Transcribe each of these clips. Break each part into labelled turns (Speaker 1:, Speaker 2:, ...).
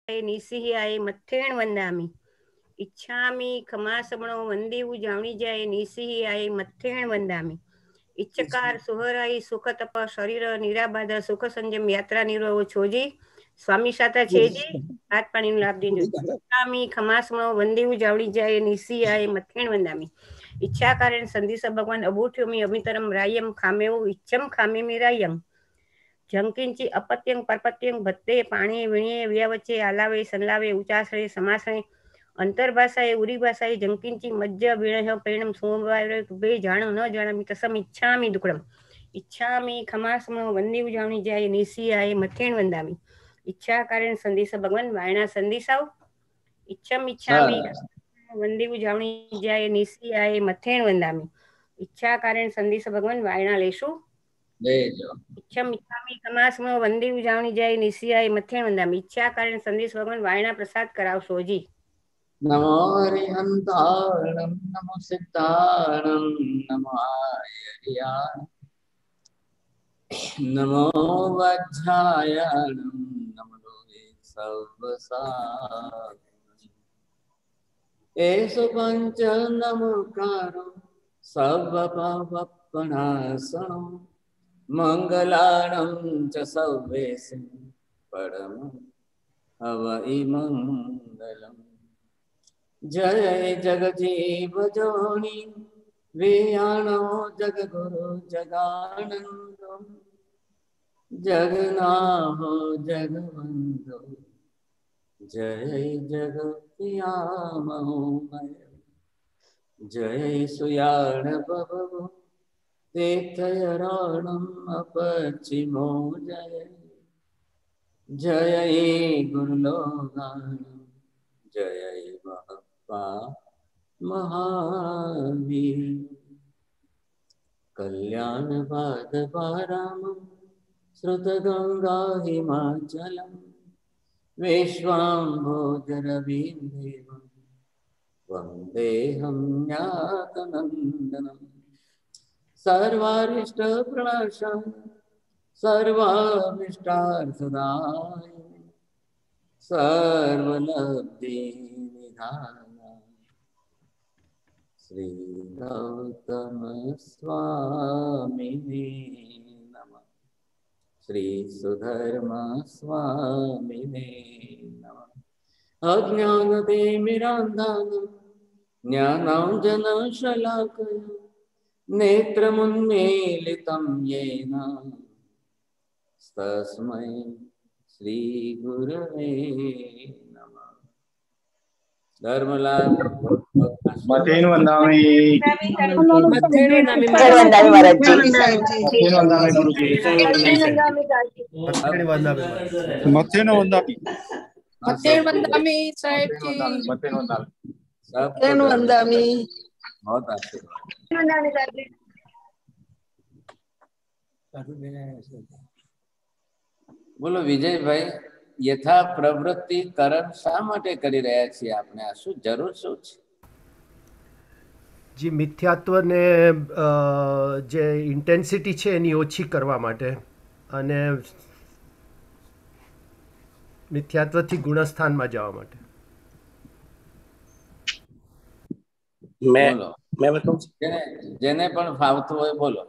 Speaker 1: निसिहाय मथेण वंदामि। इच्छामि खमासमणो वंदेवु जावणी जाय निसिहाय मथेण वंदामि। इच्छकार सुहराई सुख तप शरीर निराबाध सुख संयम यात्रा निर्वहो छोजी स्वामी साता छेजी हाथ पाणी लाभ देजो। इच्छामि खमासमणो वंदेवु जावणी जाय निसिहाय मथेण वंदामि। इच्छा कारण संदिस भगवान अबूठ्योमि अमितरम रायम खामेव इच्छम खामेमि रायम। जंकिंची अपत्यं परपत्यं भत्ते पाणी विणे व्यवचे आलावे संलावे उचासळे समासळे अंतर्भाषाए उरी भाषाए जंकिंची मज्ज विण परिणम सोमवार बे जाण न जाणामि तसम इच्छामि दुक्कडम। इच्छामि खमासमो वंदेव जावणी जाय निसिहाय मथेण वंदामि। इच्छा कारण संदेश भगवान वायना संदेशाव। इच्छम इच्छामि वंदेव जावणी जाय निसिहाय मथेण वंदामि। इच्छा कारण संदेश भगवान वायना लेशु इच्छम इच्छामि खमासमो वंदेव जावणी जाय निसिहाय मथेण वंदामि। इच्छा कारण संदेश भगवान वायना प्रसाद कराव सोजी।
Speaker 2: नमो हरिहंताणं नमो सिद्धाणं नमो आर्याणं नमो वज्रायणं नमो लोहे सर्वसारणं। एषु पञ्च नमोकारो सर्वपापप्रणाशनं मङ्गलानं च सर्वेषु परमं हवै मङ्गलम्। जय जगजीव जोनि वियाणो जगगुरु जगानंदो जगन्नाथो जगवंदो जय जगत्यामो जय सुयाण बबो तीर्थयरणम अपचिमो जय जय गुरुलोगान जय महावीर। कल्याण पादपाराम श्रुत गंगा हिमाचलम विश्वाम्भोजरविंदेव वंदेहं ज्ञातनंदनम। सर्वारिष्ट प्रणाशाय सर्वाभिष्टार्थदाय सर्वलब्धि निधानाय श्री गौतम स्वामिने नमः। श्री सुधर्म स्वामिने नमः। अज्ञानतिमिरान्धं ज्ञानाञ्जनशलाकया नेत्रमुन्मीलितं येन तस्मै श्री गुरवे नमः। धर्मलाल
Speaker 3: मथेन वंदामि
Speaker 4: मथेन वंदामि
Speaker 5: महाराज जी।
Speaker 3: मथेन वंदामि गुरु जी।
Speaker 4: मथेन वंदामि
Speaker 3: मथेन वंदामि
Speaker 4: मथेन वंदामि साहेब जी।
Speaker 3: मथेन वंदामि
Speaker 2: मथेन
Speaker 5: वंदामि
Speaker 2: बहुत आशीर्वाद। બોલો વિજયભાઈ, યથા પ્રવૃત્તિ કર્મ શા માટે કરી રહ્યા છીએ આપણે? આ શું જરૂર શું છે?
Speaker 6: જે મિથ્યાત્વને જે ઇન્ટેન્સિટી છે એની ઓછી કરવા માટે અને મિથ્યાત્વથી ગુણસ્થાનમાં જવા માટે.
Speaker 2: બોલો, જેને પણ ફાવતું હોય બોલો.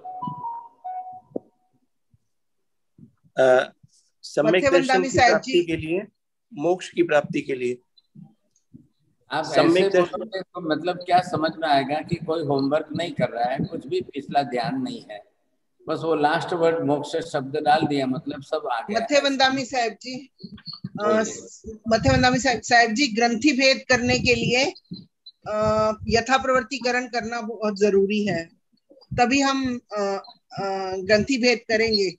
Speaker 7: सम्यक दर्शन की प्राप्ति के लिए, मोक्ष की प्राप्ति के लिए।
Speaker 2: आप ऐसे बोलोगे तो मतलब क्या समझ में आएगा कि कोई होमवर्क नहीं कर रहा है, कुछ भी पिछला ध्यान नहीं है, बस वो लास्ट वर्ड मोक्ष शब्द डाल दिया, मतलब सब आ गया।
Speaker 8: मथेवंदामी साहब जी, मथेवंदामी साहब जी, ग्रंथि भेद करने के लिए यथा प्रवृत्तिकरण करना बहुत जरूरी है, तभी हम ग्रंथि भेद करेंगे।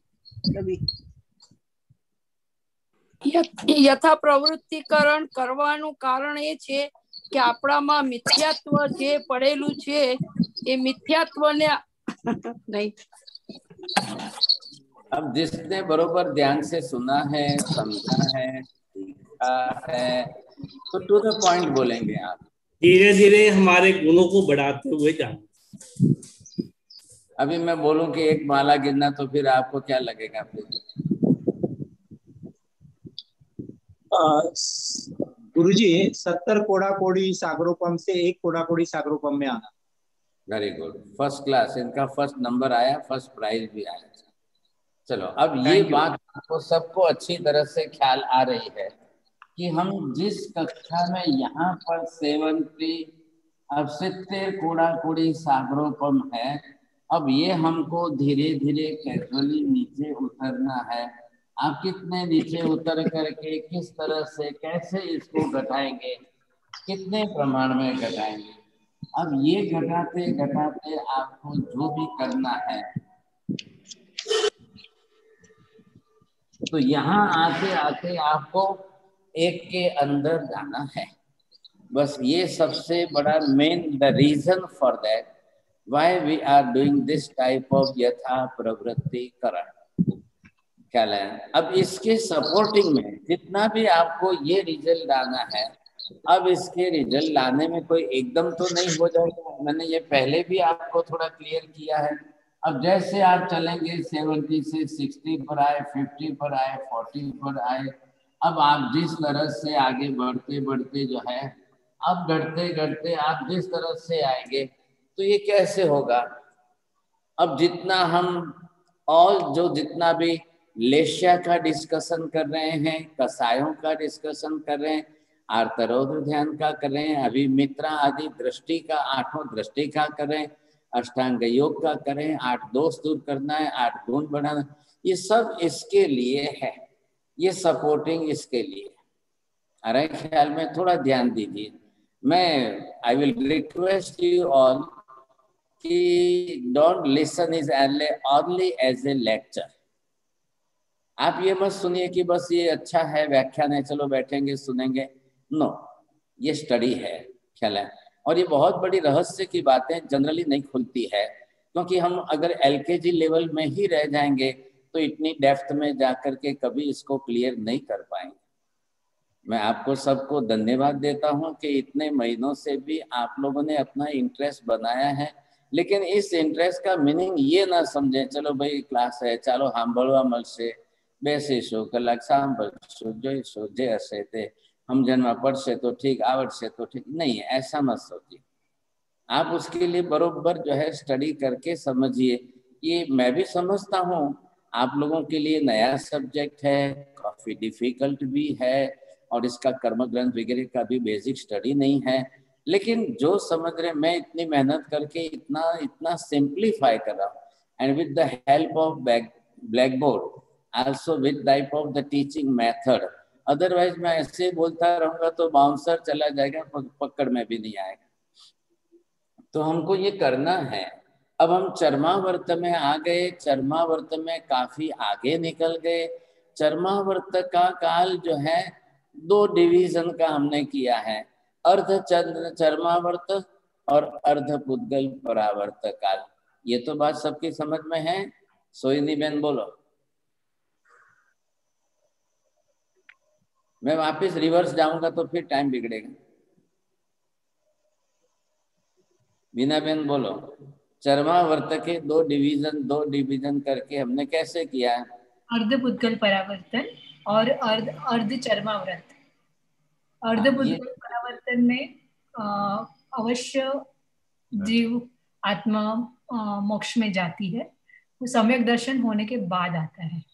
Speaker 8: तभी
Speaker 4: यथा प्रवृत्तिकरण करવાનું કારણ એ છે કે આપણામાં મિથ્યાત્વ જે પડેલું છે એ મિથ્યાત્વને નહીં.
Speaker 2: अब जिसने बरोबर ध्यान से सुना है, समझा है, सीखा है, तो टू द पॉइंट बोलेंगे आप।
Speaker 9: धीरे धीरे हमारे गुणों को बढ़ाते हुए जाना।
Speaker 2: अभी मैं बोलूं कि एक माला गिनना, तो फिर आपको क्या लगेगा? फिर
Speaker 3: गुरुजी 70 कोड़ा कोड़ी सागरोपम से 1 कोड़ा कोड़ी सागरोपम में आना।
Speaker 2: वेरी गुड, फर्स्ट क्लास, इनका फर्स्ट नंबर आया, फर्स्ट प्राइज भी आया। चलो, अब ये बात आपको सबको अच्छी तरह से ख्याल आ रही है कि हम जिस कक्षा में यहाँ पर 70 अब 70 कोड़ा कोड़ी सागरोपम है, अब ये हमको धीरे धीरे कैजुअली नीचे उतरना है। आप कितने नीचे उतर करके किस तरह से कैसे इसको घटाएंगे, कितने प्रमाण में घटाएंगे। अब ये घटाते घटाते आपको जो भी करना है, तो यहाँ आते आते आपको 1 के अंदर जाना है। बस ये सबसे बड़ा main the reason for that why we are doing this type of यथा प्रवृत्तिकरण। क्या लें, अब इसके सपोर्टिंग में जितना भी आपको ये रिजल्ट लाना है, अब इसके रिजल्ट लाने में कोई एकदम तो नहीं हो जाएगा। मैंने ये पहले भी आपको थोड़ा क्लियर किया है। अब जैसे आप चलेंगे 70 से 60 पर आए, 50 पर आए, 40 पर आए, अब आप जिस तरह से आगे बढ़ते बढ़ते जो है, अब घटते घटते आप जिस तरह से आएंगे, तो ये कैसे होगा। अब जितना हम और जो जितना भी लेशिया का डिस्कशन कर रहे हैं, कसायों का डिस्कशन कर रहे हैं, आर्तरोध ध्यान का कर रहे हैं, अभी मित्रा आदि दृष्टि का 8वां दृष्टि का कर रहे हैं, अष्टांग योग का करें, 8 दोष दूर करना है, 8 गुण बढ़ाना, ये सब इसके लिए है, ये सपोर्टिंग इसके लिए। अरे ख्याल में थोड़ा ध्यान दीजिए। मैं I will request you all कि don't listen is only as a lecture. आप ये मत सुनिए कि बस ये अच्छा है, व्याख्यान है, चलो बैठेंगे सुनेंगे। नो, ये स्टडी है, ख्याल है। और ये बहुत बड़ी रहस्य की बातें जनरली नहीं खुलती है, क्योंकि हम अगर एलकेजी लेवल में ही रह जाएंगे तो इतनी डेप्थ में जाकर के कभी इसको क्लियर नहीं कर पाएंगे। मैं आपको सबको धन्यवाद देता हूं कि इतने महीनों से भी आप लोगों ने अपना इंटरेस्ट बनाया है, लेकिन इस इंटरेस्ट का मीनिंग ये ना समझें चलो भाई क्लास है, चलो સાંભળવા મળશે, બેસીશું કલાક સાંભળશું, જોઈશું, જે હશે તે સમજણમાં પડશે तो ठीक, आवड़શે तो ठीक, नहीं ऐसा मत सोचिए। आप उसके लिए बरोबर जो है स्टडी करके समझिए। ये मैं भी समझता हूँ आप लोगों के लिए नया सब्जेक्ट है, काफी डिफिकल्ट भी है, और इसका कर्म ग्रंथ वगैरह का भी बेसिक स्टडी नहीं है, लेकिन जो समझ रहे, मैं इतनी मेहनत करके इतना सिंप्लीफाई कर रहा हूँ, and with the help of black board, also with type of the teaching method. Otherwise मैं ऐसे बोलता रहूंगा तो बाउंसर चला जाएगा, पकड़ में भी नहीं आएगा। तो हमको ये करना है। अब हम चरमावर्त में आ गए, चरमावर्त में काफी आगे निकल गए। चरमावर्त का काल जो है 2 डिवीजन का हमने किया है, अर्ध चंद्र चरमावर्त और अर्ध पुद्गल परावर्त काल। ये तो बात सबकी समझ में है। सोहिनी बहन बोलो। मैं वापस रिवर्स जाऊंगा तो फिर टाइम बिगड़ेगा। बीना बहन बोलो। चरमावर्त के 2 डिवीजन करके हमने कैसे किया है?
Speaker 5: अर्ध पुद्गल परावर्तन और अर्ध चरमावर्त। अर्ध पुद्गल परावर्तन में अवश्य जीव आत्मा मोक्ष में जाती है, वो सम्यक दर्शन होने के बाद आता है।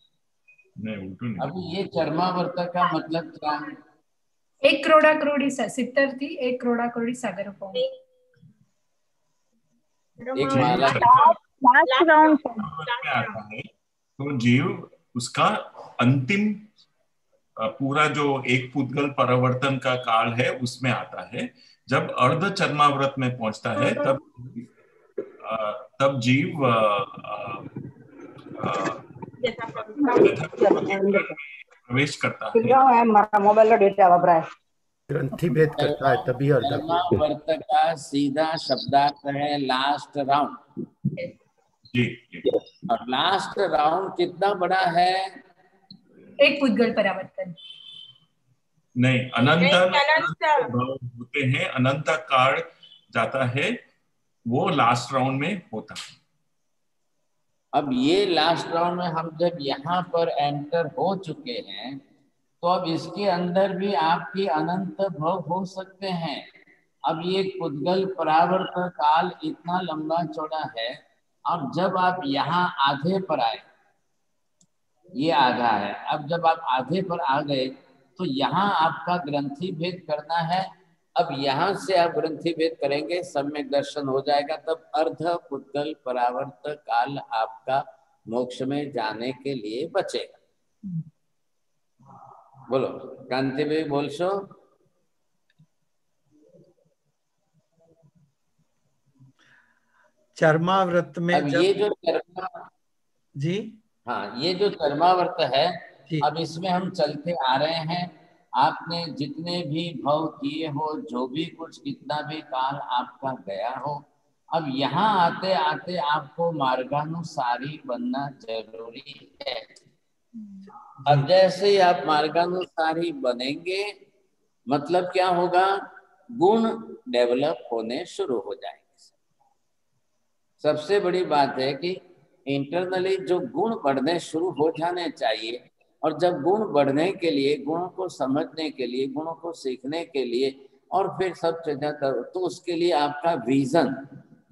Speaker 2: अब ये चरमावर्त का मतलब क्या है?
Speaker 5: 1 करोड़ा करोड़ी 70 थी, 1 करोड़ा करोड़ी सागर पाऊँ।
Speaker 2: एक माला
Speaker 10: तो जीव उसका अंतिम पूरा जो एक पुद्गल परावर्तन का काल है उसमें आता है। जब अर्ध चरमाव्रत में पहुंचता है तब जीव प्रवेश करता है,
Speaker 6: ग्रंथि भेद करता है, तभी
Speaker 2: चरमावर्त का सीधा शब्दार्थ है लास्ट राउंड।
Speaker 10: जी।
Speaker 2: और लास्ट राउंड कितना बड़ा है?
Speaker 5: 1 पुद्गल परावर्तन
Speaker 10: नहीं, अनंत होते हैं, अनंत काल जाता है, वो लास्ट राउंड में होता है।
Speaker 2: अब ये लास्ट राउंड में हम जब यहाँ पर एंटर हो चुके हैं तो अब इसके अंदर भी आपकी अनंत भव हो सकते हैं। अब ये पुद्गल परावर्त काल इतना लंबा चौड़ा है, और जब आप यहाँ आधे पर आए, ये आधा है, अब जब आप आधे पर आ गए तो यहाँ आपका ग्रंथि भेद करना है। अब यहाँ से आप ग्रंथि भेद करेंगे, सम्यक दर्शन हो जाएगा, तब अर्ध पुद्गल परावर्त काल आपका मोक्ष में जाने के लिए बचेगा। बोलो कांति भाई, बोल सो।
Speaker 11: चर्माव्रत में
Speaker 2: अब ये जो
Speaker 11: जी
Speaker 2: हाँ, ये जो चर्मावर्त है, अब इसमें हम चलते आ रहे हैं। आपने जितने भी भव किए हो, जो भी कुछ कितना भी काल आपका गया हो, अब यहाँ आते आते आपको मार्गानुसारी बनना जरूरी है। अब जैसे ही आप मार्गानुसारी बनेंगे, मतलब क्या होगा, गुण डेवलप होने शुरू हो जाएंगे। सबसे बड़ी बात है कि इंटरनली जो गुण बढ़ने शुरू हो जाने चाहिए, और जब गुण बढ़ने के लिए, गुणों को समझने के लिए, गुणों को सीखने के लिए, और फिर सब चीजें, तो उसके लिए आपका विजन,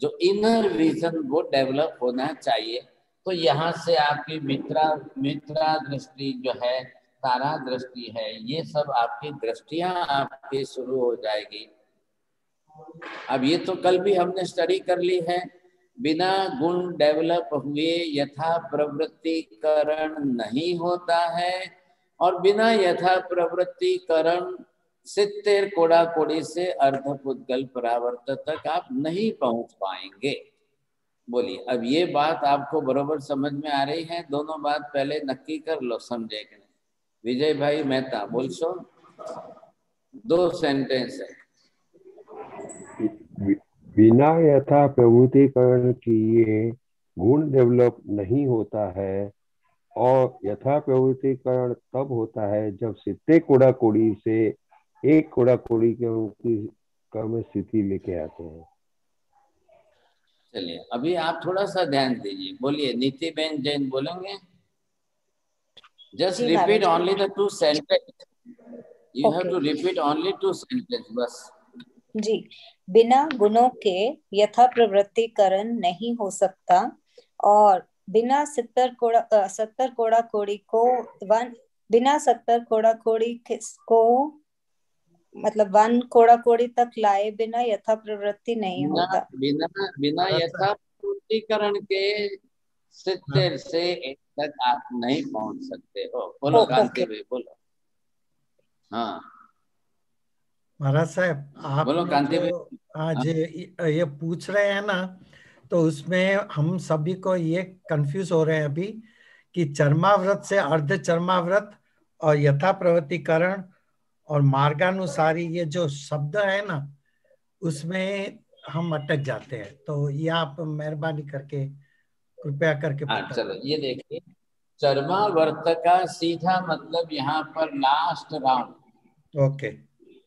Speaker 2: जो इनर विजन, वो डेवलप होना चाहिए। तो यहाँ से आपकी मित्रा दृष्टि जो है, तारा दृष्टि है, ये सब आपकी दृष्टियां आपकी शुरू हो जाएगी। अब ये तो कल भी हमने स्टडी कर ली है, बिना गुण डेवलप हुए यथा प्रवृत्तिकरण नहीं होता है, और बिना यथा प्रवृत्तिकरण 70 कोड़ा कोड़ी से अर्धपुद्गल परावर्त तक आप नहीं पहुंच पाएंगे। बोलिए, अब ये बात आपको बरोबर समझ में आ रही है? दोनों बात पहले नक्की कर लो, समझे कि नहीं? विजय भाई मेहता, बोल सो। 2 सेंटेंस है।
Speaker 12: बिना यथा प्रवृत्तिकरण किए गुण डेवलप नहीं होता है, और यथा प्रवृत्तिकरण तब होता है जब 70 कोड़ा कोड़ी से 1 कोड़ा कोड़ी के उनकी कर्म स्थिति लेके आते हैं।
Speaker 2: चलिए, अभी आप थोड़ा सा ध्यान दीजिए। बोलिए, नीति बेन जैन बोलेंगे। Just repeat only the 2 sentence. You have to repeat only 2 sentence बस।
Speaker 13: जी, बिना गुणों के यथा प्रवृत्तिकरण नहीं हो सकता, और बिना 70 कोड़ा कोड़ी को बिना 70 कोड़ा कोड़ी को मतलब 1 कोड़ा कोड़ी तक लाए बिना यथा प्रवृत्ति नहीं होता।
Speaker 2: बिना यथा प्रवृत्तिकरण के 70 से 1 तक आप नहीं पहुंच सकते हो। बोलो कांति भाई, बोलो। हाँ
Speaker 11: महाराज साहब, आप आज ये पूछ रहे हैं ना, तो उसमें हम सभी को ये कंफ्यूज हो रहे हैं अभी कि चर्माव्रत से अर्ध चर्माव्रत और यथा प्रवृत्तिकरण और मार्गानुसारी, ये जो शब्द है ना, उसमें हम अटक जाते हैं। तो ये आप मेहरबानी करके कृपया करके
Speaker 2: चलो ये देखिए, चर्मावर्त का सीधा मतलब यहाँ पर लास्ट राउंड।
Speaker 11: ओके,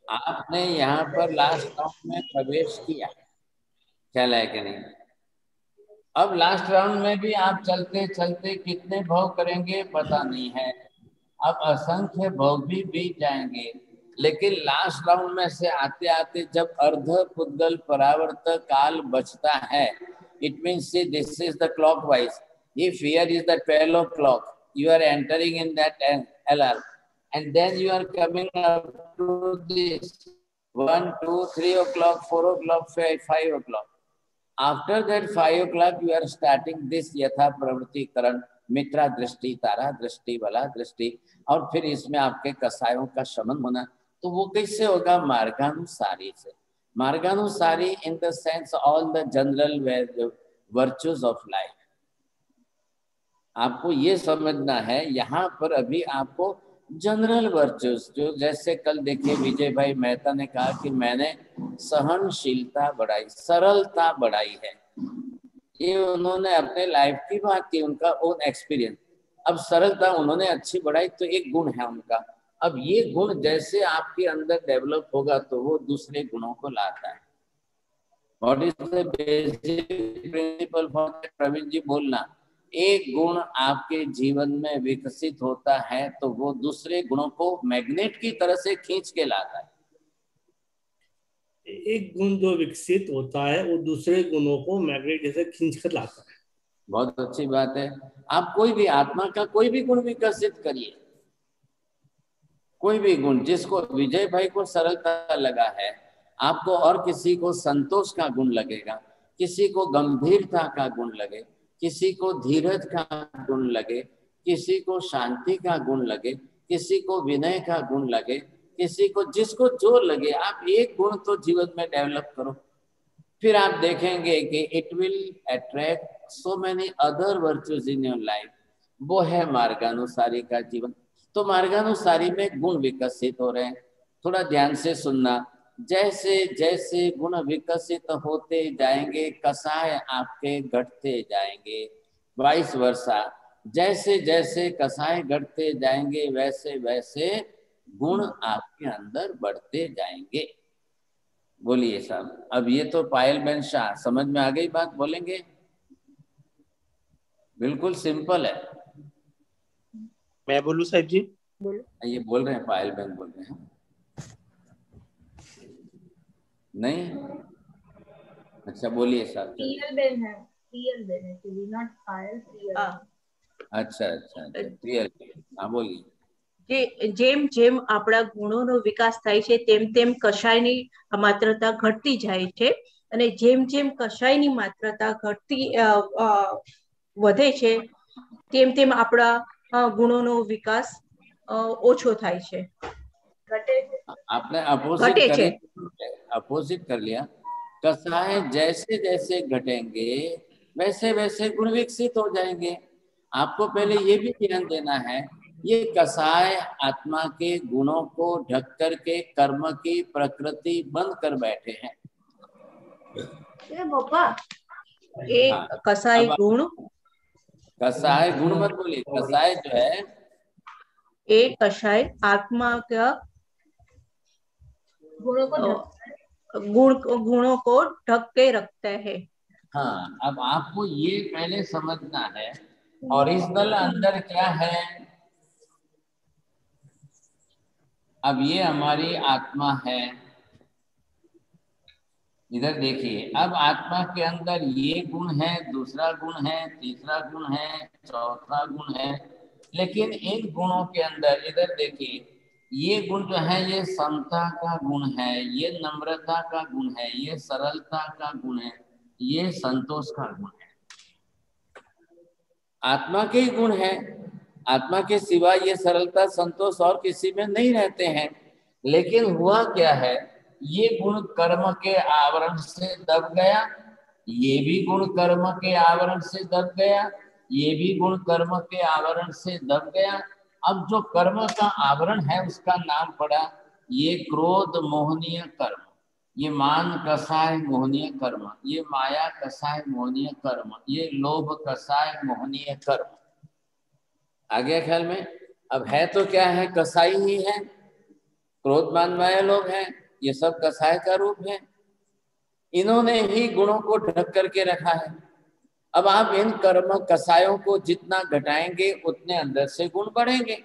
Speaker 2: आपने यहाँ पर लास्ट राउंड में प्रवेश किया, ख्याल है कि नहीं? अब लास्ट राउंड में भी आप चलते चलते कितने भव करेंगे पता नहीं है। अब असंख्य भव भी बीत जाएंगे, लेकिन लास्ट राउंड में से आते आते जब अर्ध पुद्गल परावर्त काल बचता है, it means this is the clockwise. If here is the 12 o'clock, you are entering in that LR, and then you are coming up to this 1, 2, 3 o'clock, 4 o'clock, 5 o'clock. After that 5 o'clock, you are starting this यथा प्रवृत्तिकरण, मित्रा दृष्टि, तारा दृष्टि, बला दृष्टि, और फिर इसमें आपके कसायों का शमन होना। तो वो कैसे होगा? मार्गानुसारी से। मार्गानुसारी in the sense all the general virtues of life. आपको ये समझना है, यहाँ पर अभी आपको जनरल वर्च्यूज, जो जैसे कल देखिए विजय भाई मेहता ने कहा कि मैंने सहनशीलता बढ़ाई, सरलता बढ़ाई है। ये उन्होंने अपने लाइफ की बात की, उनका ओन एक्सपीरियंस। अब सरलता उन्होंने अच्छी बढ़ाई, तो एक गुण है उनका। अब ये गुण जैसे आपके अंदर डेवलप होगा तो वो दूसरे गुणों को लाता है। What is the basic principle for Praveen ji बोलना? एक गुण आपके जीवन में विकसित होता है तो वो दूसरे गुणों को मैग्नेट की तरह से खींच के लाता है।
Speaker 9: एक गुण जो विकसित होता है वो दूसरे गुणों को मैग्नेट जैसे खींच कर लाता है।
Speaker 2: बहुत अच्छी बात है। आप कोई भी आत्मा का कोई भी गुण विकसित करिए, कोई भी गुण, जिसको विजय भाई को सरलता लगा है, आपको और किसी को संतोष का गुण लगेगा, किसी को गंभीरता का गुण लगे, किसी को धीरज का गुण लगे, किसी को शांति का गुण लगे, किसी को विनय का गुण लगे, किसी को जिसको जो लगे, आप एक गुण तो जीवन में डेवलप करो, फिर आप देखेंगे कि it will attract so many other virtuous in your life. वो है मार्गानुसारी का जीवन। तो मार्गानुसारी में गुण विकसित हो रहे हैं। थोड़ा ध्यान से सुनना। जैसे जैसे गुण विकसित होते जाएंगे, कसाय आपके घटते जाएंगे, वाइस वर्षा। जैसे जैसे कसाय घटते जाएंगे, वैसे वैसे गुण आपके अंदर बढ़ते जाएंगे। बोलिए साहब। अब ये तो पायल बहन शाह, समझ में आ गई बात? बोलेंगे? बिल्कुल सिंपल है।
Speaker 7: मैं बोलूं साहब जी?
Speaker 2: ये बोल रहे हैं, पायल बहन बोल रहे हैं। नहीं? अच्छा बोलिए साहब।
Speaker 5: प्रियल बहन है, प्रियल बहन है, नॉट पायल, प्रियल।
Speaker 2: अच्छा अच्छा, प्रियल। हाँ बोलिए।
Speaker 14: જેમ જેમ આપણા ગુણોનો વિકાસ થાય છે તેમ તેમ કષાયની માત્રતા ઘટતી જાય છે અને જેમ જેમ કષાયની માત્રતા ઘટતી વધે છે તેમ તેમ આપણા ગુણોનો વિકાસ ઓછો થાય છે।
Speaker 2: आपने अपोजिट कर लिया। कसाय जैसे जैसे घटेंगे वैसे वैसे गुण विकसित हो जाएंगे। आपको पहले ये भी ध्यान देना है, ये कसाय आत्मा के गुणों को ढक कर के कर्म की प्रकृति बंद कर बैठे हैं।
Speaker 14: कसाय गुण,
Speaker 2: कसाय गुण मत बोलिए। कसाय जो है,
Speaker 14: एक कषाय आत्मा का गुणों को ढक के रखता है।
Speaker 2: हाँ, अब आपको ये पहले समझना है ओरिजिनल अंदर क्या है। अब ये हमारी आत्मा है, इधर देखिए। अब आत्मा के अंदर ये गुण है, दूसरा गुण है, तीसरा गुण है, चौथा गुण है। लेकिन इन गुणों के अंदर इधर देखिए, ये गुण जो है ये समता का गुण है, ये नम्रता का गुण है, ये सरलता का गुण है, ये संतोष का गुण है। आत्मा के ही गुण है। आत्मा के सिवा ये सरलता संतोष और किसी में नहीं रहते हैं। लेकिन हुआ क्या है, ये गुण कर्म के आवरण से दब गया, ये भी गुण कर्म के आवरण से दब गया, ये भी गुण कर्म के आवरण से दब गया। अब जो कर्म का आवरण है उसका नाम पड़ा ये क्रोध मोहनीय कर्म, ये मान कसाय मोहनीय कर्म, ये माया कसाय मोहनीय कर्म, ये लोभ कसाय मोहनीय कर्म। आ गया ख्याल में? अब है तो क्या है, कसाई ही है। क्रोध मान माया लोग हैं, ये सब कसाय का रूप है। इन्होंने ही गुणों को ढक करके रखा है। अब आप इन कर्म कसायों को जितना घटाएंगे उतने अंदर से गुण बढ़ेंगे।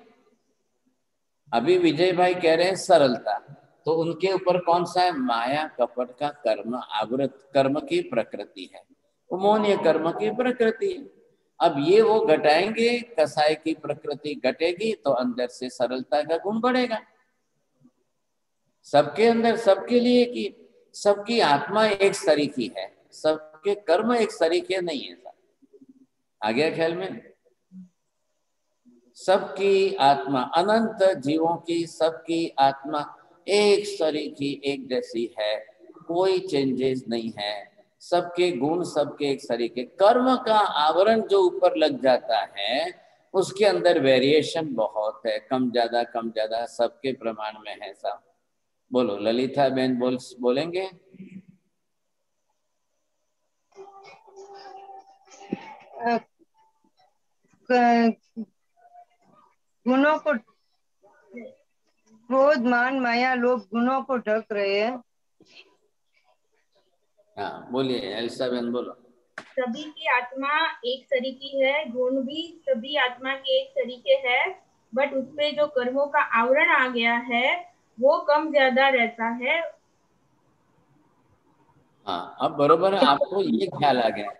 Speaker 2: अभी विजय भाई कह रहे हैं सरलता, तो उनके ऊपर कौन सा है? माया कपट का कर्म आवृत कर्म की प्रकृति है, वो मोहनीय कर्म की प्रकृति है। अब ये वो घटाएंगे, कसाय की प्रकृति घटेगी तो अंदर से सरलता का गुण बढ़ेगा। सबके अंदर, सबके लिए की सबकी आत्मा एक सरीखी है, सबके कर्म एक सरीखे नहीं है। आ गया ख्याल में? सबकी आत्मा, अनंत जीवों की सबकी आत्मा एक सरीखी एक जैसी है, कोई चेंजेस नहीं है। सबके गुण सबके एक सरीखे। कर्म का आवरण जो ऊपर लग जाता है उसके अंदर वेरिएशन बहुत है, कम ज्यादा सबके प्रमाण में है। सब बोलो, ललिता बहन बोलेंगे?
Speaker 15: गुणों को, क्रोध मान माया लोभ गुणों को ढक रहे हैं।
Speaker 2: हाँ बोलिए, एल्सा बहन बोलो।
Speaker 16: सभी की आत्मा एक तरीकी है, गुण भी सभी आत्मा के एक तरीके है, बट उसपे जो कर्मों का आवरण आ गया है वो कम ज्यादा रहता है।
Speaker 2: हाँ, अब बरोबर है, आपको ये ख्याल आ गया।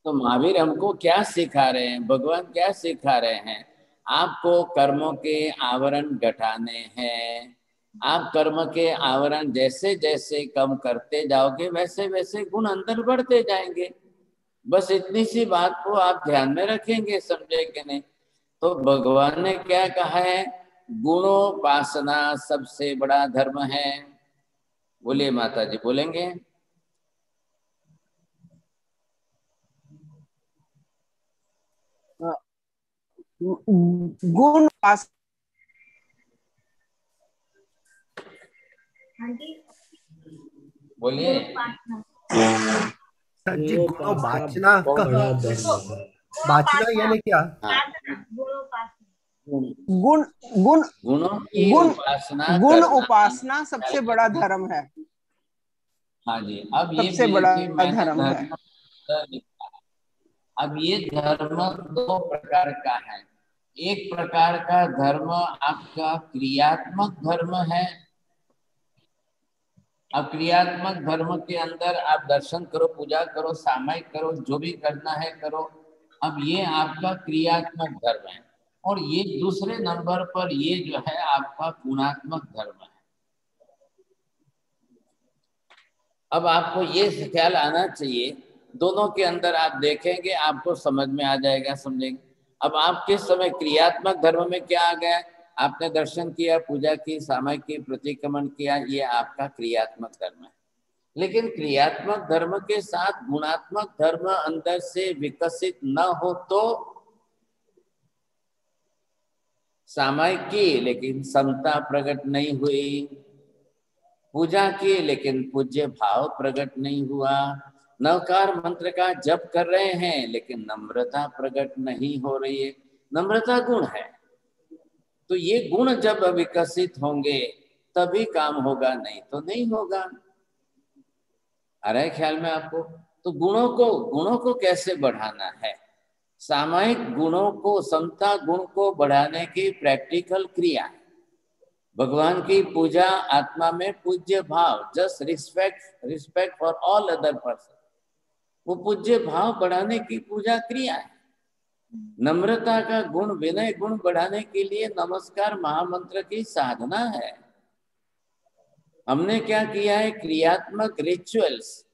Speaker 2: तो महावीर हमको क्या सिखा रहे हैं, भगवान क्या सिखा रहे हैं? आपको कर्मों के आवरण घटाने हैं। आप कर्म के आवरण जैसे जैसे कम करते जाओगे वैसे वैसे गुण अंदर बढ़ते जाएंगे। बस इतनी सी बात को आप ध्यान में रखेंगे, समझे कि नहीं? तो भगवान ने क्या कहा है? गुणोपासना सबसे बड़ा धर्म है। बोलिए माता जी, बोलेंगे?
Speaker 8: गुण
Speaker 2: बोलिए
Speaker 6: सर जी। गुणोपासना बाचना यानी क्या?
Speaker 8: गुण गुण
Speaker 2: गुणों की
Speaker 8: गुण
Speaker 2: उपासना
Speaker 8: गुण
Speaker 2: करना
Speaker 8: उपासना सबसे बड़ा धर्म है।
Speaker 2: हाँ जी। अब ये
Speaker 8: सबसे बड़ा
Speaker 2: देखिए, मैंने
Speaker 8: धर्म है।
Speaker 2: लिखा। अब ये धर्म दो प्रकार का है। एक प्रकार का धर्म आपका क्रियात्मक धर्म है। अब क्रियात्मक धर्म के अंदर आप दर्शन करो, पूजा करो, सामायिक करो, जो भी करना है करो। अब ये आपका क्रियात्मक धर्म है। और ये दूसरे नंबर पर ये जो है आपका गुणात्मक धर्म है। अब आपको ये ख्याल आना चाहिए, दोनों के अंदर आप देखेंगे आपको समझ में आ जाएगा, समझेंगे। अब आप किस समय क्रियात्मक धर्म में क्या आ गया? आपने दर्शन किया, पूजा की, सामायिक की, प्रतिक्रमण किया, ये आपका क्रियात्मक धर्म है। लेकिन क्रियात्मक धर्म के साथ गुणात्मक धर्म अंदर से विकसित न हो तो सामायिक की लेकिन समता प्रकट नहीं हुई, पूजा की लेकिन पूज्य भाव प्रकट नहीं हुआ, नवकार मंत्र का जप कर रहे हैं लेकिन नम्रता प्रकट नहीं हो रही है। नम्रता गुण है, तो ये गुण जब विकसित होंगे तभी काम होगा, नहीं तो नहीं होगा। आ रहा है ख्याल में आपको? तो गुणों को कैसे बढ़ाना है? सामायिक गुणों को, समता गुण को बढ़ाने की प्रैक्टिकल क्रिया है। भगवान की पूजा, आत्मा में पूज्य भाव, just respect for all other person, वो पूज्य भाव बढ़ाने की पूजा क्रिया है। नम्रता का गुण, विनय गुण बढ़ाने के लिए नमस्कार महामंत्र की साधना है। हमने क्या किया है? क्रियात्मक रिचुअल्स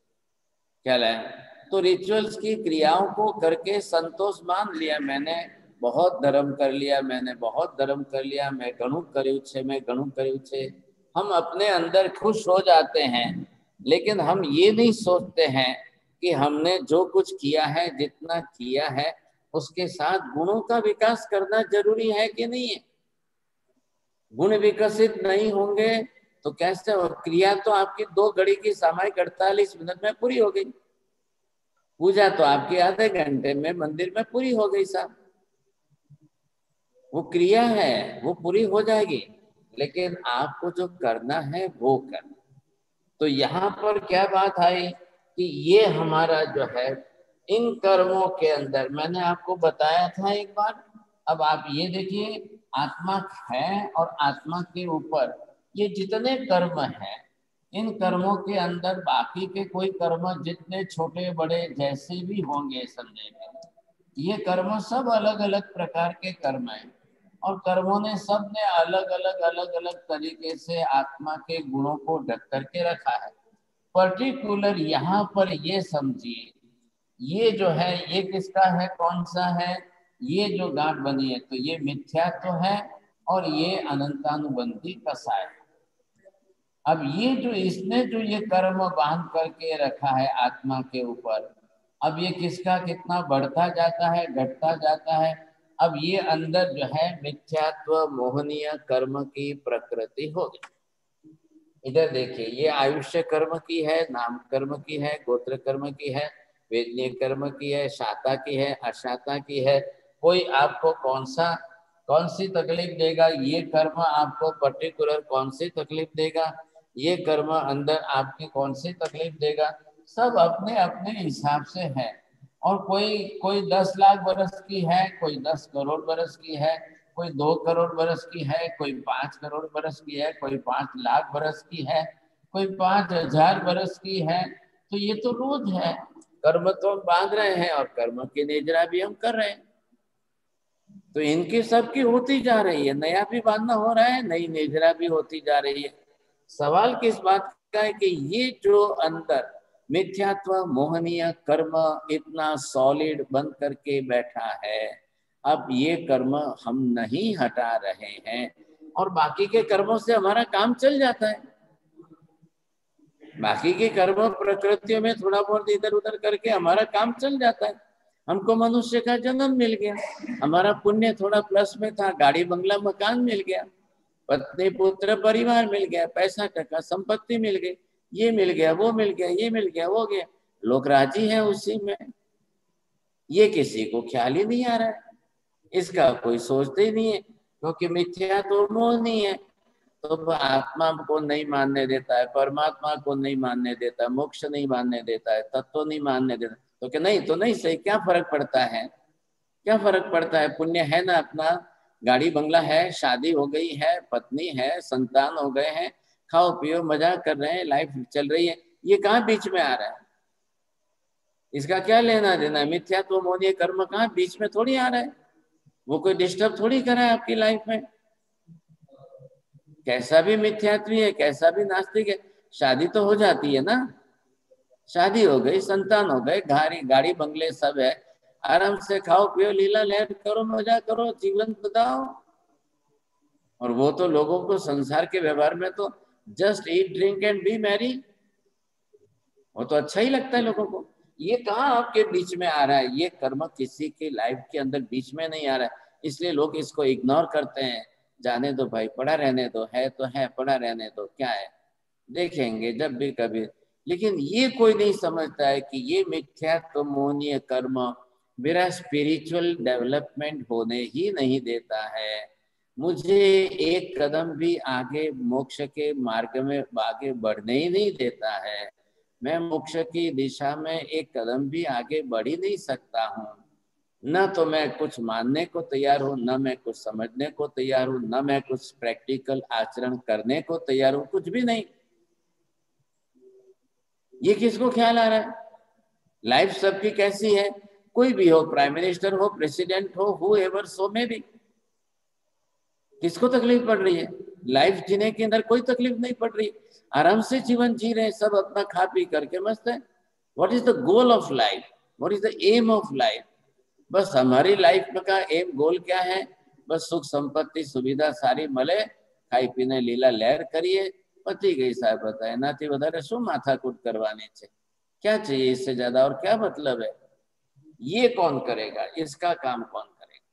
Speaker 2: क्या लाया? तो रिचुअल्स की क्रियाओं को करके संतोष मान लिया, मैंने बहुत धर्म कर लिया, मैंने बहुत धर्म कर लिया, मैं घणुं कर्યું છે, मैं घणुं कर्યું છે। हम अपने अंदर खुश हो जाते हैं, लेकिन हम ये नहीं सोचते हैं कि हमने जो कुछ किया है, जितना किया है, उसके साथ गुणों का विकास करना जरूरी है कि नहीं है? गुण विकसित नहीं होंगे तो कैसे हो? क्रिया तो आपकी 2 घड़ी की सामायिक 48 मिनट में पूरी हो गई, पूजा तो आपकी आधे घंटे में मंदिर में पूरी हो गई साहब। वो क्रिया है, वो पूरी हो जाएगी, लेकिन आपको जो करना है वो करना। तो यहाँ पर क्या बात आई कि ये हमारा जो है इन कर्मों के अंदर, मैंने आपको बताया था एक बार। अब आप ये देखिए, आत्मा है और आत्मा के ऊपर ये जितने कर्म हैं, इन कर्मों के अंदर बाकी के कोई कर्म जितने छोटे बड़े जैसे भी होंगे, समझेंगे, ये कर्म सब अलग अलग प्रकार के कर्म हैं। और कर्मों ने सब ने अलग अलग तरीके से आत्मा के गुणों को ढक करके रखा है। पर्टिकुलर यहाँ पर ये समझिए, ये जो है ये किसका है, कौन सा है? ये जो गांठ बनी है तो ये मिथ्यात्व है और ये अनंतानुबंधी कसाय है। अब ये जो इसने जो ये कर्म बांध करके रखा है आत्मा के ऊपर, अब ये किसका कितना बढ़ता जाता है, घटता जाता है। अब ये अंदर जो है मिथ्यात्व मोहनीय कर्म की प्रकृति हो गई। इधर देखिए, ये आयुष्य कर्म की है, नाम कर्म की है, गोत्र कर्म की है, वेदनीय कर्म की है, शाता की है, अशाता की है। कोई आपको कौन सी तकलीफ देगा, ये कर्म आपको पर्टिकुलर कौन सी तकलीफ देगा, ये कर्म अंदर आपकी कौन सी तकलीफ देगा, सब अपने अपने हिसाब से है। और कोई 10 लाख बरस की है, कोई 10 करोड़ बरस की है, कोई 2 करोड़ बरस की है, कोई 5 करोड़ बरस की है, कोई 5 लाख बरस की है, कोई 5000 बरस की है। तो ये तो रोज है, कर्म तो हम बांध रहे हैं और कर्म की निजरा भी हम कर रहे हैं। तो इनकी सबकी होती जा रही है, नया भी बांधना हो रहा है, नई निजरा भी होती जा रही है। सवाल किस बात का है कि ये जो अंदर मिथ्यात्व मोहनीय कर्म इतना सॉलिड बन करके बैठा है, अब ये कर्म हम नहीं हटा रहे हैं और बाकी के कर्मों से हमारा काम चल जाता है। बाकी के कर्म प्रकृतियों में थोड़ा बहुत इधर उधर करके हमारा काम चल जाता है। हमको मनुष्य का जन्म मिल गया, हमारा पुण्य थोड़ा प्लस में था, गाड़ी बंगला मकान मिल गया, पत्नी पुत्र परिवार मिल गया, पैसा टका संपत्ति मिल गई, ये मिल गया, वो मिल गया, ये मिल गया, वो गया, लोग राजी हैं उसी में। ये किसी को ख्याल ही नहीं आ रहा है, इसका कोई सोचते ही नहीं है, क्योंकि मिथ्या तो मोह नहीं है। तो आत्मा को नहीं मानने देता है, परमात्मा को नहीं मानने देता है, मोक्ष नहीं मानने देता है, तत्व नहीं मानने देता, तो क्या नहीं तो नहीं सही, क्या फर्क पड़ता है? क्या फर्क पड़ता है? पुण्य है ना अपना, गाड़ी बंगला है, शादी हो गई है, पत्नी है, संतान हो गए हैं, खाओ पियो मजा कर रहे हैं, लाइफ चल रही है। ये कहाँ बीच में आ रहा है? इसका क्या लेना देना है? मिथ्या तो मोहनीय कर्म कहाँ बीच में थोड़ी आ रहा है, वो कोई डिस्टर्ब थोड़ी कर रहा है आपकी लाइफ में। कैसा भी मिथ्यात्वी है, कैसा भी नास्तिक है, शादी तो हो जाती है ना, शादी हो गई, संतान हो गए, गाड़ी बंगले सब है, आराम से खाओ पियो, लीला लहर करो, मजा करो, जीवन बताओ। और वो तो लोगों को संसार के व्यवहार में तो just eat drink and B Mary, वो तो अच्छा ही लगता है लोगों को। ये कहाँ आपके बीच में आ रहा है? ये कर्म किसी की लाइफ के अंदर बीच में नहीं आ रहा है, इसलिए लोग इसको इग्नोर करते हैं। जाने दो भाई, पड़ा रहने दो, है तो है, पड़ा रहने दो, क्या है, देखेंगे जब भी कभी। लेकिन ये कोई नहीं समझता है कि ये मिथ्यात्व मोहनीय कर्म मेरा स्पिरिचुअल डेवलपमेंट होने ही नहीं देता है, मुझे एक कदम भी आगे मोक्ष के मार्ग में आगे बढ़ने ही नहीं देता है। मैं मोक्ष की दिशा में एक कदम भी आगे बढ़ ही नहीं सकता हूँ। न तो मैं कुछ मानने को तैयार हूँ, न मैं कुछ समझने को तैयार हूँ, न मैं कुछ प्रैक्टिकल आचरण करने को तैयार हूँ, कुछ भी नहीं। ये किसको ख्याल आ रहा है? लाइफ सबकी कैसी है, कोई भी हो, प्राइम मिनिस्टर हो, प्रेसिडेंट हो, हूएवर सो मे बी, किसको तकलीफ पड़ रही है? लाइफ जीने के अंदर कोई तकलीफ नहीं पड़ रही, आराम से जीवन जी रहे हैं सब, अपना खा पी करके मस्त है। What is the goal of life? What is the aim of life? बस हमारी लाइफ का एम गोल क्या है? बस सुख संपत्ति सुविधा सारी मले, खाई पीने लीला लहर करिए, पति गई साहब बताए नाती વધારે શું માથાકૂટ કરવાની છે, क्या चाहिए इससे ज्यादा, और क्या मतलब है? ये कौन करेगा? इसका काम कौन करेगा?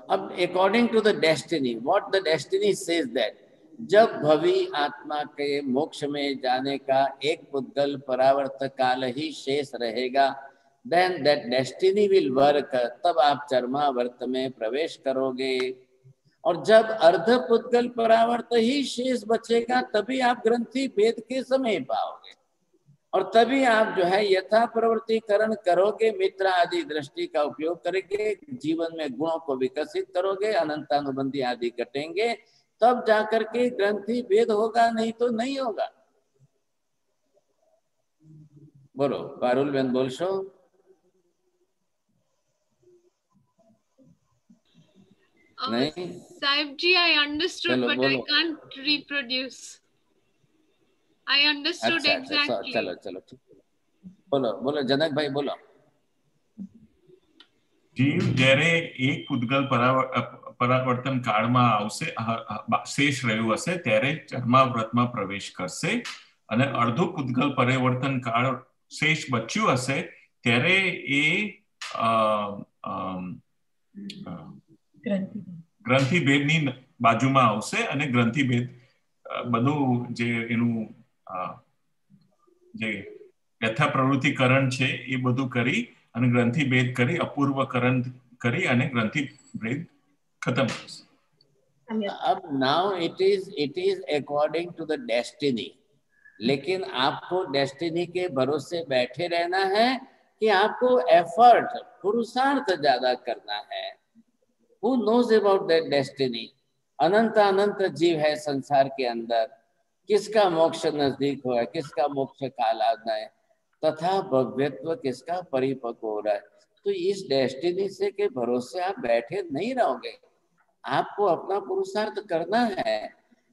Speaker 2: अब according to the destiny, what the destiny says that जब भवी आत्मा के मोक्ष में जाने का एक पुद्गल परावर्त काल ही शेष रहेगा, then that destiny will work, तब आप चर्मावर्त में प्रवेश करोगे। और जब अर्ध पुद्गल परावर्त ही शेष बचेगा तभी आप ग्रंथि भेद के समय पाओगे, और तभी आप जो है यथा प्रवृत्तिकरण करोगे, मित्र आदि दृष्टि का उपयोग करेंगे, जीवन में गुणों को विकसित करोगे, अनंतानुबंधी आदि कटेंगे, तब जाकर के ग्रंथि भेद होगा, नहीं तो नहीं होगा। बोलो पारुल बेन बोलशो। नहीं
Speaker 17: साहिब जी, I understood but I can't reproduce. I understood exactly.
Speaker 2: चलो चलो ठीक, बोलो बोलो जनक भाई बोलो।
Speaker 10: જીવ જ્યારે એક પૂતગલ પરાવર્તન કાળમાં આવશે, શેષ રહ્યું હશે, ત્યારે ચર્માવ્રતમાં પ્રવેશ કરશે, અને અડધો પૂતગલ પરિવર્તન કાળ શેષ બચ્યું હશે ત્યારે એ ગ્રંથિ ભેદની બાજુમાં આવશે, અને ગ્રંથિ ભેદ બધું જે એનું જે યથા પ્રવૃત્તિકરણ છે એ બધું કરી અને ગ્રંથિ ભેદ કરી અપૂર્વકરણ કરી અને ગ્રંથિ ભેદ ખતમ કરશે।
Speaker 2: अब now it is according to the destiny, लेकिन आपको डेस्टिनी के भरोसे बैठे रहना है कि आपको एफर्ट, पुरुषार्थ ज्यादा करना है। Who knows about that destiny? अनंत अनंत जीव है संसार के अंदर, किसका मोक्ष नजदीक हो है, किसका मोक्ष काल आना है, तथा भव्यत्व किसका परिपक्व हो रहा है। तो इस डेस्टिनी से के भरोसे आप बैठे नहीं रहोगे, आपको अपना पुरुषार्थ करना है।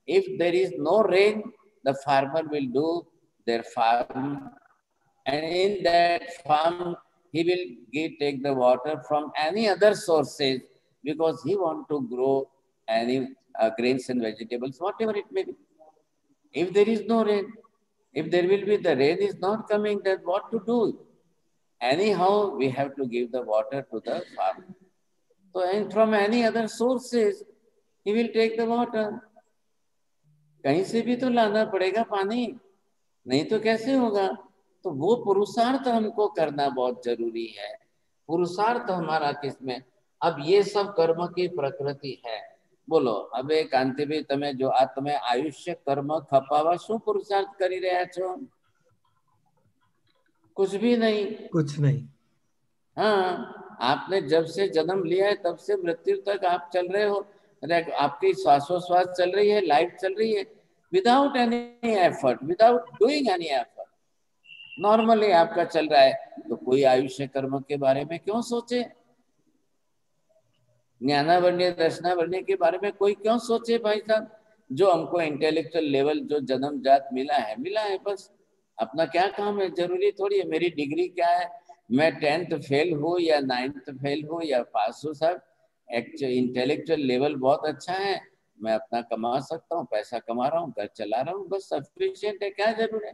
Speaker 2: If there is no rain, the farmer will do their farm, and in that farm he will take the water from any other sources, because he want to grow any grains and vegetables, whatever it may be. If there is no rain, if there will be, the rain is not coming, then what to do? Anyhow, we have to give the water to the farmer. So, and from any other sources, he will take the water. कहीं से भी तो लाना पड़ेगा पानी, नहीं तो कैसे होगा? तो वो पुरुषार्थ हमको करना बहुत जरूरी है। पुरुषार्थ हमारा किसमें? अब ये सब कर्म की प्रकृति है। बोलो હવે કાંતિભાઈ, તમે જો આ તમે આયુષ્ય કર્મ ખપાવા શું પુરુષાર્થ કરી રહ્યા છો? कुछ भी नहीं,
Speaker 11: कुछ नहीं।
Speaker 2: हाँ, आपने जब से जन्म लिया है तब से मृत्यु तक आप चल रहे हो, आपकी श्वासोश्वास चल रही है, लाइफ चल रही है, without any effort, without doing any effort, normally आपका चल रहा है। तो कोई आयुष्य कर्म के बारे में क्यों सोचे? ज्ञानावरण्य दर्शनावरण्य के बारे में कोई क्यों सोचे? भाई साहब, जो हमको इंटेलेक्चुअल लेवल जो जन्मजात मिला है बस। अपना क्या काम है? जरूरी थोड़ी है मेरी डिग्री क्या है, मैं 10th फेल हूँ या 9th फेल हूँ या पास हूँ। साहब, इंटेलेक्चुअल लेवल बहुत अच्छा है, मैं अपना कमा सकता हूँ, पैसा कमा रहा हूँ, घर चला रहा हूँ, बस सफिशिएंट है। क्या जरूर है?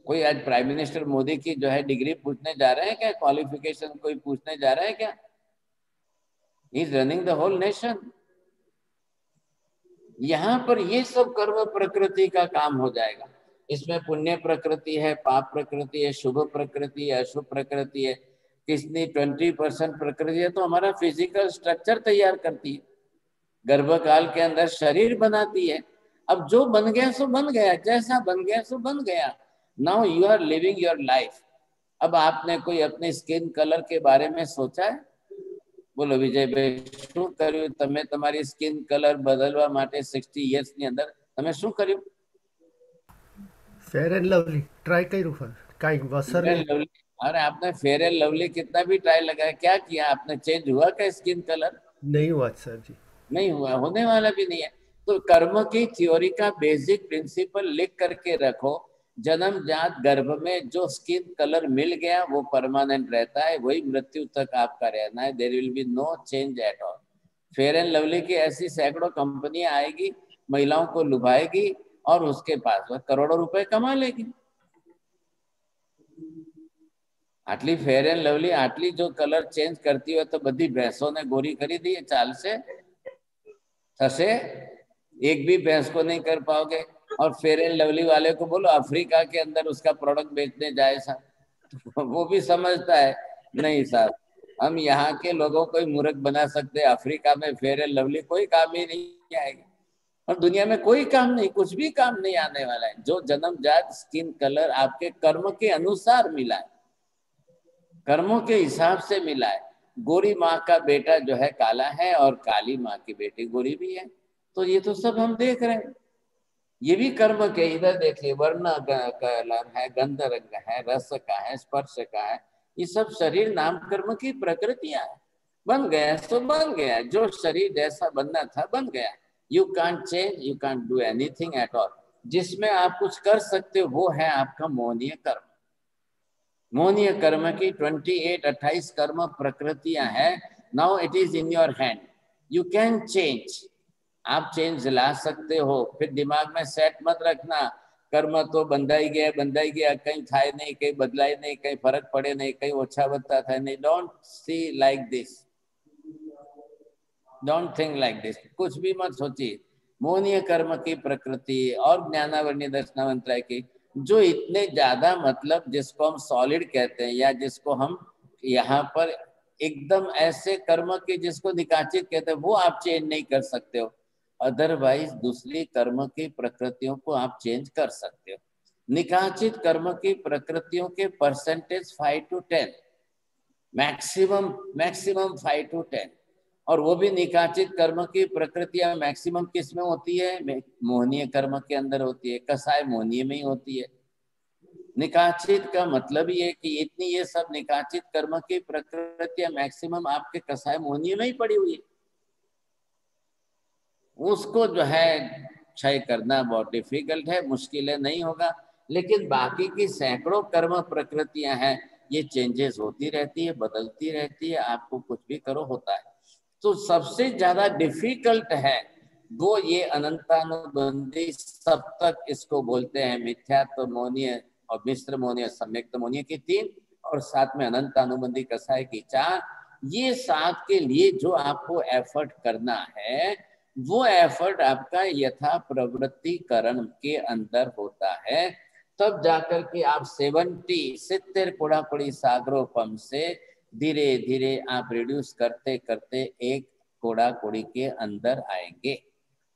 Speaker 2: कोई आज प्राइम मिनिस्टर मोदी की जो है डिग्री पूछने जा रहे हैं क्या? क्वालिफिकेशन कोई पूछने जा रहा है क्या? He is running the whole nation. यहाँ पर ये सब कर्म प्रकृति का काम हो जाएगा। इसमें पुण्य प्रकृति है, पाप प्रकृति है, शुभ प्रकृति है, अशुभ प्रकृति है, किसनी 20% प्रकृति है। तो हमारा फिजिकल स्ट्रक्चर तैयार करती है, गर्भकाल के अंदर शरीर बनाती है। अब जो बन गया सो बन गया, जैसा बन गया सो बन गया। Now you are living your life. अब आपने कोई अपने स्किन कलर के बारे में सोचा है? बोलो विजय भाई, શું કર્યું તમે તમારી સ્કિન કલર બદલવા માટે 60 યર્સ ની અંદર તમે શું કર્યું?
Speaker 6: फेयर एंड लवली ट्राई કર્યું ફર કાઈ વસર
Speaker 2: नहीं। अरे आपने फेयर एंड लवली कितना भी ट्राई लगाया, क्या किया आपने? चेंज हुआ क्या स्किन कलर?
Speaker 6: नहीं हुआ सर जी,
Speaker 2: नहीं हुआ, होने वाला भी नहीं है। तो कर्म की थ्योरी का बेसिक प्रिंसिपल लिख करके रखो। जन्मजात गर्भ में जो स्किन कलर मिल गया वो परमानेंट रहता है, वही मृत्यु तक आपका रहना है। There will be no change at all. Fair and lovely की ऐसी सैकड़ों कंपनियां आएगी, महिलाओं को लुभाएगी और उसके पास वह करोड़ों रुपए कमा लेगी। आटली फेयर एंड लवली आटली जो कलर चेंज करती हो तो बधी भैंसों ने गोरी करी दी है। चाल से थसे एक भी भैंस को नहीं कर पाओगे। और फेयर एंड लवली वाले को बोलो अफ्रीका के अंदर उसका प्रोडक्ट बेचने जाए साहब, वो भी समझता है नहीं साहब, हम यहाँ के लोगों को ही मूर्ख बना सकते हैं, अफ्रीका में फेयर एंड लवली कोई काम ही नहीं आएगी। और दुनिया में कोई काम नहीं, कुछ भी काम नहीं आने वाला है। जो जन्मजात स्किन कलर आपके कर्म के अनुसार मिला है, कर्मों के हिसाब से मिला है। गोरी माँ का बेटा जो है काला है और काली माँ की बेटी गोरी भी है। तो ये तो सब हम देख रहे हैं, ये भी कर्म के। इधर देखिए, वर्ण कलर है, गंध रंग है, रस का है, स्पर्श का है, ये सब शरीर नाम कर्म की प्रकृतियां है। बन गया तो बन गया, जो शरीर जैसा बनना था बन गया। You can't change, you can't do anything at all. जिसमें आप कुछ कर सकते हो वो है आपका मोहनीय कर्म। मोहनीय कर्म की 28 कर्म प्रकृतियां हैं। Now it is in your hand, you can change. आप चेंज ला सकते हो। फिर दिमाग में सेट मत रखना कर्म तो बंधाई गया, कहीं थाय नहीं, कहीं बदलाय नहीं, कहीं फर्क पड़े नहीं, कहीं ओछा बदता था नहीं। Don't see like this, don't think like this, कुछ भी मत सोचिए। मोहनीय कर्म की प्रकृति और ज्ञानावरण्य दर्शनावंतराय की जो इतने ज्यादा, मतलब जिसको हम सॉलिड कहते हैं या जिसको हम यहाँ पर एकदम ऐसे कर्म के जिसको निकाचित कहते हैं, वो आप चेंज नहीं कर सकते हो। अदरवाइज दूसरी कर्म की प्रकृतियों को आप चेंज कर सकते हो। निकाचित कर्म की प्रकृतियों के परसेंटेज 5 to 10, मैक्सिमम 5 to 10, और वो भी निकाचित कर्म की प्रकृतियां मैक्सिमम किस में होती है? मोहनीय कर्म के अंदर होती है। कसाय मोहनीय में ही होती है। निकाचित का मतलब ये कि इतनी ये सब निकाचित कर्म की प्रकृतियां मैक्सिमम आपके कसाय मोहनीय में ही पड़ी हुई है। उसको जो है क्षय करना बहुत डिफिकल्ट है, मुश्किल है, नहीं होगा। लेकिन बाकी की सैकड़ों कर्म प्रकृतियां हैं, ये चेंजेस होती रहती है, बदलती रहती है, आपको कुछ भी करो होता है। तो सबसे ज्यादा डिफिकल्ट है वो ये अनंतानुबंधी सप्तक, इसको बोलते हैं मिथ्यात्व मोहनीय और मिश्र मोहनीय सम्यक्त मोहनीय की 3 और साथ में अनंतानुबंधी कसाय की 4। ये 7 के लिए जो आपको एफर्ट करना है वो एफर्ट आपका यथा प्रवृत्तिकरण के अंदर होता है। तब जाकर के आप 70 कोड़ाकोड़ी सागरोपम से धीरे धीरे आप रिड्यूस करते करते एक कोड़ाकोड़ी के अंदर आएंगे।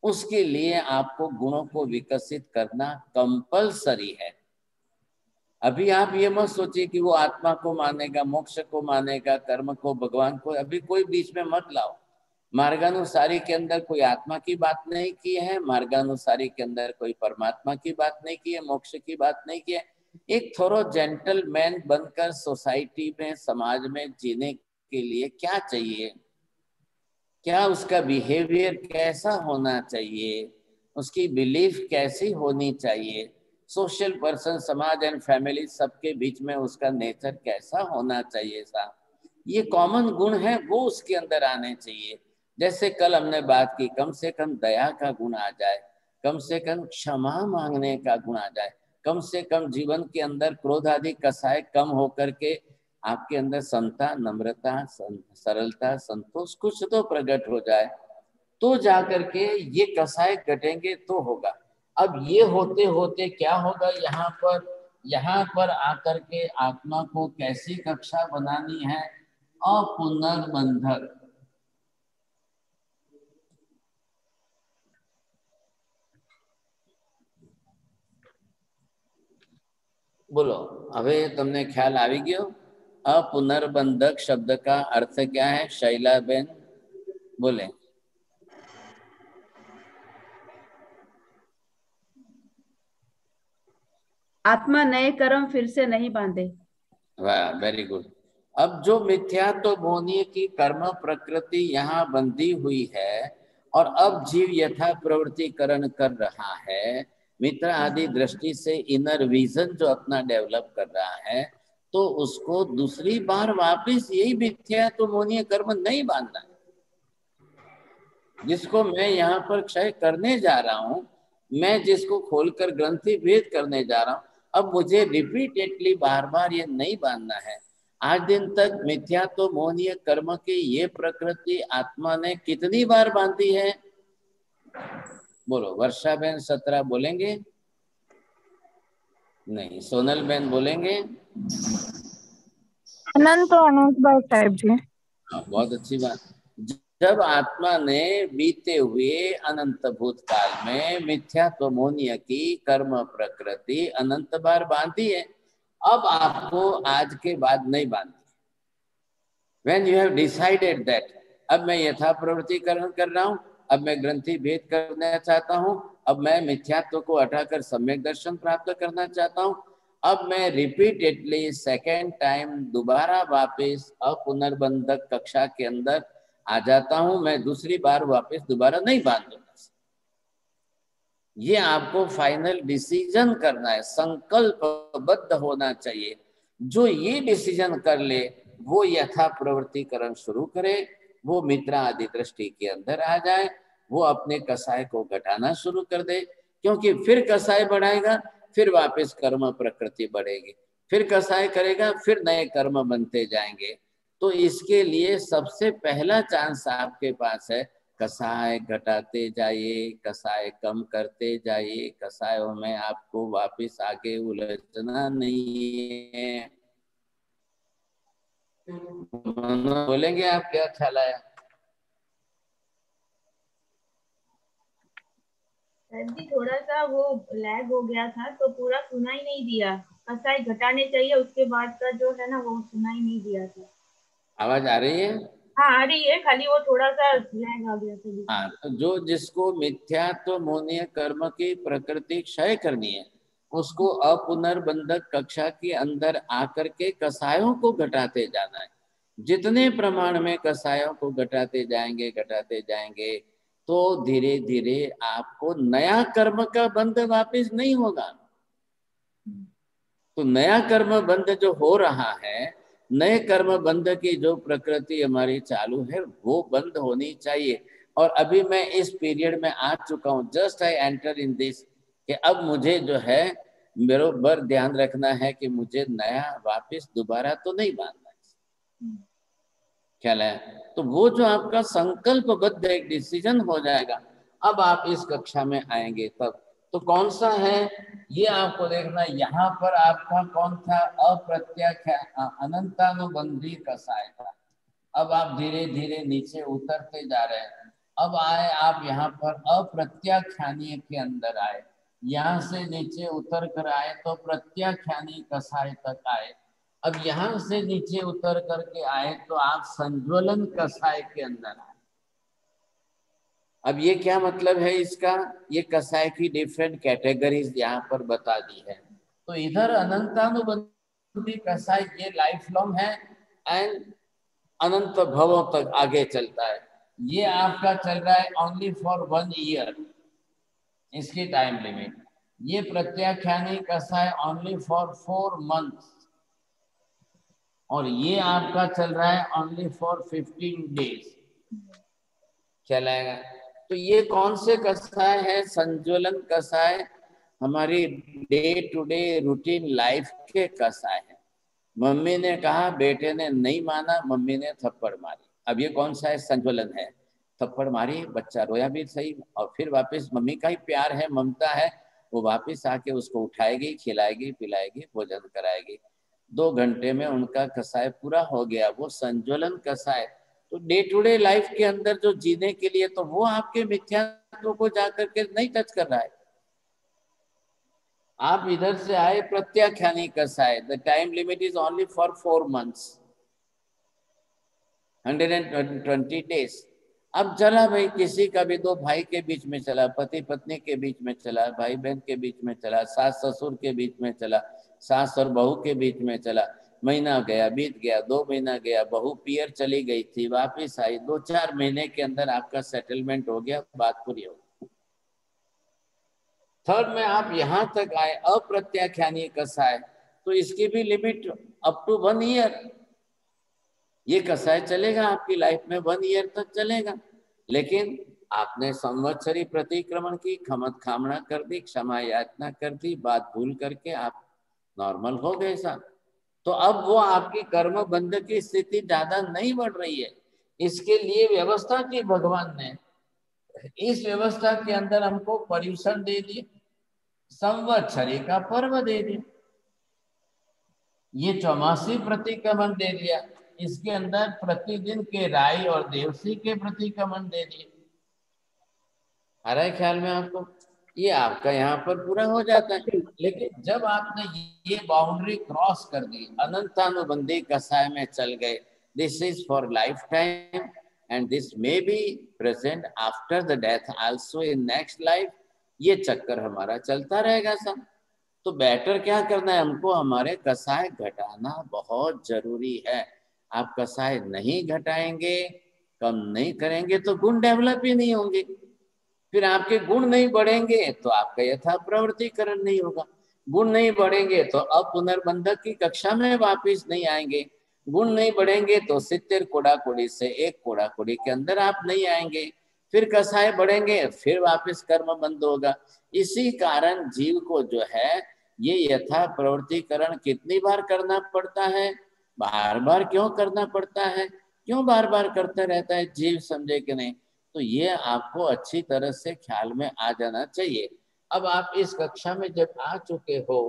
Speaker 2: उसके लिए आपको गुणों को विकसित करना कंपलसरी है। अभी आप ये मत सोचिए कि वो आत्मा को मानेगा, मोक्ष को मानेगा, कर्म को, भगवान को, अभी कोई बीच में मत लाओ। मार्गानुसारी के अंदर कोई आत्मा की बात नहीं की है, मार्गानुसारी के अंदर कोई परमात्मा की बात नहीं की है, मोक्ष की बात नहीं की है। एक थोड़ा जेंटलमैन बनकर सोसाइटी में, समाज में जीने के लिए क्या चाहिए, क्या उसका बिहेवियर कैसा होना चाहिए, उसकी बिलीफ कैसी होनी चाहिए, सोशल पर्सन, समाज एंड फैमिली सबके बीच में उसका नेचर कैसा होना चाहिए, साहब ये कॉमन गुण है, वो उसके अंदर आने चाहिए। जैसे कल हमने बात की, कम से कम दया का गुण आ जाए, कम से कम क्षमा मांगने का गुण आ जाए, कम से कम जीवन के अंदर क्रोध आदि कसाय कम होकर के आपके अंदर समता, नम्रता, सरलता, संतोष कुछ तो प्रकट हो जाए, तो जाकर के ये कसाय घटेंगे तो होगा। अब ये होते होते क्या होगा, यहाँ पर आकर के आत्मा को कैसी कक्षा बनानी है? अपुनर्बंधक। बोलो, હવે તમને ખ્યાલ આવી ગયો? અપુનર્બંધક शब्द का अर्थ क्या है? शैलाबेन बोले।
Speaker 18: आत्मा नए कर्म फिर से नहीं बांधे।
Speaker 2: वाह, वेरी गुड। अब जो मिथ्या तो मोहनीय की कर्म प्रकृति यहाँ बंधी हुई है और अब जीव यथा प्रवृत्तिकरण कर रहा है, मित्र आदि दृष्टि से इनर विजन जो अपना डेवलप कर रहा है, तो उसको दूसरी बार वापस यही मिथ्या तो मोहनीय कर्म नहीं बांधना है। जिसको मैं यहाँ पर क्षय करने जा रहा हूँ, मैं जिसको खोलकर ग्रंथि भेद करने जा रहा हूँ, अब मुझे रिपीटेडली बार बार ये नहीं बांधना है। आज दिन तक मिथ्या तो मोहनीय कर्म की ये प्रकृति आत्मा ने कितनी बार बांधी है? बोलो। वर्षा बहन 17 बोलेंगे? नहीं। सोनल बहन बोलेंगे?
Speaker 19: अनंत भाई साहब जी।
Speaker 2: बहुत अच्छी बात। जब आत्मा ने बीते हुए अनंत भूतकाल में मिथ्या तो मोहनीय की कर्म प्रकृति अनंत बार बांधी है, अब आपको आज के बाद नहीं बांधनी। When you have decided that अब मैं यथा प्रवृत्तिकरण कर रहा हूँ, अब मैं ग्रंथि भेद करना चाहता हूँ, अब मैं मिथ्यात्व को हटाकर सम्यक दर्शन प्राप्त करना चाहता हूँ, अब मैं रिपीटेडली सेकेंड टाइम दोबारा वापस अपुनर्बंधक कक्षा के अंदर आ जाता हूँ, मैं दूसरी बार वापस दोबारा नहीं बांधूंगा। ये आपको फाइनल डिसीजन करना है, संकल्पबद्ध होना चाहिए। जो ये डिसीजन कर ले वो यथा प्रवृत्तिकरण शुरू करे, वो मित्र आदि दृष्टि के अंदर आ जाए, वो अपने कसाय को घटाना शुरू कर दे, क्योंकि फिर कसाय बढ़ाएगा, फिर वापस कर्म प्रकृति बढ़ेगी, फिर कसाय करेगा, फिर नए कर्म बनते जाएंगे। तो इसके लिए सबसे पहला चांस आपके पास है, कसाय घटाते जाइए, कसाय कम करते जाइए, कसायों में आपको वापस आगे उलझना नहीं है। बोलेंगे आप? क्या ख्याल आया?
Speaker 16: सर जी थोड़ा सा वो लैग हो गया था तो पूरा सुना ही नहीं दिया। कसाई घटाने चाहिए उसके बाद का जो है ना वो सुना ही नहीं दिया था।
Speaker 2: आवाज आ रही है?
Speaker 16: हाँ आ रही है, खाली वो थोड़ा सा लैग आ गया था।
Speaker 2: हाँ, तो जो जिसको मिथ्यात्व मोनीय कर्म की प्रकृति क्षय करनी है उसको अपुनर्बंधक कक्षा के अंदर आकर के कसायों को घटाते जाना है। जितने प्रमाण में कसायों को घटाते जाएंगे तो धीरे धीरे आपको नया कर्म का बंध वापस नहीं होगा। तो नया कर्म बंध जो हो रहा है, नए कर्म बंध की जो प्रकृति हमारी चालू है वो बंद होनी चाहिए। और अभी मैं इस पीरियड में आ चुका हूँ, just I enter in this, कि अब मुझे जो है बरोबर ध्यान रखना है कि मुझे नया वापस दोबारा तो नहीं बांधना है। ख्याल है? तो वो जो आपका संकल्पबद्ध एक डिसीजन हो जाएगा, अब आप इस कक्षा में आएंगे तब। तो कौन सा है ये आपको देखना। यहाँ पर आपका कौन था? अप्रत्याख्यान अनंतानुबंधी कसाय था। अब आप धीरे धीरे नीचे उतरते जा रहे हैं। अब आए आप यहाँ पर अप्रत्याख्यानीय के अंदर आए, यहाँ से नीचे उतर कर आए तो प्रत्याख्यानी कसाय तक आए। अब यहाँ से नीचे उतर करके आए तो आप संज्वलन कसाय के अंदर आए। अब ये क्या मतलब है इसका? ये कसाय की डिफरेंट कैटेगरीज यहाँ पर बता दी है। तो इधर अनंतानुबंधी कसाय ये लाइफ लॉन्ग है एंड अनंत भवों तक आगे चलता है। ये आपका चल रहा है ओनली फॉर 1 ईयर, इसकी टाइम लिमिट। ये प्रत्याख्यानी कसाय ओनली फॉर 4 मंथ्स, और ये आपका चल रहा है ओनली फॉर 15 डेज चलाएगा। तो ये कौन से कसाय है? संज्वलन कसाय, हमारी day to day routine life के कसाय है। मम्मी ने कहा, बेटे ने नहीं माना, मम्मी ने थप्पड़ मारी। अब ये कौन सा है? संज्वलन है। थप्पड़ मारी, बच्चा रोया भी सही, और फिर वापस मम्मी का ही प्यार है, ममता है, वो वापस आके उसको उठाएगी, खिलाएगी, पिलाएगी, भोजन कराएगी। 2 घंटे में उनका कसाय पूरा हो गया, वो संज्वलन कसाय। तो डे टू डे लाइफ के अंदर जो जीने के लिए, तो वो आपके मिथ्यात्व को जाकर के नहीं टच कर रहा है। आप इधर से आए प्रत्याख्यानी कसाय, the time limit is only for 4 months, 120 days. अब चला भाई, किसी का भी 2 भाई के बीच में चला, पति पत्नी के बीच में चला, भाई बहन के बीच में चला, सास ससुर के बीच में चला, सास और बहू के बीच में चला। महीना गया, बीत गया, 2 महीना गया, बहू पियर चली गई थी, वापिस आई, 2-4 महीने के अंदर आपका सेटलमेंट हो गया, बात पूरी हो गई। थर्ड में आप यहाँ तक आए अप्रत्याख्यानी कसाय, तो इसकी भी लिमिट अप टू 1 ईयर। ये कसाय चलेगा आपकी लाइफ में 1 ईयर तक चलेगा। लेकिन आपने संवत्सरी प्रतिक्रमण की, खमत खामना कर दी, क्षमा याचना कर दी, बात भूल करके आप नॉर्मल हो गए साहब। तो अब वो आपकी कर्म बंध की स्थिति ज्यादा नहीं बढ़ रही है। इसके लिए व्यवस्था की भगवान ने, इस व्यवस्था के अंदर हमको पर्यूषण दे दिए, संवत्सरी का पर्व दे दिया, ये 84 प्रतिक्रमण दे दिया, इसके अंदर प्रतिदिन के राई और देवसी के प्रतिक्रमण दे दिए। आ रहा है ख्याल में आपको? ये आपका यहाँ पर पूरा हो जाता है। लेकिन जब आपने ये बाउंड्री क्रॉस कर दी, अनंतानुबंधी कसाय में चल गए, this is for life time and this may be present after the death also in next life, ये चक्कर हमारा चलता रहेगा सब। तो बेटर क्या करना है हमको? हमारे कसाय घटाना बहुत जरूरी है। आप कसाय नहीं घटाएंगे, कम नहीं करेंगे, तो गुण डेवलप ही नहीं होंगे। फिर आपके गुण नहीं बढ़ेंगे तो आपका यथा प्रवृत्तिकरण नहीं होगा। गुण नहीं बढ़ेंगे तो अब पुनर्बंधक की कक्षा में वापिस नहीं आएंगे। गुण नहीं बढ़ेंगे तो 70 कोड़ा-कोड़ी से 1 कोड़ा-कोड़ी के अंदर आप नहीं आएंगे। फिर कसाय बढ़ेंगे, फिर वापस कर्म बंद होगा। इसी कारण जीव को जो है ये यथा प्रवृत्तिकरण कितनी बार करना पड़ता है? बार बार क्यों करना पड़ता है? क्यों बार बार करता रहता है जीव? समझे कि नहीं? तो ये आपको अच्छी तरह से ख्याल में आ जाना चाहिए। अब आप इस कक्षा में जब आ चुके हो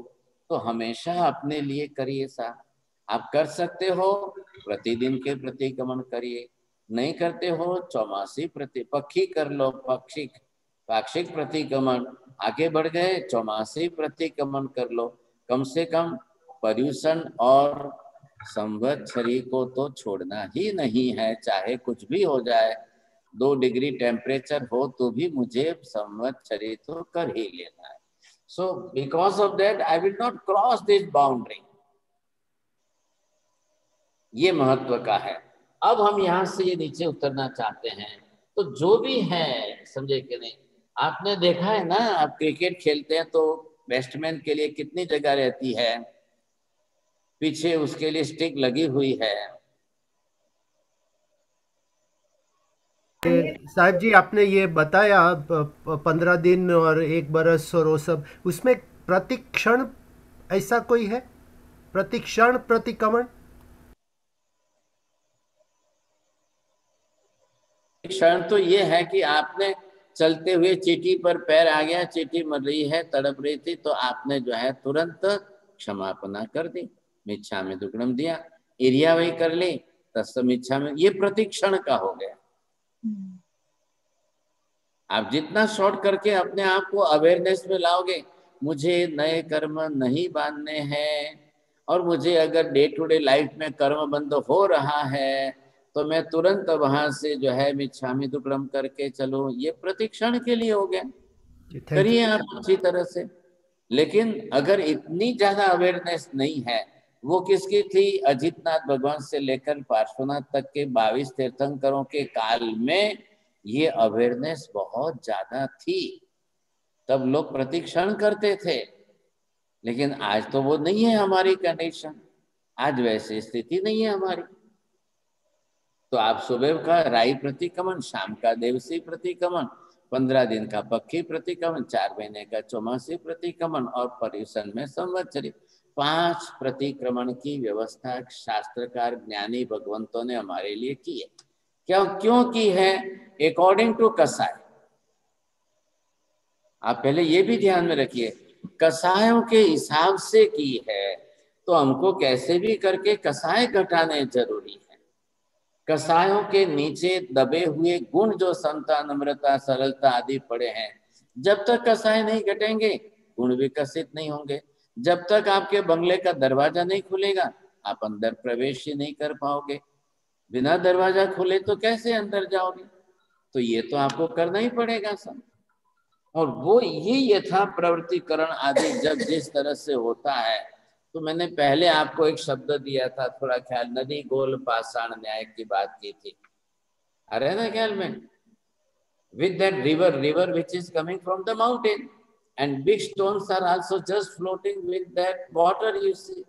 Speaker 2: तो हमेशा अपने लिए करिए साहब। आप कर सकते हो प्रतिदिन के प्रतिक्रमण करिए, नहीं करते हो 84 पक्षी कर लो, पक्षी पाक्षिक प्रतिक्रमण आगे बढ़ गए, चौमासी प्रतिक्रमण कर लो। कम से कम पर्यूषण और संवत्सरी को तो छोड़ना ही नहीं है, चाहे कुछ भी हो जाए, 2 डिग्री टेम्परेचर हो तो भी मुझे संवत्सरी तो कर ही लेना है। So because of that I will not cross this boundary. ये महत्व का है। अब हम यहाँ से ये नीचे उतरना चाहते हैं, तो जो भी है, समझे कि नहीं, आपने देखा है ना, आप क्रिकेट खेलते हैं तो बैट्समैन के लिए कितनी जगह रहती है, पीछे उसके लिए स्टिक लगी हुई है।
Speaker 6: साहब जी आपने ये बताया 15 दिन और 1 बरस और वो सब, उसमें प्रतिक्षण ऐसा कोई है, प्रतिक्षण प्रतिक्रमण?
Speaker 2: क्षण तो ये है कि आपने चलते हुए चींटी पर पैर आ गया, चींटी मर रही है, तड़प रही थी, तो आपने जो है तुरंत क्षमापना कर दी, मिच्छा में दुक्कड़म दिया, एरिया वही कर ली, तत्समिच्छा में, ये प्रतिक्षण का हो गया। आप जितना शॉर्ट करके अपने आप को अवेयरनेस में लाओगे, मुझे नए कर्म नहीं बांधने हैं, और मुझे अगर डे टू डे लाइफ में कर्म बंद हो रहा है तो मैं तुरंत वहां से जो है मिच्छामि दुक्कड़म करके चलो, ये प्रतिक्षण के लिए हो गया। करिए आप अच्छी तरह से। लेकिन अगर इतनी ज्यादा अवेयरनेस नहीं है, वो किसकी थी, अजितनाथ भगवान से लेकर पार्श्वनाथ तक के 22 तीर्थंकरों के काल में ये अवेयरनेस बहुत ज्यादा थी, तब लोग प्रतिक्षण करते थे। लेकिन आज तो वो नहीं है हमारी कंडीशन, आज वैसी स्थिति नहीं है हमारी। तो आप सुबह का राई प्रतिक्रमण, शाम का देवसी प्रतिक्रमण, 15 दिन का पक्षी प्रतिक्रमण, 4 महीने का चौमासी प्रतिक्रमण और पर्यूषण में संवत्सरी, 5 प्रतिक्रमण की व्यवस्था शास्त्रकार ज्ञानी भगवंतों ने हमारे लिए की है। क्यों की है? अकॉर्डिंग टू कसाय। आप पहले ये भी ध्यान में रखिए, कसायों के हिसाब से की है, तो हमको कैसे भी करके कसाय घटाने जरूरी है। कसायों के नीचे दबे हुए गुण जो समता, नम्रता, सरलता आदि पड़े हैं, जब तक कसाय नहीं घटेंगे गुण विकसित नहीं होंगे। जब तक आपके बंगले का दरवाजा नहीं खुलेगा, आप अंदर प्रवेश ही नहीं कर पाओगे। बिना दरवाजा खोले तो कैसे अंदर जाओगे? तो ये तो आपको करना ही पड़ेगा सब। और वो ये यथा प्रवृत्तिकरण आदि जब जिस तरह से होता है, तो मैंने पहले आपको एक शब्द दिया था, थोड़ा ख्याल, नदी गोल पाषाण न्याय की बात की थी, आ रहे ना ख्याल में? With that river which is coming from the mountain, and big stones are also just floating with that water, you see.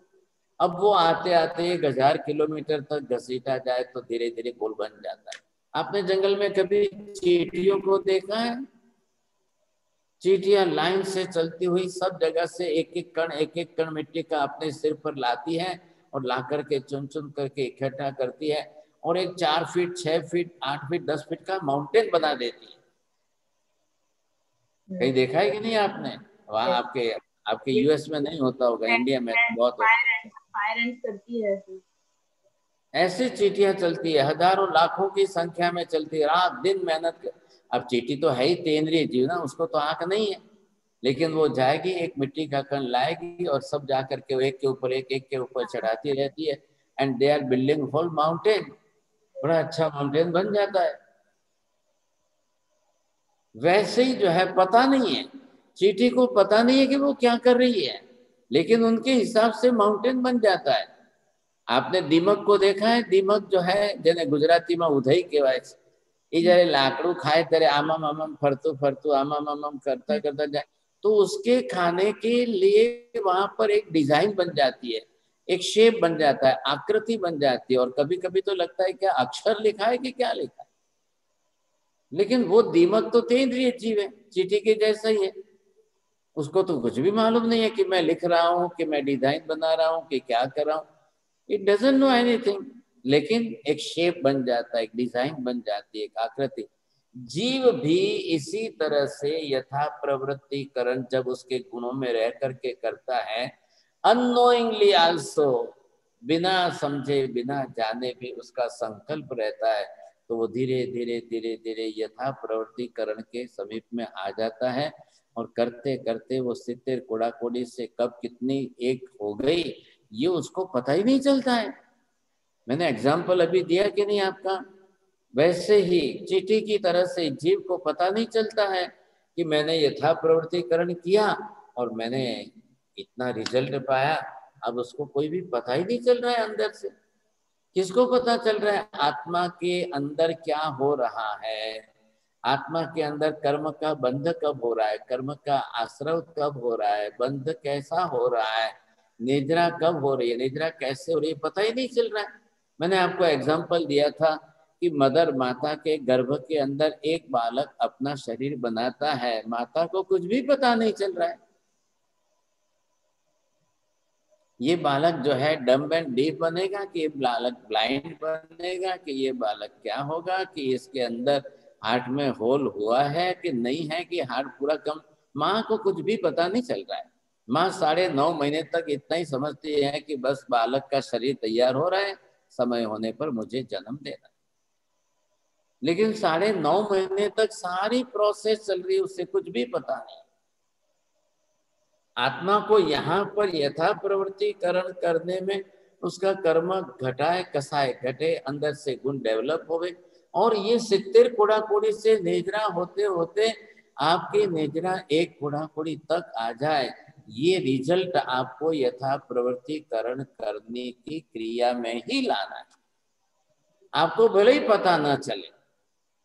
Speaker 2: अब वो आते आते 1000 किलोमीटर तक घसीटा जाए तो धीरे धीरे गोल बन जाता है। आपने जंगल में कभी चींटियों को देखा है? चींटियां लाइन से चलती हुई सब जगह से एक एक कण मिट्टी का अपने सिर पर लाती है और ला करके चुन चुन करके इकट्ठा करती है और एक 4 फीट 6 फीट 8 फीट 10 फीट का माउंटेन बना देती है। कहीं देखा है कि नहीं आपने? वहाँ आपके यूएस में नहीं होता होगा, इंडिया में बहुत
Speaker 16: करती है।
Speaker 2: ऐसे चींटियां चलती है, हजारों लाखों की संख्या में चलती है, रात दिन मेहनत कर। अब चींटी तो है ही तेंद्रीय जीव ना, उसको तो आंख नहीं है, लेकिन वो जाएगी, एक मिट्टी का कण लाएगी और सब जा करके एक के ऊपर एक के ऊपर चढ़ाती रहती है, and they are building whole mountain. बड़ा अच्छा माउंटेन बन जाता है। वैसे ही जो है, पता नहीं है चींटी को, पता नहीं है कि वो क्या कर रही है, लेकिन उनके हिसाब से माउंटेन बन जाता है। आपने दीमक को देखा है? दीमक जो है, जेने गुजराती में उधई कहेवाय छे, એ જ્યારે લાકડું ખાય ત્યારે આમામ આમામ ફરતું ફરતું આમામ આમામ करता करता जाए, तो उसके खाने के लिए वहां पर एक डिजाइन बन जाती है, एक शेप बन जाता है, आकृति बन जाती है, और कभी कभी तो लगता है क्या अक्षर लिखा है कि क्या लिखा है। लेकिन वो दीमक तो तेंद्रीय जीव है, चींटी के जैसा ही है, उसको तो कुछ भी मालूम नहीं है कि मैं लिख रहा हूँ, कि मैं डिजाइन बना रहा हूँ, कि क्या कर रहा हूँ। इट डजंट नो एनीथिंग, लेकिन एक शेप बन जाता है, एक डिजाइन बन जाती है, एक आकृति। जीव भी इसी तरह से यथा प्रवृत्तिकरण जब उसके गुणों में रह करके करता है, अननोइंगली आल्सो, बिना समझे बिना जाने भी उसका संकल्प रहता है, तो वो धीरे धीरे धीरे धीरे यथा प्रवृत्तिकरण के समीप में आ जाता है और करते करते वो 70 कोड़ा कोड़ी से कब कितनी एक हो गई ये उसको पता ही नहीं चलता है। मैंने एग्जाम्पल अभी दिया कि नहीं आपका, वैसे ही चींटी की तरह से जीव को पता नहीं चलता है कि मैंने यथा प्रवृत्तिकरण किया और मैंने इतना रिजल्ट पाया। अब उसको कोई भी पता ही नहीं चल रहा है अंदर से। किसको पता चल रहा है आत्मा के अंदर क्या हो रहा है, आत्मा के अंदर कर्म का बंध कब हो रहा है, कर्म का आश्रव कब हो रहा है, बंध कैसा हो रहा है, निद्रा कब हो रही है, निद्रा कैसे हो रही है, पता ही नहीं चल रहा है। मैंने आपको एग्जाम्पल दिया था कि मदर माता के गर्भ के अंदर एक बालक अपना शरीर बनाता है, माता को कुछ भी पता नहीं चल रहा है। ये बालक जो है डम्ब एंड डीफ बनेगा कि ये बालक ब्लाइंड बनेगा कि ये बालक क्या होगा, कि इसके अंदर हार्ट में होल हुआ है कि नहीं है, कि हार्ट पूरा कम, माँ को कुछ भी पता नहीं चल रहा है। माँ 9.5 महीने तक इतना ही समझती है कि बस बालक का शरीर तैयार हो रहा है, समय होने पर मुझे जन्म देना। लेकिन 9.5 महीने तक सारी प्रोसेस चल रही है, उससे कुछ भी पता नहीं। आत्मा को यहाँ पर यथा प्रवृत्तिकरण करने में उसका कर्म घटाए कसाए घटे, अंदर से गुण डेवलप होवे और ये 70 कोड़ा कोड़ी से निद्रा होते होते आपकी निद्रा 1 कोड़ा कोड़ी तक आ जाए, ये रिजल्ट आपको यथा प्रवृत्तिकरण करने की क्रिया में ही लाना है। आपको भले ही पता ना चले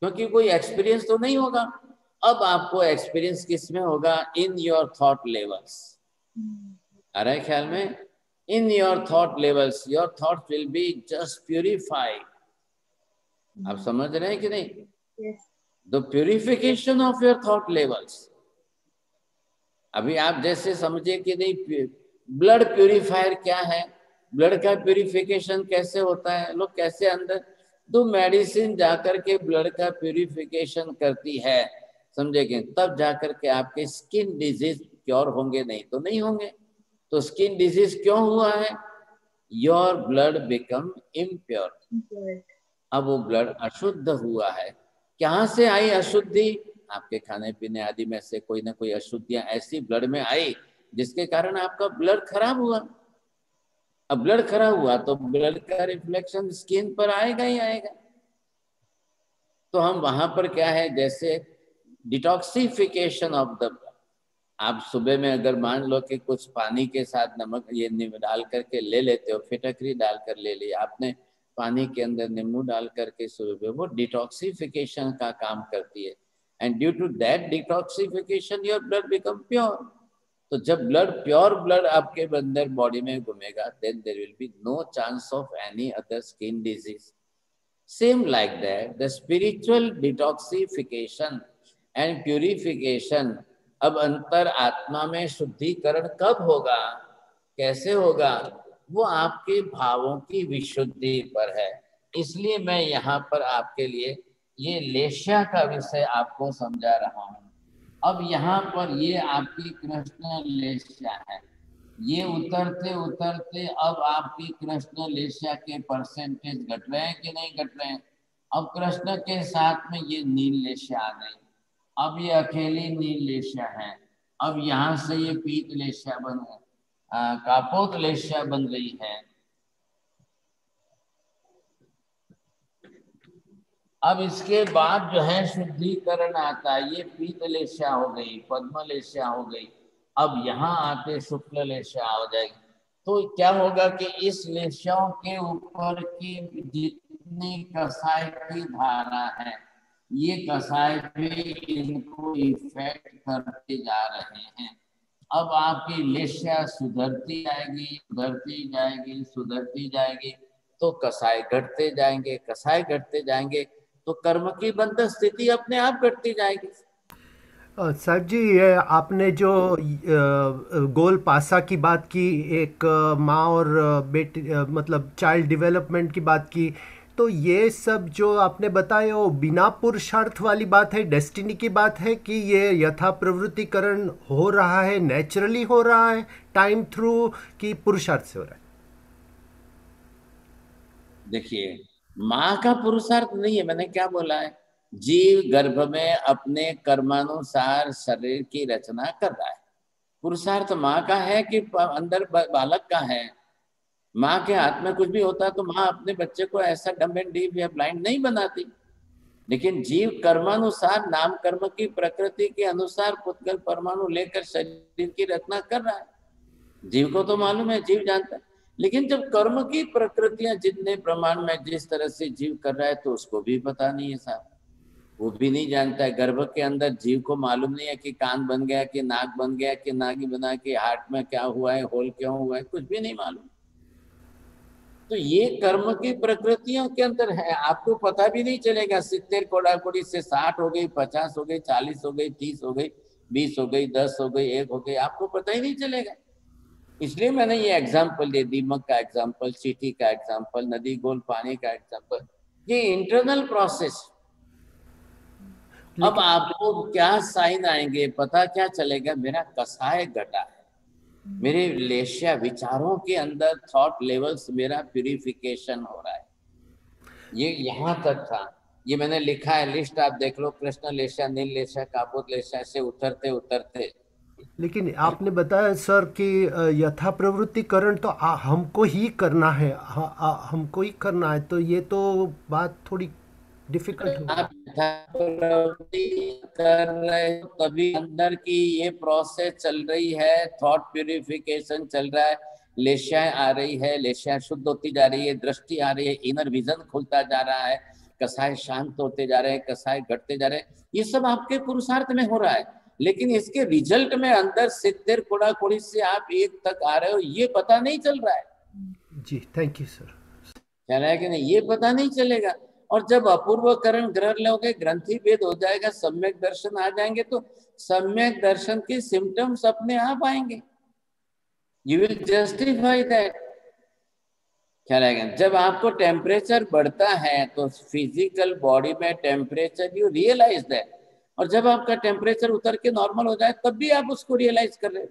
Speaker 2: क्योंकि कोई एक्सपीरियंस तो नहीं होगा। अब आपको एक्सपीरियंस किस में होगा, इन योर थॉट लेवल्स। आ रहा है ख्याल में, in your thought levels your thought will be just purified. आप समझ रहे हैं कि नहीं? The purification of your thought levels. अभी आप जैसे समझे कि नहीं ब्लड प्यूरिफायर क्या है, ब्लड का प्यूरिफिकेशन कैसे होता है, लोग कैसे अंदर तो मेडिसिन जाकर के ब्लड का प्यूरिफिकेशन करती है, समझेंगे, तब जाकर के आपके स्किन डिजीज क्योर होंगे, नहीं तो नहीं होंगे। तो स्किन डिजीज क्यों हुआ है, योर ब्लड बिकम इम्प्योर। अब वो ब्लड अशुद्ध हुआ है। कहाँ से आई अशुद्धि, आपके खाने पीने आदि में से कोई ना कोई अशुद्धियां ऐसी ब्लड में आई जिसके कारण आपका ब्लड खराब हुआ। अब ब्लड खराब हुआ तो ब्लड का रिफ्लेक्शन स्किन पर आएगा ही आएगा। तो हम वहां पर क्या है, जैसे डिटॉक्सिफिकेशन ऑफ द, आप सुबह में अगर मान लो कि कुछ पानी के साथ नमक ये डाल करके ले लेते हो, फिटकरी डालकर ले लिया आपने, पानी के अंदर नींबू डाल करके सुबह, वो डिटॉक्सिफिकेशन का काम करती है। And due to that detoxification your blood become pure. तो जब ब्लड प्योर ब्लड आपके अंदर बॉडी में घूमेगा, then there will be no chance of any other skin disease. Same like that the spiritual detoxification and purification. अब अंतर आत्मा में शुद्धिकरण कब होगा, कैसे होगा, वो आपके भावों की विशुद्धि पर है। इसलिए मैं यहाँ पर आपके लिए ये लेशा का विषय आपको समझा रहा हूँ। अब यहाँ पर ये आपकी कृष्ण लेशा है, ये उतरते उतरते अब आपकी कृष्ण लेशा के परसेंटेज घट रहे हैं कि नहीं घट रहे हैं। अब कृष्ण के साथ में ये नील लेशा आ गई, अब ये अकेली नील लेशा है। अब यहाँ से ये पीत लेशा बन कापोत लेशा बन गई है। अब इसके बाद जो है शुद्धिकरण आता है, ये पीत लेशा हो गई, पद्म लेशा हो गई, अब यहाँ आते शुक्ल लेशा हो जाएगी। तो क्या होगा कि इस लेशाओं के ऊपर की जितनी कसाय की धारा है, ये कसाय भी इनको इफेक्ट करते जा रहे हैं। अब आपकी लेशा सुधरती जाएगी, सुधरती जाएगी, सुधरती जाएगी, तो कसाय घटते जाएंगे, कसाय घटते जाएंगे, तो कर्म की बंध स्थिति अपने आप घटती जाएगी।
Speaker 6: सर जी, ये आपने जो गोल पासा की बात की, एक माँ और बेटी मतलब चाइल्ड डेवलपमेंट की बात की, तो ये सब जो आपने बताया वो बिना पुरुषार्थ वाली बात है, डेस्टिनी की बात है कि ये यथा प्रवृत्तिकरण हो रहा है, नेचुरली हो रहा है टाइम थ्रू, कि पुरुषार्थ से हो रहा है?
Speaker 2: देखिए, माँ का पुरुषार्थ नहीं है। मैंने क्या बोला है, जीव गर्भ में अपने कर्मानुसार शरीर की रचना कर रहा है। पुरुषार्थ माँ का है कि अंदर बालक का है। माँ के हाथ में कुछ भी होता तो माँ अपने बच्चे को ऐसा डम एंड डीफ या ब्लाइंड नहीं बनाती। लेकिन जीव कर्मानुसार, नाम कर्म की प्रकृति के अनुसार पुद्गल परमाणु लेकर शरीर की रचना कर रहा है। जीव को तो मालूम है, जीव जानता है। लेकिन जब कर्म की प्रकृतियां जितने प्रमाण में जिस तरह से जीव कर रहा है तो उसको भी पता नहीं है साहब, वो भी नहीं जानता है। गर्भ के अंदर जीव को मालूम नहीं है कि कान बन गया, कि नाक बन गया, कि नागी बना, कि हार्ट में क्या हुआ है, होल क्यों हुआ है, कुछ भी नहीं मालूम। तो ये कर्म की प्रकृतियों के अंदर है, आपको पता भी नहीं चलेगा। 70 कोड़ा-कोड़ी से 60 हो गई, 50 हो गई, 40 हो गई, 30 हो गई, 20 हो गई, 10 हो गई, 1 हो गई, आपको पता ही नहीं चलेगा। इसलिए मैंने ये एग्जाम्पल दे, दीमक का एग्जाम्पल, चींटी का एग्जाम्पल, नदी गोल पानी का एग्जाम्पल, ये इंटरनल प्रोसेस। अब आपको क्या साइन आएंगे, पता क्या चलेगा, मेरा कसाय घटा है, मेरे लेशिया विचारों के अंदर थॉट लेवल्स, मेरा प्यूरिफिकेशन हो रहा है। ये यहाँ तक था, ये मैंने लिखा है, लिस्ट आप देख लो, कृष्ण लेशिया, नील लेशिया, काबुत लेशिया, से उतरते उतरते।
Speaker 6: लेकिन आपने बताया सर कि यथा प्रवृत्तिकरण तो हमको ही करना है, हमको ही करना है, तो ये तो बात थोड़ी डिफिकल्ट हो।
Speaker 2: आप कर रहे हो तभी अंदर की ये प्रोसेस चल रही है, थॉट प्यूरिफिकेशन चल रहा है, लेशियाएं आ रही है, लेशियाएं शुद्ध होती जा रही है, दृष्टि आ रही है, इनर विजन खुलता जा रहा है, कसाय शांत होते जा रहे हैं, कसाय घटते जा रहे हैं। ये सब आपके पुरुषार्थ में हो रहा है, लेकिन इसके रिजल्ट में अंदर 70 कोड़ा-कोड़ी से आप 1 तक आ रहे हो, ये पता नहीं चल रहा है।
Speaker 6: जी थैंक यू सर।
Speaker 2: क्या है कि नहीं, ये पता नहीं चलेगा। और जब अपूर्वकरण ग्रह लोगे, ग्रंथि भेद हो जाएगा, सम्यक दर्शन आ जाएंगे, तो सम्यक दर्शन के सिम्टम्स अपने आप आएंगे। You will justify that. क्या रहेगा, जब आपको टेम्परेचर बढ़ता है तो फिजिकल बॉडी में टेम्परेचर, यू रियलाइज दैट। और जब आपका टेम्परेचर उतर के नॉर्मल हो जाए तब भी आप उसको रियलाइज कर रहे हो।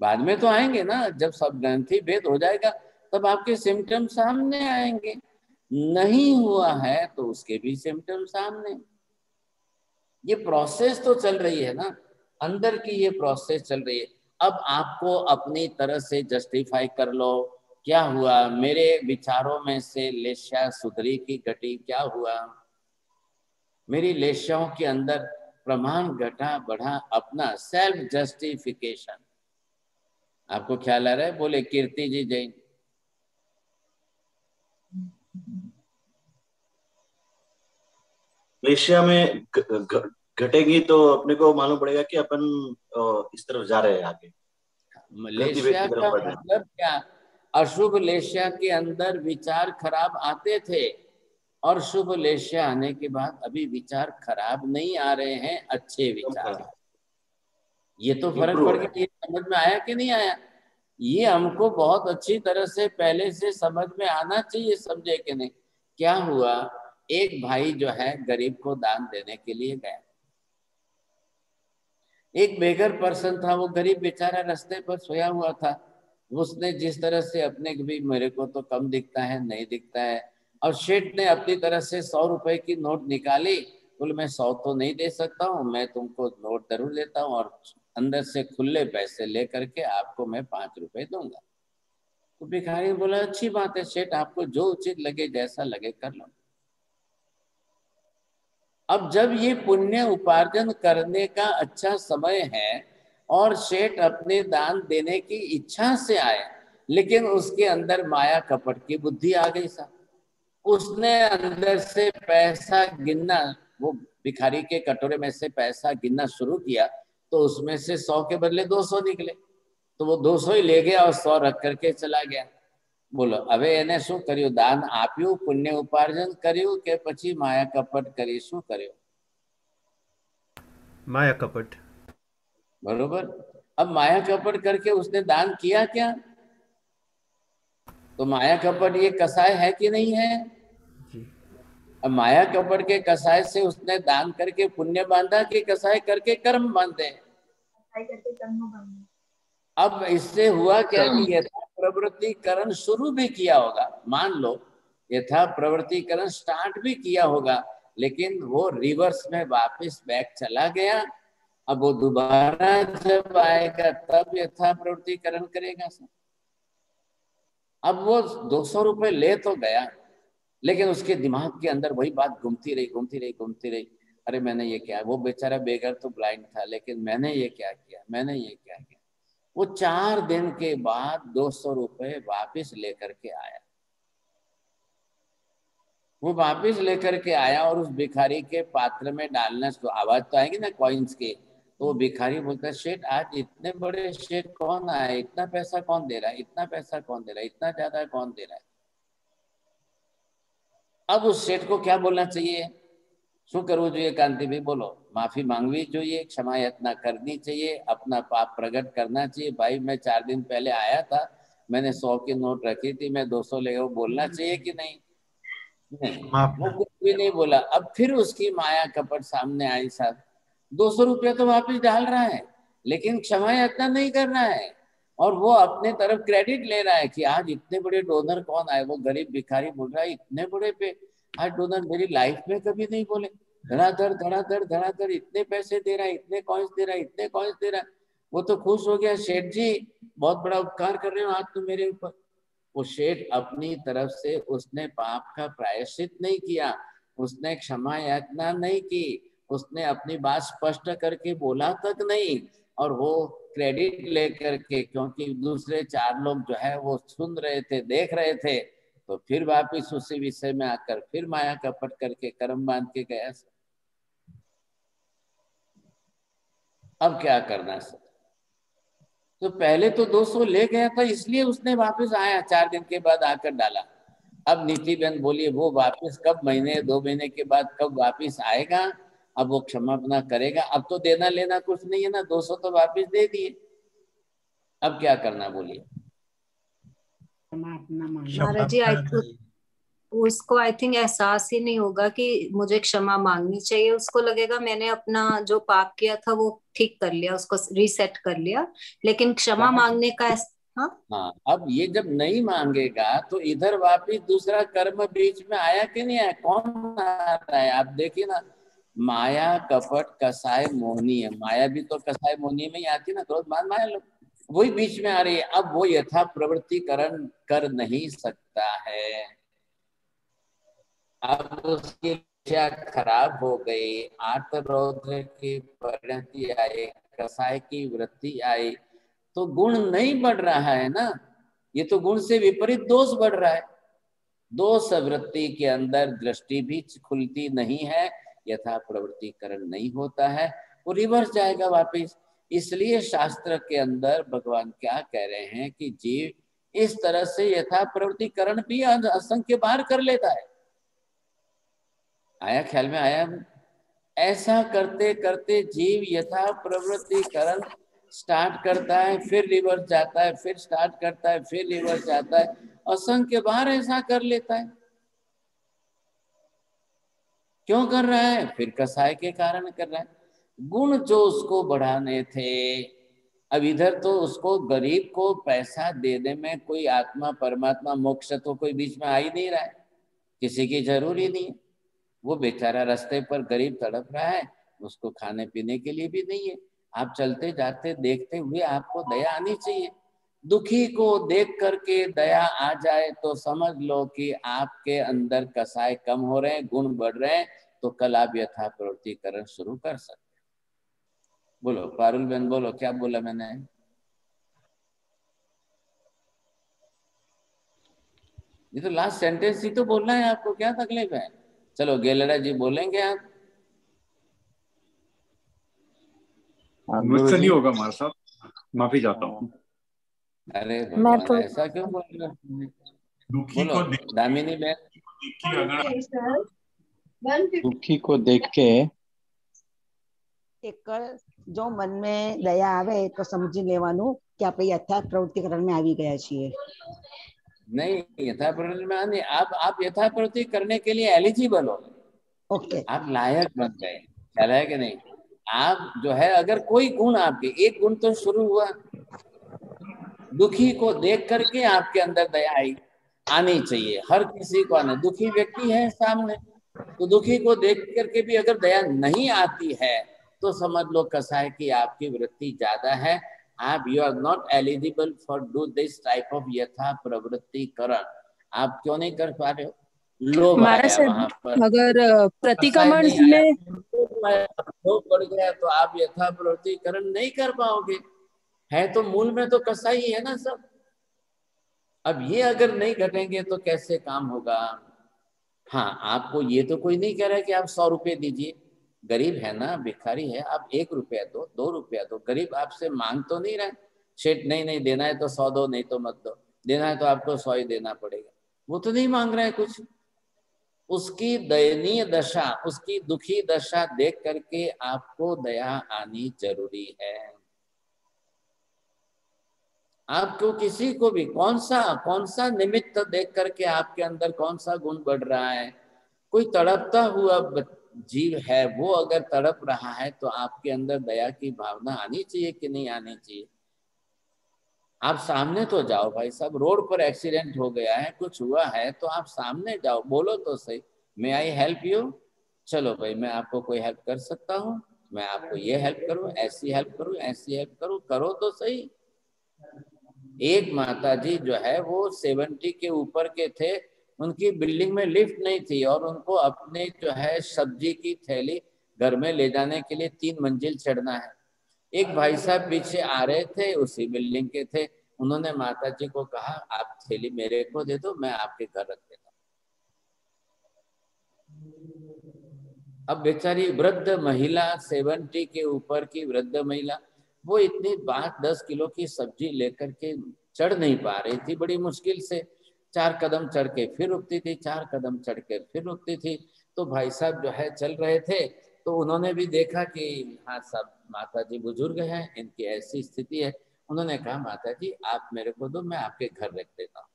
Speaker 2: बाद में तो आएंगे ना, जब सब ग्रंथि भेद हो जाएगा तब आपके सिम्टम सामने आएंगे। नहीं हुआ है तो उसके भी सिम्टम सामने। ये प्रोसेस तो चल रही है ना, अंदर की ये प्रोसेस चल रही है। अब आपको अपनी तरह से जस्टिफाई कर लो, क्या हुआ, मेरे विचारों में से लेशिया सुधरी की घटी, क्या हुआ, मेरी लेशियाओं के अंदर प्रमाण घटा बढ़ा, अपना सेल्फ जस्टिफिकेशन। आपको ख्याल आ रहा है? बोले कीर्ति जी जैन।
Speaker 20: लेशिया में घटेगी तो अपने को मालूम पड़ेगा कि अपन इस तरफ जा रहे हैं आगे।
Speaker 2: लेशिया का मतलब क्या, अशुभ लेशिया के अंदर विचार खराब आते थे और शुभ लेशिया आने के बाद अभी विचार खराब नहीं आ रहे हैं, अच्छे विचार। ये तो फर्क पड़ गया। ये समझ में आया कि नहीं आया? ये हमको बहुत अच्छी तरह से पहले से समझ में आना चाहिए, समझे कि नहीं? क्या हुआ, एक भाई जो है गरीब को दान देने के लिए गया। एक बेगर पर्सन था, वो गरीब बेचारा रास्ते पर सोया हुआ था। उसने जिस तरह से अपने भी, मेरे को तो कम दिखता है, नहीं दिखता है, और शेठ ने अपनी तरह से 100 रुपए की नोट निकाली। बोले मैं 100 तो नहीं दे सकता हूँ, मैं तुमको नोट जरूर देता हूँ और अंदर से खुले पैसे लेकर के आपको मैं 5 रुपए दूंगा। तो भिखारी ने बोला अच्छी बात है शेठ, आपको जो उचित लगे, जैसा लगे कर लो। अब जब ये पुण्य उपार्जन करने का अच्छा समय है और शेठ अपने दान देने की इच्छा से आए, लेकिन उसके अंदर माया कपट की बुद्धि आ गई साहब। उसने अंदर से पैसा गिनना, वो भिखारी के कटोरे में से पैसा गिनना शुरू किया, तो उसमें से 100 के बदले 200 निकले। तो वो 200 ही ले गया और 100 रख करके चला गया। बोलो હવે એને શું કર્યું, દાન આપ્યું, પુણ્ય ઉપાર્જન કર્યું કે પછી માયા કપટ કરી, શું કર્યું?
Speaker 6: माया कपट।
Speaker 2: बरोबर। अब माया कपट करके उसने दान किया क्या? तो माया कपट ये कसाय है कि नहीं है? अब माया कपट के कसाय से उसने दान करके पुण्य बांधा कि कसाय करके कर्म बांधे? अब इससे हुआ क्या कि यथा प्रवृत्तिकरण शुरू भी किया होगा। मान लो यथा प्रवृत्तिकरण स्टार्ट भी किया होगा, लेकिन वो रिवर्स में वापस बैक चला गया। अब वो दोबारा जब आएगा तब यथा प्रवृत्तिकरण करेगा सर। अब वो 200 रुपए ले तो गया, लेकिन उसके दिमाग के अंदर वही बात घूमती रही। अरे मैंने ये क्या, वो बेचारा बेघर तो ब्लाइंड था, लेकिन मैंने ये क्या किया। वो 4 दिन के बाद 200 रुपए वापिस लेकर के आया। वो वापिस लेकर के आया और उस भिखारी के पात्र में डालना, तो आवाज तो आएगी ना कॉइन्स की। तो वो भिखारी बोलता है, शेठ आज इतने बड़े शेठ कौन आए, इतना पैसा कौन दे रहा है, इतना पैसा कौन दे रहा है, इतना ज्यादा कौन दे रहा है। अब उस शेठ को क्या बोलना चाहिए? શું કરવું જોઈએ કાંતિ ભાઈ બોલો? माफी मांगवी चाहिए, क्षमा याचना करनी चाहिए, अपना पाप प्रकट करना चाहिए। भाई मैं 4 दिन पहले आया था, मैंने 100 की नोट रखी थी, मैं 200 ले गया, बोलना चाहिए कि नहीं? वो कुछ भी नहीं बोला। अब फिर उसकी माया कपट सामने आई साहब, 200 रुपया तो वापिस डाल रहा है, लेकिन क्षमा याचना नहीं कर रहा है, और वो अपने तरफ क्रेडिट ले रहा है कि आज इतने बड़े डोनर कौन आए। वो गरीब भिखारी बोल रहा है, इतने बड़े पे आज डोनर मेरी लाइफ में कभी नहीं बोले। धड़ाधड़ इतने पैसे दे रहा है, इतने कॉइन्स दे रहा है। वो तो खुश हो गया, शेठ जी बहुत बड़ा उपकार कर रहे हो आज तो मेरे ऊपर। वो शेठ अपनी तरफ से उसने पाप का प्रायश्चित नहीं किया, उसने क्षमा याचना नहीं की, उसने अपनी बात स्पष्ट करके बोला तक नहीं, और वो क्रेडिट लेकर के, क्योंकि दूसरे 4 लोग जो है वो सुन रहे थे, देख रहे थे, तो फिर वापिस उसी विषय में आकर फिर माया कपट करके कर्म बांध के गया सर। अब क्या करना सर? तो पहले तो 200 ले गया था, इसलिए उसने वापस आया, 4 दिन के बाद आकर डाला। अब नीति बहन बोलिए, वो वापस कब, महीने 2 महीने के बाद कब वापस आएगा? अब वो क्षमा करेगा? अब तो देना लेना कुछ नहीं है ना, 200 तो वापस दे दिए, अब क्या करना बोलिए?
Speaker 13: महाराज जी, उसको आई थिंक एहसास ही नहीं होगा कि मुझे क्षमा मांगनी चाहिए। उसको लगेगा मैंने अपना जो पाप किया था वो ठीक कर लिया, उसको रीसेट कर लिया, लेकिन क्षमा मांगने का
Speaker 2: हाँ, अब ये जब नहीं मांगेगा तो इधर वापिस दूसरा कर्म बीच में आया कि नहीं आया? कौन आ रहा है? आप देखिए ना, माया कपट कसाय मोहनी है। माया भी तो कसाय मोहनी में ही आती ना, क्रोध मान माया लोग, वही बीच में आ रही है। अब वो यथा प्रवृत्तिकरण कर नहीं सकता है, अब उसकी इच्छा खराब हो गई, आर्तरौद्र की परिणति आई, कसाय की वृत्ति आई, तो गुण नहीं बढ़ रहा है ना, ये तो गुण से विपरीत दोष बढ़ रहा है। दोष वृत्ति के अंदर दृष्टि भी खुलती नहीं है, यथा प्रवृत्तिकरण नहीं होता है, वो रिवर्स जाएगा वापिस। इसलिए शास्त्र के अंदर भगवान क्या कह रहे हैं कि जीव इस तरह से यथा प्रवृत्तिकरण भी असंख्य बार कर लेता है। आया ख्याल में? आया? ऐसा करते करते जीव यथा प्रवृत्तिकरण स्टार्ट करता है, फिर रिवर्स जाता है, फिर स्टार्ट करता है, फिर रिवर्स जाता है, असंख्य बार ऐसा कर लेता है। क्यों कर रहा है? फिर कसाय के कारण कर रहा है। गुण जो उसको बढ़ाने थे, अब इधर तो उसको गरीब को पैसा देने में कोई आत्मा परमात्मा मोक्ष तो कोई बीच में आ ही नहीं रहा है, किसी की जरूरी नहीं है। वो बेचारा रास्ते पर गरीब तड़प रहा है, उसको खाने पीने के लिए भी नहीं है। आप चलते जाते देखते हुए आपको दया आनी चाहिए। दुखी को देख करके दया आ जाए तो समझ लो कि आपके अंदर कसाय कम हो रहे हैं, गुण बढ़ रहे हैं, तो कल आप यथा प्रवृत्तिकरण शुरू कर सकते। बोलो पारुल बहन, बोलो क्या बोला मैंने? ये तो लास्ट सेंटेंस ही तो बोलना है आपको, क्या तकलीफ है? चलो गेलरा जी बोलेंगे आप।
Speaker 21: मुझसे नहीं होगा महाराज साहब, माफी चाहता हूँ।
Speaker 2: अरे भगवान, ऐसा क्यों बोल रहे हो? बोलो दामिनी बहन।
Speaker 22: दुखी को देख के
Speaker 23: एक जो मन में दया आवे तो समझी लेवानुं कि આપણે યથા પ્રવૃત્તિકરણ में આવી ગયા છીએ।
Speaker 2: नहीं, यथा प्रवृत्ति में आने, आप यथा प्रवृत्ति करने के लिए एलिजिबल हो।
Speaker 23: ओके,
Speaker 2: आप लायक बन गए, ख्याल है कि नहीं? आप जो है, अगर कोई गुण आपके, एक गुण तो शुरू हुआ, दुखी को देख करके आपके अंदर दया आई, आनी चाहिए, हर किसी को आना। दुखी व्यक्ति है सामने, तो दुखी को देख करके भी अगर दया नहीं आती है तो समझ लो कसाय की आपकी वृत्ति ज्यादा है। आप you are not eligible for do this type of यथा प्रवृत्ति करण। आप क्यों नहीं कर पा रहे हो? लोभ आया वहां पर,
Speaker 1: अगर प्रतिक्रमण में
Speaker 2: लोभ बढ़ गया तो आप यथा प्रवृत्ति करण नहीं कर पाओगे। है तो मूल में तो कसाई है ना सब। अब ये अगर नहीं घटेंगे तो कैसे काम होगा? हाँ, आपको ये तो कोई नहीं कह रहा है कि आप 100 रुपए दीजिए, गरीब है ना, भिखारी है, आप 1 रुपया दो, 2 रुपया दो। गरीब आपसे मांग तो नहीं रहा है, शेठ नहीं देना है तो 100 दो, नहीं तो मत दो, देना है तो आपको 100 ही देना पड़ेगा। वो तो नहीं मांग रहा है कुछ। उसकी दयनीय दशा, उसकी दुखी दशा देख करके आपको दया आनी जरूरी है। आपको किसी को भी कौन सा निमित्त देख करके आपके अंदर कौन सा गुण बढ़ रहा है? कोई तड़पता हुआ जीव है, वो अगर तड़प रहा है तो आपके अंदर दया की भावना आनी चाहिए कि नहीं आनी चाहिए? आप सामने तो जाओ भाई साहब, रोड पर एक्सीडेंट हो गया है, कुछ हुआ है तो आप सामने जाओ, बोलो तो सही, मे आई हेल्प यू? चलो भाई, मैं आपको कोई हेल्प कर सकता हूँ, मैं आपको ये हेल्प करूँ, ऐसी हेल्प करूँ, ऐसी हेल्प करूँ, करो तो सही। एक माताजी जो है वो 70 के ऊपर के थे, उनकी बिल्डिंग में लिफ्ट नहीं थी और उनको अपने जो है सब्जी की थैली घर में ले जाने के लिए 3 मंजिल चढ़ना है। एक भाई साहब पीछे आ रहे थे, उसी बिल्डिंग के थे, उन्होंने माताजी को कहा आप थैली मेरे को दे दो, मैं आपके घर रख देता हूँ। अब बेचारी वृद्ध महिला, 70 के ऊपर की वृद्ध महिला, वो इतनी 10 किलो की सब्जी लेकर के चढ़ नहीं पा रही थी, बड़ी मुश्किल से 4 कदम चढ़ के फिर रुकती थी, 4 कदम चढ़ के फिर रुकती थी। तो भाई साहब जो है चल रहे थे, तो उन्होंने भी देखा कि हाँ साहब माताजी बुजुर्ग हैं, इनकी ऐसी स्थिति है। उन्होंने कहा माताजी आप मेरे को दो, मैं आपके घर रख देता हूँ,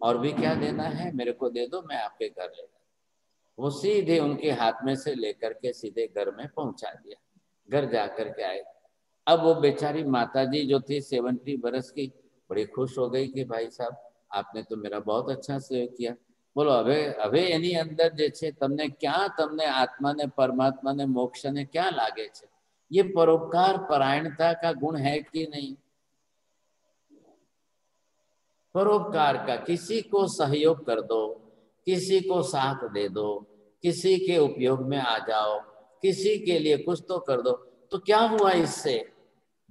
Speaker 2: और भी क्या देना है मेरे को दे दो, मैं आपके घर ले जाता। वो सीधे उनके हाथ में से लेकर के सीधे घर में पहुंचा दिया। घर जा करके आए। अब वो बेचारी माताजी जो थी 70 बरस की, बड़ी खुश हो गई कि भाई साहब आपने तो मेरा बहुत अच्छा सेवा किया। बोलो હવે એની અંદર જે છે તમને क्या તમને आत्मा ने परमात्मा ने मोक्ष ने क्या लागे छे? ये परोपकार परायणता का गुण है कि नहीं? परोपकार का, किसी को सहयोग कर दो, किसी को साथ दे दो, किसी के उपयोग में आ जाओ, किसी के लिए कुछ तो कर दो। तो क्या हुआ इससे?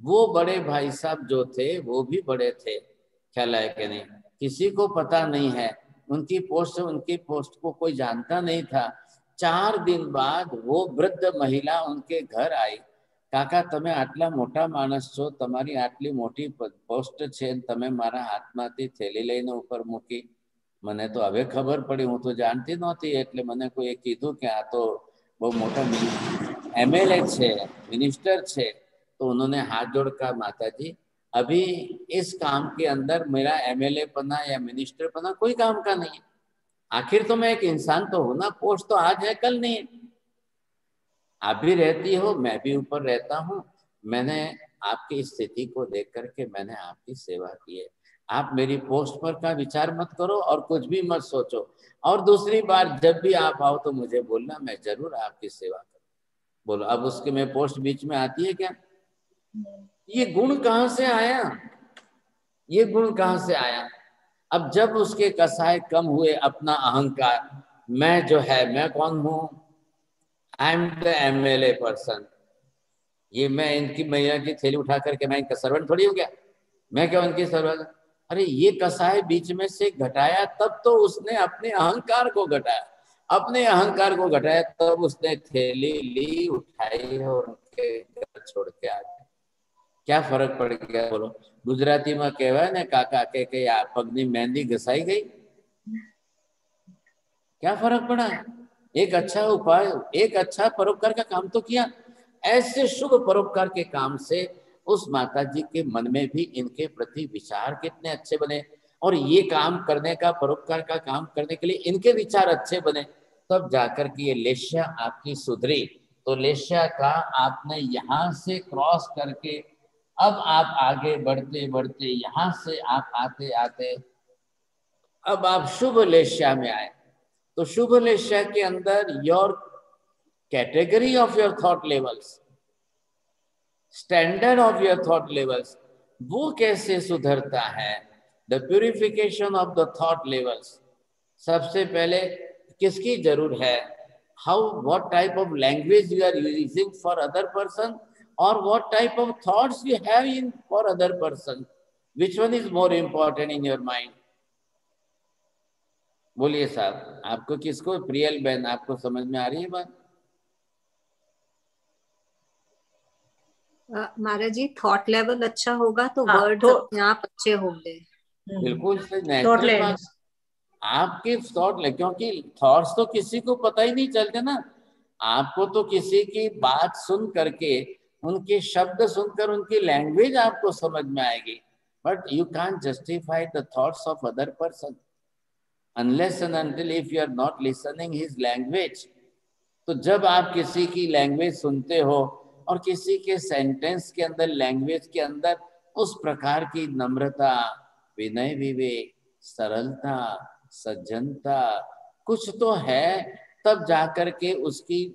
Speaker 2: वो बड़े भाई साहब जो थे वो भी बड़े थे, ख्याल है कि नहीं? किसी को पता नहीं है, उनकी पोस्ट को कोई जानता नहीं था। 4 दिन बाद वो वृद्ध महिला उनके घर आई। काका તમે આટલા મોટા માણસ છો, તમારી આટલી મોટી પોસ્ટ છે, તમે મારા હાથમાંથી થેલી લઈને ઉપર મૂકી? મને તો હવે ખબર પડી, હું તો જાણતી નહોતી, એટલે મને કોઈ કીધું કે આ તો બહુ મોટા MLA છે, મિનિસ્ટર છે। तो उन्होंने हाथ जोड़कर माताजी अभी इस काम के अंदर मेरा MLA पना या मिनिस्टर पना कोई काम का नहीं है, आखिर तो मैं एक इंसान तो हूं ना, पोस्ट तो आज है कल नहीं है। आप भी रहती हो, मैं भी ऊपर रहता हूँ, मैंने आपकी स्थिति को देख करके मैंने आपकी सेवा की है। आप मेरी पोस्ट पर का विचार मत करो और कुछ भी मत सोचो, और दूसरी बार जब भी आप आओ तो मुझे बोलना, मैं जरूर आपकी सेवा करूँ। बोलो अब उसके में पोस्ट बीच में आती है क्या? ये गुण कहाँ से आया? ये गुण कहाँ से आया? अब जब उसके कसाय कम हुए, अपना अहंकार, मैं जो है मैं कौन हूँ, I am the MLA person, ये मैं इनकी मैया की थैली उठा करके मैं इनका सर्वेंट थोड़ी हूँ क्या? मैं क्या उनकी सर्वेंट? अरे ये कसाय बीच में से घटाया तब तो उसने अपने अहंकार को घटाया, अपने अहंकार को घटाया तब उसने थैली ली, उठाई और उनके घर छोड़ के आ गया। क्या फर्क पड़ गया बोलो? गुजराती में कहवाय ने काका के आ पगनी मेहंदी घसाई गई, क्या फर्क पड़ा? एक अच्छा उपाय, एक अच्छा परोपकार का काम तो किया। ऐसे शुभ परोपकार के काम से उस माताजी के मन में भी इनके प्रति विचार कितने अच्छे बने, और ये काम करने का, परोपकार का काम करने के लिए इनके विचार अच्छे बने, तब जाकर के ये लेश्या आपकी सुधरी। तो लेश्या का आपने यहाँ से क्रॉस करके अब आप आगे बढ़ते बढ़ते यहाँ से आप आते आते अब आप शुभ लेश्या में आए, तो शुभ लेश्या के अंदर your category of your thought levels, standard of your thought levels, वो कैसे सुधरता है? The purification of the thought levels. सबसे पहले किसकी जरूरत है? How, what type of language you are using for other person, और what type of thoughts you have in for other person, which one is more important in your mind? बोलिए साहब, आपको किसको? प्रियल बहन, आपको समझ में आ रही है बात?
Speaker 13: महाराज जी, थॉट लेवल अच्छा होगा तो वर्ड्स अपने आप अच्छे होंगे।
Speaker 2: बिल्कुल सही, नेचुरल बात। आपके थॉट, क्योंकि थॉट्स तो किसी को पता ही नहीं चलते ना। आपको तो किसी की बात सुन करके, उनके शब्द सुनकर उनकी लैंग्वेज आपको समझ में आएगी, but you can't justify the thoughts of other person unless and until if you are not listening his language. तो जब आप किसी की लैंग्वेज सुनते हो और किसी के सेंटेंस के अंदर, लैंग्वेज के अंदर उस प्रकार की नम्रता, विनय, विवेक, सरलता, सज्जनता कुछ तो है, तब जाकर के उसकी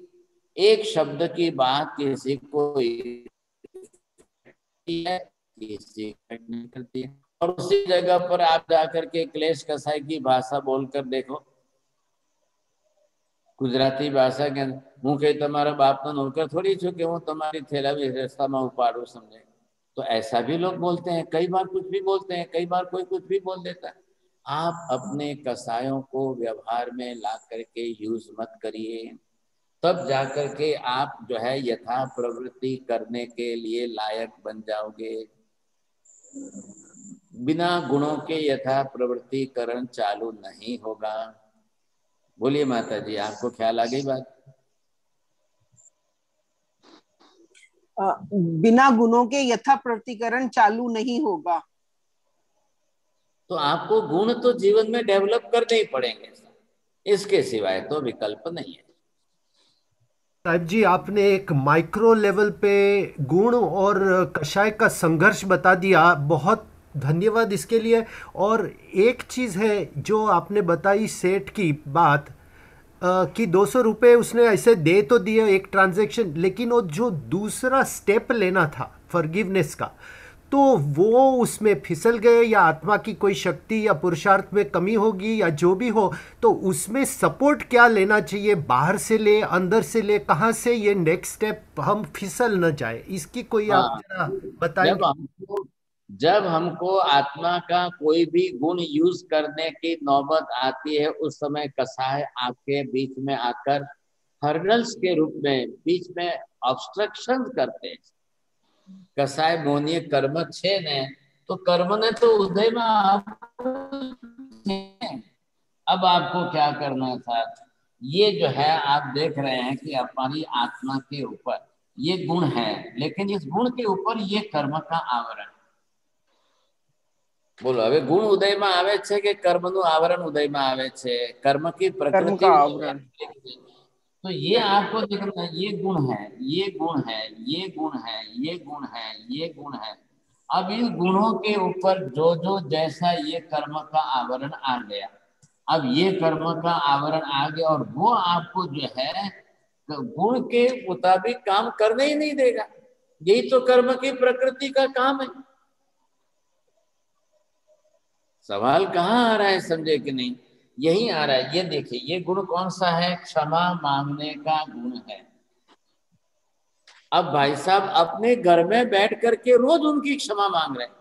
Speaker 2: एक शब्द की बात किसी को नहीं करती है। और उसी जगह पर आप जाकर के क्लेश कसाई की भाषा बोलकर देखो, गुजराती भाषा के अंदर, हूँ कहीं तुम्हारा बाप तो नौकर थोड़ी छू कि हूँ तुम्हारी थैला भी रास्ता में उपाड़ू, समझे? तो ऐसा भी लोग बोलते हैं, कई बार कुछ भी बोलते हैं, कई बार कोई कुछ भी बोल देता है। आप अपने कसायों को व्यवहार में ला करके यूज मत करिए, तब जाकर के आप जो है यथा प्रवृत्ति करने के लिए लायक बन जाओगे। बिना गुणों के यथा प्रवृत्ति करण चालू नहीं होगा। बोलिए माता जी, आपको ख्याल आ गई बात?
Speaker 8: बिना गुणों के यथा प्रवृत्तिकरण चालू नहीं होगा,
Speaker 2: तो आपको गुण तो जीवन में डेवलप करने ही पड़ेंगे, इसके सिवाय तो विकल्प नहीं है।
Speaker 6: साहिब जी, आपने एक माइक्रो लेवल पे गुण और कषाय का संघर्ष बता दिया, बहुत धन्यवाद इसके लिए। और एक चीज़ है जो आपने बताई सेठ की बात, कि 200 रुपये उसने ऐसे दे तो दिए एक ट्रांजैक्शन, लेकिन वो जो दूसरा स्टेप लेना था फॉरगिवनेस का, तो वो उसमें फिसल गए, या आत्मा की कोई शक्ति या पुरुषार्थ में कमी होगी या जो भी हो, तो उसमें सपोर्ट क्या लेना चाहिए? बाहर से ले, अंदर से ले, कहाँ से ये नेक्स्ट स्टेप हम फिसल न जाए, इसकी कोई आप जरा बताएंगे?
Speaker 2: जब हमको आत्मा का कोई भी गुण यूज करने की नौबत आती है, उस समय कसाय आपके बीच में आकर हर्डल्स के रूप में बीच में ऑब्स्ट्रक्शन करते हैं। कसाय मोनिय कर्म छे ने, तो कर्म ने तो उदय में अब आपको क्या करना था? ये जो है आप देख रहे हैं कि हमारी आत्मा के ऊपर ये गुण है, लेकिन इस गुण के ऊपर ये कर्म का आवरण। बोलो, હવે ગુણ ઉદયમાં આવે છે કે કર્મનું આવરણ ઉદયમાં આવે છે? कर्म की प्रकृति आवरण। तो ये आपको देखना, ये गुण है, ये गुण है, ये गुण है, ये गुण है, ये गुण है। अब इन गुणों के ऊपर जो जो जैसा ये कर्म का आवरण आ गया, अब ये कर्म का आवरण आ गया और वो आपको जो है गुण के मुताबिक काम करने ही नहीं देगा। यही तो कर्म की प्रकृति का काम है। सवाल कहाँ आ रहा है, समझे कि नहीं? यही आ रहा है। ये देखिए, ये गुण कौन सा है? क्षमा मांगने का गुण है। अब भाई साहब अपने घर में बैठ करके रोज उनकी क्षमा मांग रहे हैं,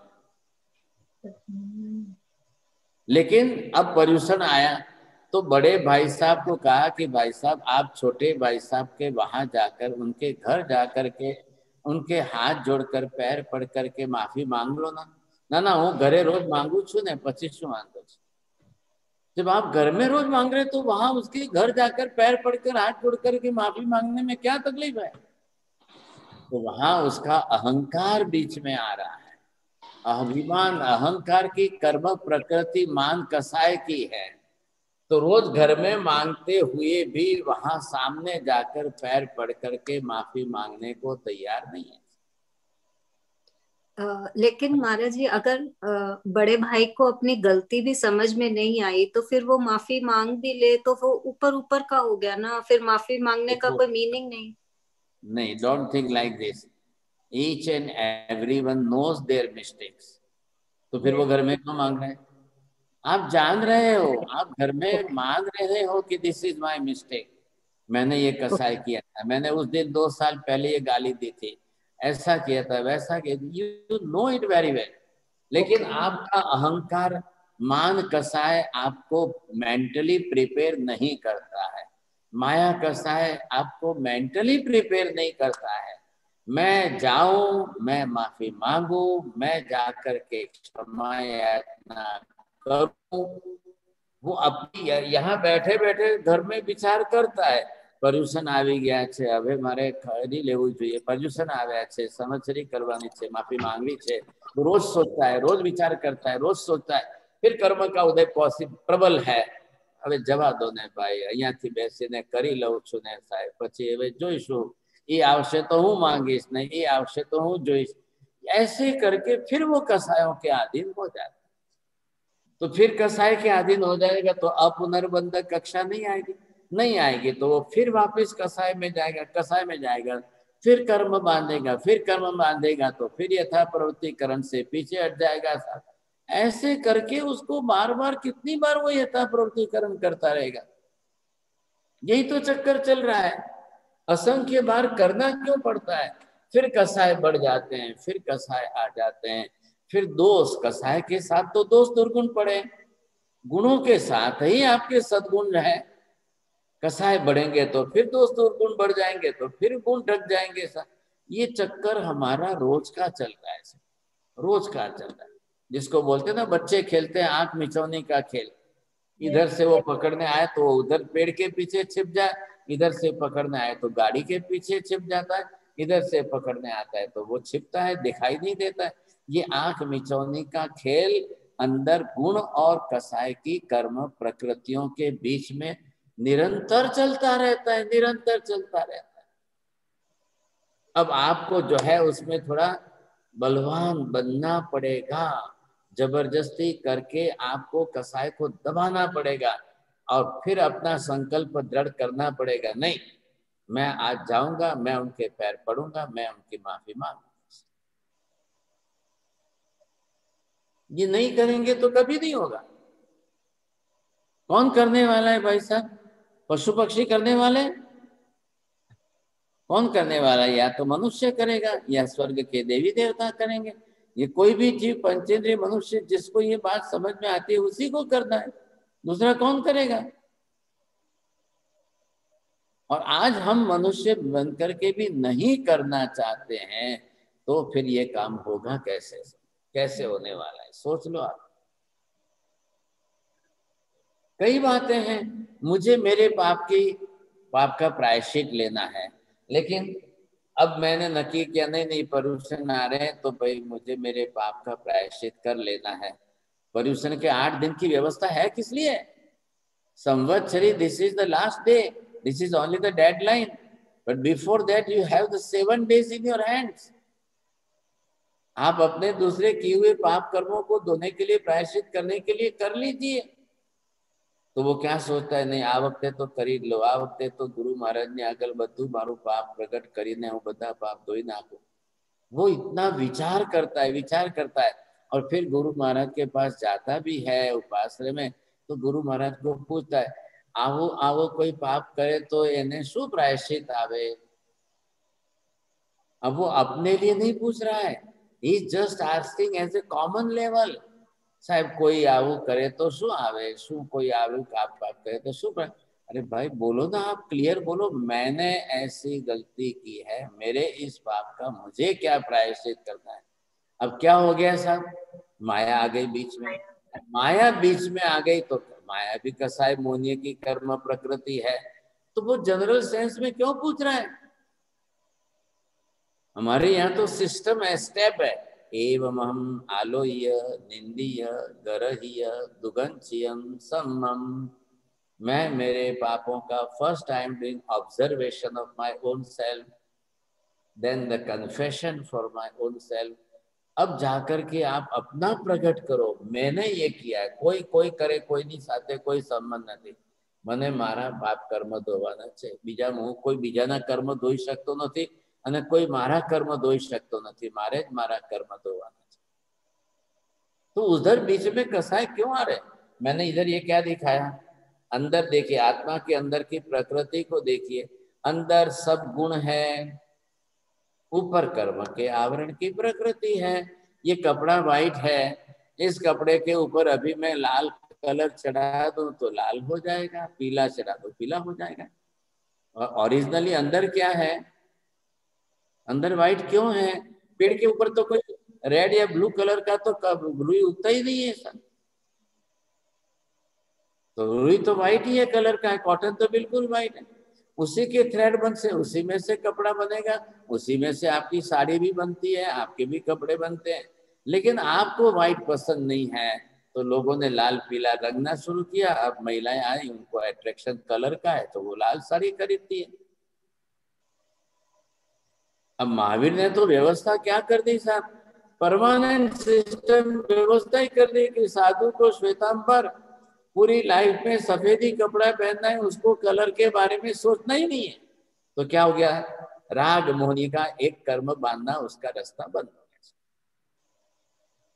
Speaker 2: लेकिन अब पर्यूषण आया तो बड़े भाई साहब को कहा कि भाई साहब आप छोटे भाई साहब के वहां जाकर, उनके घर जाकर के उनके हाथ जोड़कर पैर पड़ करके माफी मांग लो ना। ना हूँ घरे रोज मांगू छू ने, પછી શું વાંધો છે? जब आप घर में रोज मांग रहे तो वहां उसके घर जाकर पैर पड़कर हाथ जोड़कर के माफी मांगने में क्या तकलीफ है? तो वहां उसका अहंकार बीच में आ रहा है, अभिमान, अहंकार की कर्म प्रकृति मान कसाय की है। तो रोज घर में मांगते हुए भी वहां सामने जाकर पैर पड़ करके माफी मांगने को तैयार नहीं है।
Speaker 13: लेकिन महाराज जी, अगर बड़े भाई को अपनी गलती भी समझ में नहीं आई तो फिर वो माफी मांग भी ले तो वो ऊपर ऊपर का हो गया ना, फिर माफी मांगने का कोई मीनिंग नहीं।
Speaker 2: नहीं, don't think like this. Each and everyone knows their mistakes. तो फिर वो घर में क्यों मांग रहे हैं? आप जान रहे हो, आप घर में मान रहे हो कि दिस इज माय मिस्टेक, मैंने ये कसाई किया था, मैंने उस दिन 2 साल पहले ये गाली दी थी, ऐसा किया था, वैसा किया, you know it very well. लेकिन आपका अहंकार मान कसाय आपको मेंटली प्रिपेयर नहीं करता है, माया कसाय आपको मेंटली प्रिपेयर नहीं करता है। मैं जाऊं, मैं माफी मांगू, मैं जाकर के क्षमा याचना करूं, वो अपनी यहाँ बैठे बैठे घर में विचार करता है, पर्यूषण આવી ગયા છે, હવે મારે ખરી લેવું જોઈએ, पर्यूषण આવ્યા છે, समझरी करवानी છે, माफी मांगवी છે, रोज सोचता है, रोज विचार करता है, रोज सोचता है, फिर कर्म का उदय प्रबल है। હવે જવા દો ને ભાઈ, અહીંયાથી બેસીને કરી લઉં છું ને સાહેબ, પછી હવે જોઈશું, ये आवश्य तो हूँ मांगीश, नहीं ये आवश्य तो हूँ जोईश, ऐसे करके फिर वो कसायों के अधीन हो जाता। तो फिर कसाय के अधीन हो जाएगा तो अपुनर्बंधक कक्षा नहीं आएगी, तो वो फिर वापस कसाय में जाएगा, कसाय में जाएगा, फिर कर्म बांधेगा, फिर कर्म बांधेगा तो फिर यथा प्रवृत्तिकरण से पीछे हट जाएगा। ऐसे करके उसको बार बार कितनी बार वो यथा प्रवृत्तिकरण करता रहेगा। यही तो चक्कर चल रहा है, असंख्य बार करना क्यों पड़ता है? फिर कसाय बढ़ जाते हैं, फिर कसाय आ जाते हैं, फिर दोष, कसाय के साथ तो दोष दुर्गुण पड़े, गुणों के साथ ही आपके सद्गुण है। कसाय बढ़ेंगे तो फिर दोष दुर्गुण बढ़ जाएंगे, तो फिर गुण ढक जाएंगे। ये चक्कर हमारा रोज का चल रहा है, रोज का चल रहा है, जिसको बोलते हैं ना बच्चे खेलते हैं आंख मिचौनी का खेल। इधर से वो पकड़ने आए तो उधर पेड़ के पीछे छिप जाए, इधर से पकड़ने आए तो गाड़ी के पीछे छिप जाता है, इधर से पकड़ने आता है तो वो छिपता है, दिखाई नहीं देता है। ये आंख मिचौनी का खेल अंदर गुण और कसाय की कर्म प्रकृतियों के बीच में निरंतर चलता रहता है, निरंतर चलता रहता है। अब आपको जो है उसमें थोड़ा बलवान बनना पड़ेगा, जबरदस्ती करके आपको कसाय को दबाना पड़ेगा और फिर अपना संकल्प दृढ़ करना पड़ेगा। नहीं, मैं आज जाऊंगा, मैं उनके पैर पड़ूंगा, मैं उनकी माफी मांगूंगा। ये नहीं करेंगे तो कभी नहीं होगा। कौन करने वाला है भाई साहब? पशु पक्षी करने वाले? कौन करने वाला है? या तो मनुष्य करेगा या स्वर्ग के देवी देवता करेंगे। ये कोई भी जीव, पंचेंद्रिय मनुष्य, जिसको ये बात समझ में आती है उसी को करना है, दूसरा कौन करेगा? और आज हम मनुष्य बनकर के भी नहीं करना चाहते हैं तो फिर ये काम होगा कैसे? कैसे होने वाला है, सोच लो आप। कई बातें हैं, मुझे मेरे पाप का प्रायश्चित लेना है, लेकिन अब मैंने नक्की किया नहीं पर्यूषण आ रहे हैं तो भाई मुझे मेरे पाप का प्रायश्चित कर लेना है। पर्यूषण के 8 दिन की व्यवस्था है किस लिए? Samvatsari, this is the last day, this is only the deadline, but before that you have the 7 days in your hands। आप अपने दूसरे किए हुए पाप कर्मों को धोने के लिए, प्रायश्चित करने के लिए कर लीजिए। तो वो क्या सोचता है, नहीं आ वक्ते तो કરી લો, आ वक्ते तो गुरु महाराज ने આગળ બધું મારું પાપ પ્રગટ કરીને હું બધા પાપ ધોઈ નાખું। वो इतना विचार करता है और फिर गुरु महाराज के पास जाता भी है उपाश्रय में, तो गुरु महाराज को पूछता है, आवो कोई पाप करे तो एने शू प्रायश्चित आवे? अब वो अपने लिए नहीं पूछ रहा है, he is just asking as a common level। साहब कोई आवू करे तो शू आवे, शू कोई आवू पाप करे तो शू? अरे भाई बोलो ना, आप क्लियर बोलो, मैंने ऐसी गलती की है, मेरे इस पाप का मुझे क्या प्रायश्चित करना है? अब क्या हो गया साहब? माया आ गई बीच में। माया बीच में आ गई तो माया भी कसाय मोनिय की कर्म प्रकृति है, तो वो जनरल सेंस में क्यों पूछ रहा है? हमारे यहाँ तो सिस्टम है, स्टेप है। एवं हम आलोय निंदीय गरहीय दुगंचियम सम्मम। मैं मेरे पापों का first I am doing observation of my own self, then the confession for my own self, अब जाकर के आप अपना प्रकट करो, मैंने ये किया है। कोई कोई करे कोई नहीं साथे कोई संबंध नहीं। મને મારા પાપ કર્મ ધોવાના છે, બીજા હું કોઈ બીજાના કર્મ ધોઈ શકતો નથી અને કોઈ મારા કર્મ ધોઈ શકતો નથી, મારે જ મારા કર્મ ધોવાના છે। तो उधर बीच में कसाय क्यों आ रहे? मैंने इधर ये क्या दिखाया, अंदर देखिए, आत्मा के अंदर की प्रकृति को देखिए, अंदर सब गुण है, ऊपर कर्म के आवरण की प्रकृति है। ये कपड़ा व्हाइट है, इस कपड़े के ऊपर अभी मैं लाल कलर चढ़ा दूं तो लाल हो जाएगा, पीला चढ़ा दो पीला हो जाएगा। और ओरिजिनली अंदर क्या है, अंदर व्हाइट क्यों है? पेड़ के ऊपर तो कोई रेड या ब्लू कलर का तो रुई उगता ही नहीं है सर, तो रुई तो व्हाइट ही है कलर का है, कॉटन तो बिल्कुल व्हाइट है। उसी के थ्रेड बन से उसी में से कपड़ा बनेगा, उसी में से आपकी साड़ी भी बनती है, आपके भी कपड़े बनते हैं। लेकिन आपको व्हाइट पसंद नहीं है तो लोगों ने लाल पीला रंगना शुरू किया। अब महिलाएं आई, उनको अट्रैक्शन कलर का है तो वो लाल साड़ी खरीदती है। अब महावीर ने तो व्यवस्था क्या कर दी साहब, परमानेंट सिस्टम व्यवस्था ही कर दी कि साधु को श्वेतांबर पूरी लाइफ में सफेदी कपड़ा पहनना है, उसको कलर के बारे में सोचना ही नहीं है। तो क्या हो गया, राग मोहनी का एक कर्म बांधना उसका रास्ता बंद हो गया।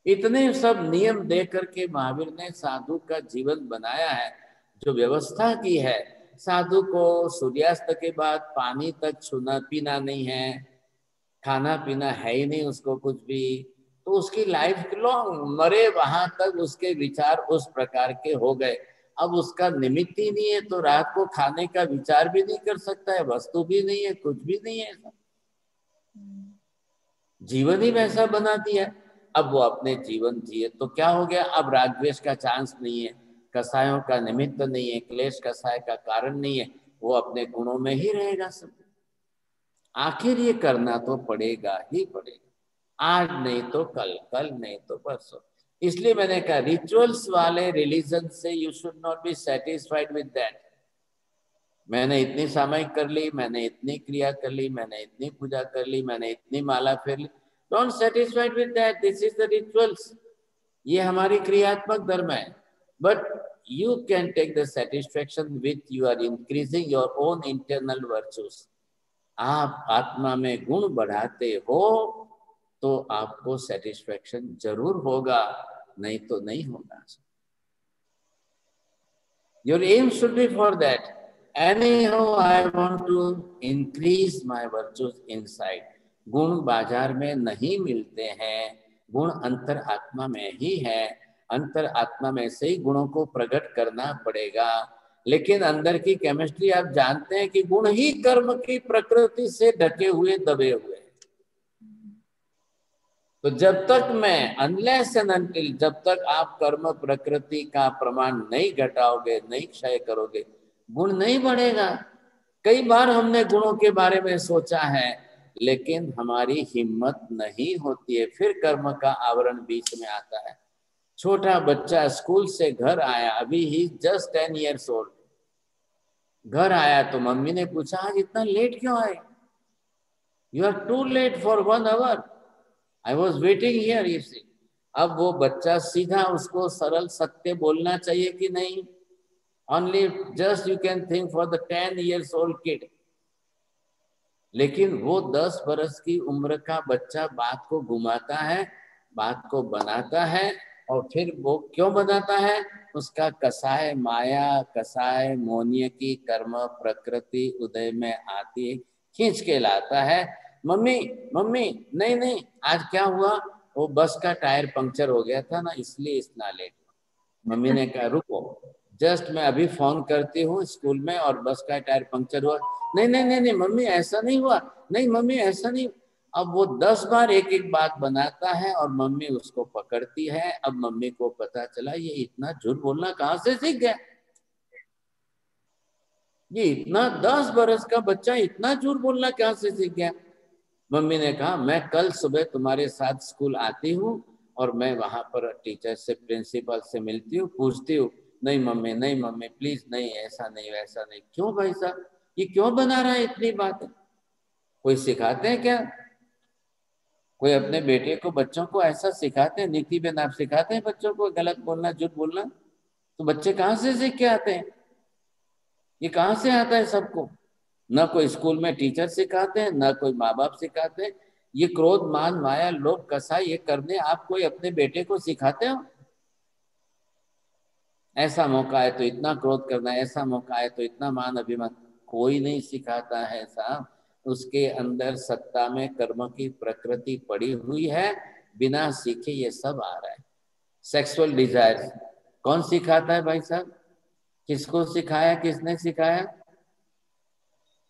Speaker 2: इतने सब नियम दे करके महावीर ने साधु का जीवन बनाया है, जो व्यवस्था की है। साधु को सूर्यास्त के बाद पानी तक छूना पीना नहीं है, खाना पीना है ही नहीं उसको कुछ भी, तो उसकी लाइफ लॉन्ग मरे वहां तक उसके विचार उस प्रकार के हो गए। अब उसका निमित्त ही नहीं है तो रात को खाने का विचार भी नहीं कर सकता है, वस्तु भी नहीं है, कुछ भी नहीं है, जीवन ही वैसा बना दिया। अब वो अपने जीवन जिए तो क्या हो गया, अब राग द्वेष का चांस नहीं है, कसायों का निमित्त नहीं है, क्लेश कसाय का कारण नहीं है, वो अपने गुणों में ही रहेगा सब। आखिर ये करना तो पड़ेगा ही पड़ेगा, आज नहीं तो कल, कल नहीं तो परसों। इसलिए मैंने कहा रिचुअल्स वाले रिलीजन से you should not be satisfied with that. मैंने इतनी सामयिक कर ली, मैंने इतनी क्रिया कर ली, मैंने इतनी पूजा कर ली, मैंने इतनी माला फेर ली, don't satisfied with that, this is the rituals, ये हमारी क्रियात्मक धर्म है। But you can take the satisfaction with you are increasing your own internal virtues. आप आत्मा में गुण बढ़ाते हो तो आपको सेटिस्फैक्शन जरूर होगा, नहीं तो नहीं होगा। Your aim should be for that, anyhow I want to increase my virtues inside। गुण बाजार में नहीं मिलते हैं, गुण अंतर आत्मा में ही है, अंतर आत्मा में से ही गुणों को प्रकट करना पड़ेगा। लेकिन अंदर की केमिस्ट्री आप जानते हैं कि गुण ही कर्म की प्रकृति से ढके हुए दबे हुए। तो जब तक मैं अनलेस एंड अनटिल, जब तक आप कर्म प्रकृति का प्रमाण नहीं घटाओगे, नहीं क्षय करोगे, गुण नहीं बढ़ेगा। कई बार हमने गुणों के बारे में सोचा है लेकिन हमारी हिम्मत नहीं होती है, फिर कर्म का आवरण बीच में आता है। छोटा बच्चा स्कूल से घर आया, अभी ही जस्ट 10 years old, घर आया तो मम्मी ने पूछा आज इतना लेट क्यों आए? You are too late for 1 hour, I was waiting here, you see. अब वो बच्चा सीधा, उसको सरल सत्य बोलना चाहिए कि नहीं? Only just you can think for the 10 years old kid। लेकिन वो 10 बरस की उम्र का बच्चा बात को घुमाता है, बात को बनाता है, और फिर वो क्यों बनाता है? उसका कसाय माया, कसाय मोहनीय की कर्म प्रकृति उदय में आती है, खींच के लाता है। मम्मी मम्मी नहीं नहीं आज क्या हुआ, वो बस का टायर पंक्चर हो गया था ना इसलिए इतना लेट। मम्मी ने कहा रुको, जस्ट मैं अभी फोन करती हूँ स्कूल में और बस का टायर पंक्चर हुआ। नहीं नहीं नहीं नहीं मम्मी ऐसा नहीं हुआ, नहीं मम्मी ऐसा नहीं। अब वो 10 बार एक एक बात बनाता है और मम्मी उसको पकड़ती है। अब मम्मी को पता चला ये इतना झूठ बोलना कहाँ से सीख गया, ये इतना 10 बरस का बच्चा इतना झूठ बोलना कहाँ से सीख गया। मम्मी ने कहा मैं कल सुबह तुम्हारे साथ स्कूल आती हूँ और मैं वहां पर टीचर से, प्रिंसिपल से मिलती हूँ, पूछती हूँ। नहीं मम्मी, नहीं मम्मी प्लीज, नहीं ऐसा नहीं वैसा नहीं। क्यों भाई साहब, ये क्यों बना रहा है इतनी बातें? कोई सिखाते हैं क्या? कोई अपने बेटे को, बच्चों को ऐसा सिखाते हैं? नीति बेन, आप सिखाते हैं बच्चों को गलत बोलना, झूठ बोलना? तो बच्चे कहाँ से सीख के आते हैं? ये कहाँ से आता है सबको? ना कोई स्कूल में टीचर सिखाते हैं, ना कोई माँ बाप सिखाते हैं। ये क्रोध, मान, माया, लोभ, कसाई ये करने आप कोई अपने बेटे को सिखाते हो? ऐसा मौका है तो इतना क्रोध करना, ऐसा मौका है तो इतना मान अभिमान, कोई नहीं सिखाता है साहब। उसके अंदर सत्ता में कर्म की प्रकृति पड़ी हुई है, बिना सीखे ये सब आ रहा है। सेक्सुअल डिजायर कौन सिखाता है भाई साहब? किसको सिखाया, किसने सिखाया?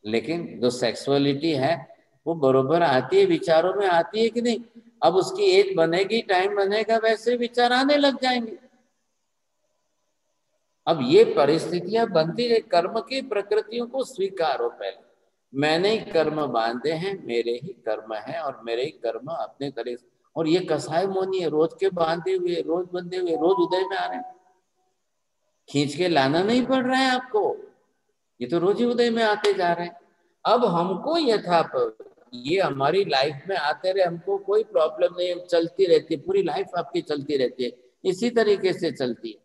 Speaker 2: लेकिन जो सेक्सुअलिटी है वो बरोबर आती है, विचारों में आती है कि नहीं? अब उसकी एज बनेगी, टाइम बनेगा, वैसे विचार आने लग जाएंगे। अब ये परिस्थितियां बनती है, कर्म की प्रकृतियों को स्वीकारो पहले। मैंने ही कर्म बांधे हैं, मेरे ही कर्म है और मेरे ही कर्म अपने तरह से। और ये कसाई मोनी है, रोज के बांधे हुए, रोज बंधे हुए, रोज उदय में आ रहे हैं। खींच के लाना नहीं पड़ रहा है आपको, ये तो रोज ही उदय में आते जा रहे हैं। अब हमको ये हमारी लाइफ में आते रहे, हमको कोई प्रॉब्लम नहीं, चलती रहती है, पूरी लाइफ आपकी चलती रहती है, इसी तरीके से चलती है।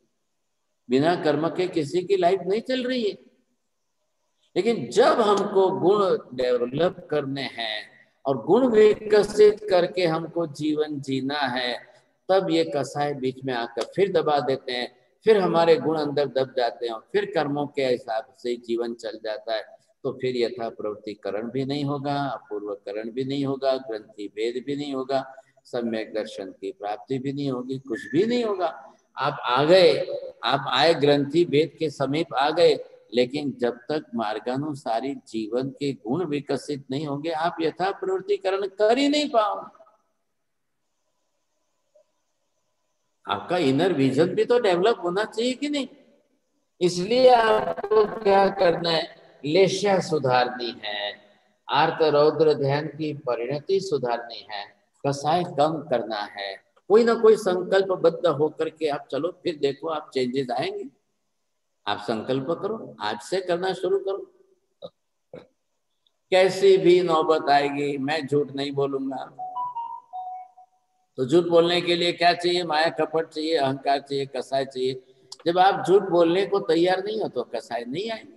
Speaker 2: बिना कर्म के किसी की लाइफ नहीं चल रही है। लेकिन जब हमको गुण डेवलप करने हैं और गुण विकसित करके हमको जीवन जीना है, तब ये कसाई बीच में आकर फिर दबा देते हैं, फिर हमारे गुण अंदर दब जाते हैं, फिर कर्मों के हिसाब से जीवन चल जाता है। तो फिर यथा प्रवृत्तिकरण भी नहीं होगा, अपूर्वकरण भी नहीं होगा, ग्रंथि भेद भी नहीं होगा, सम्यक दर्शन की प्राप्ति भी नहीं होगी, कुछ भी नहीं होगा। आप आ गए, आप आए ग्रंथि भेद के समीप आ गए, लेकिन जब तक मार्गानुसारी जीवन के गुण विकसित नहीं होंगे, आप यथा प्रवृत्तिकरण कर ही नहीं पाओ। आपका इनर विजन भी तो डेवलप होना चाहिए कि नहीं? इसलिए आपको क्या करना है? लेश्या सुधारनी है, आर्त रौद्र ध्यान की परिणति सुधारनी है, कसाय कम करना है। कोई ना कोई संकल्पबद्ध होकर के आप चलो, फिर देखो आप चेंजेस आएंगे। आप संकल्प करो, आज से करना शुरू करो। कैसी भी नौबत आएगी, मैं झूठ नहीं बोलूंगा। तो झूठ बोलने के लिए क्या चाहिए? माया, कपट चाहिए, अहंकार चाहिए, कसाय चाहिए। जब आप झूठ बोलने को तैयार नहीं हो तो कसाय नहीं आएंगे।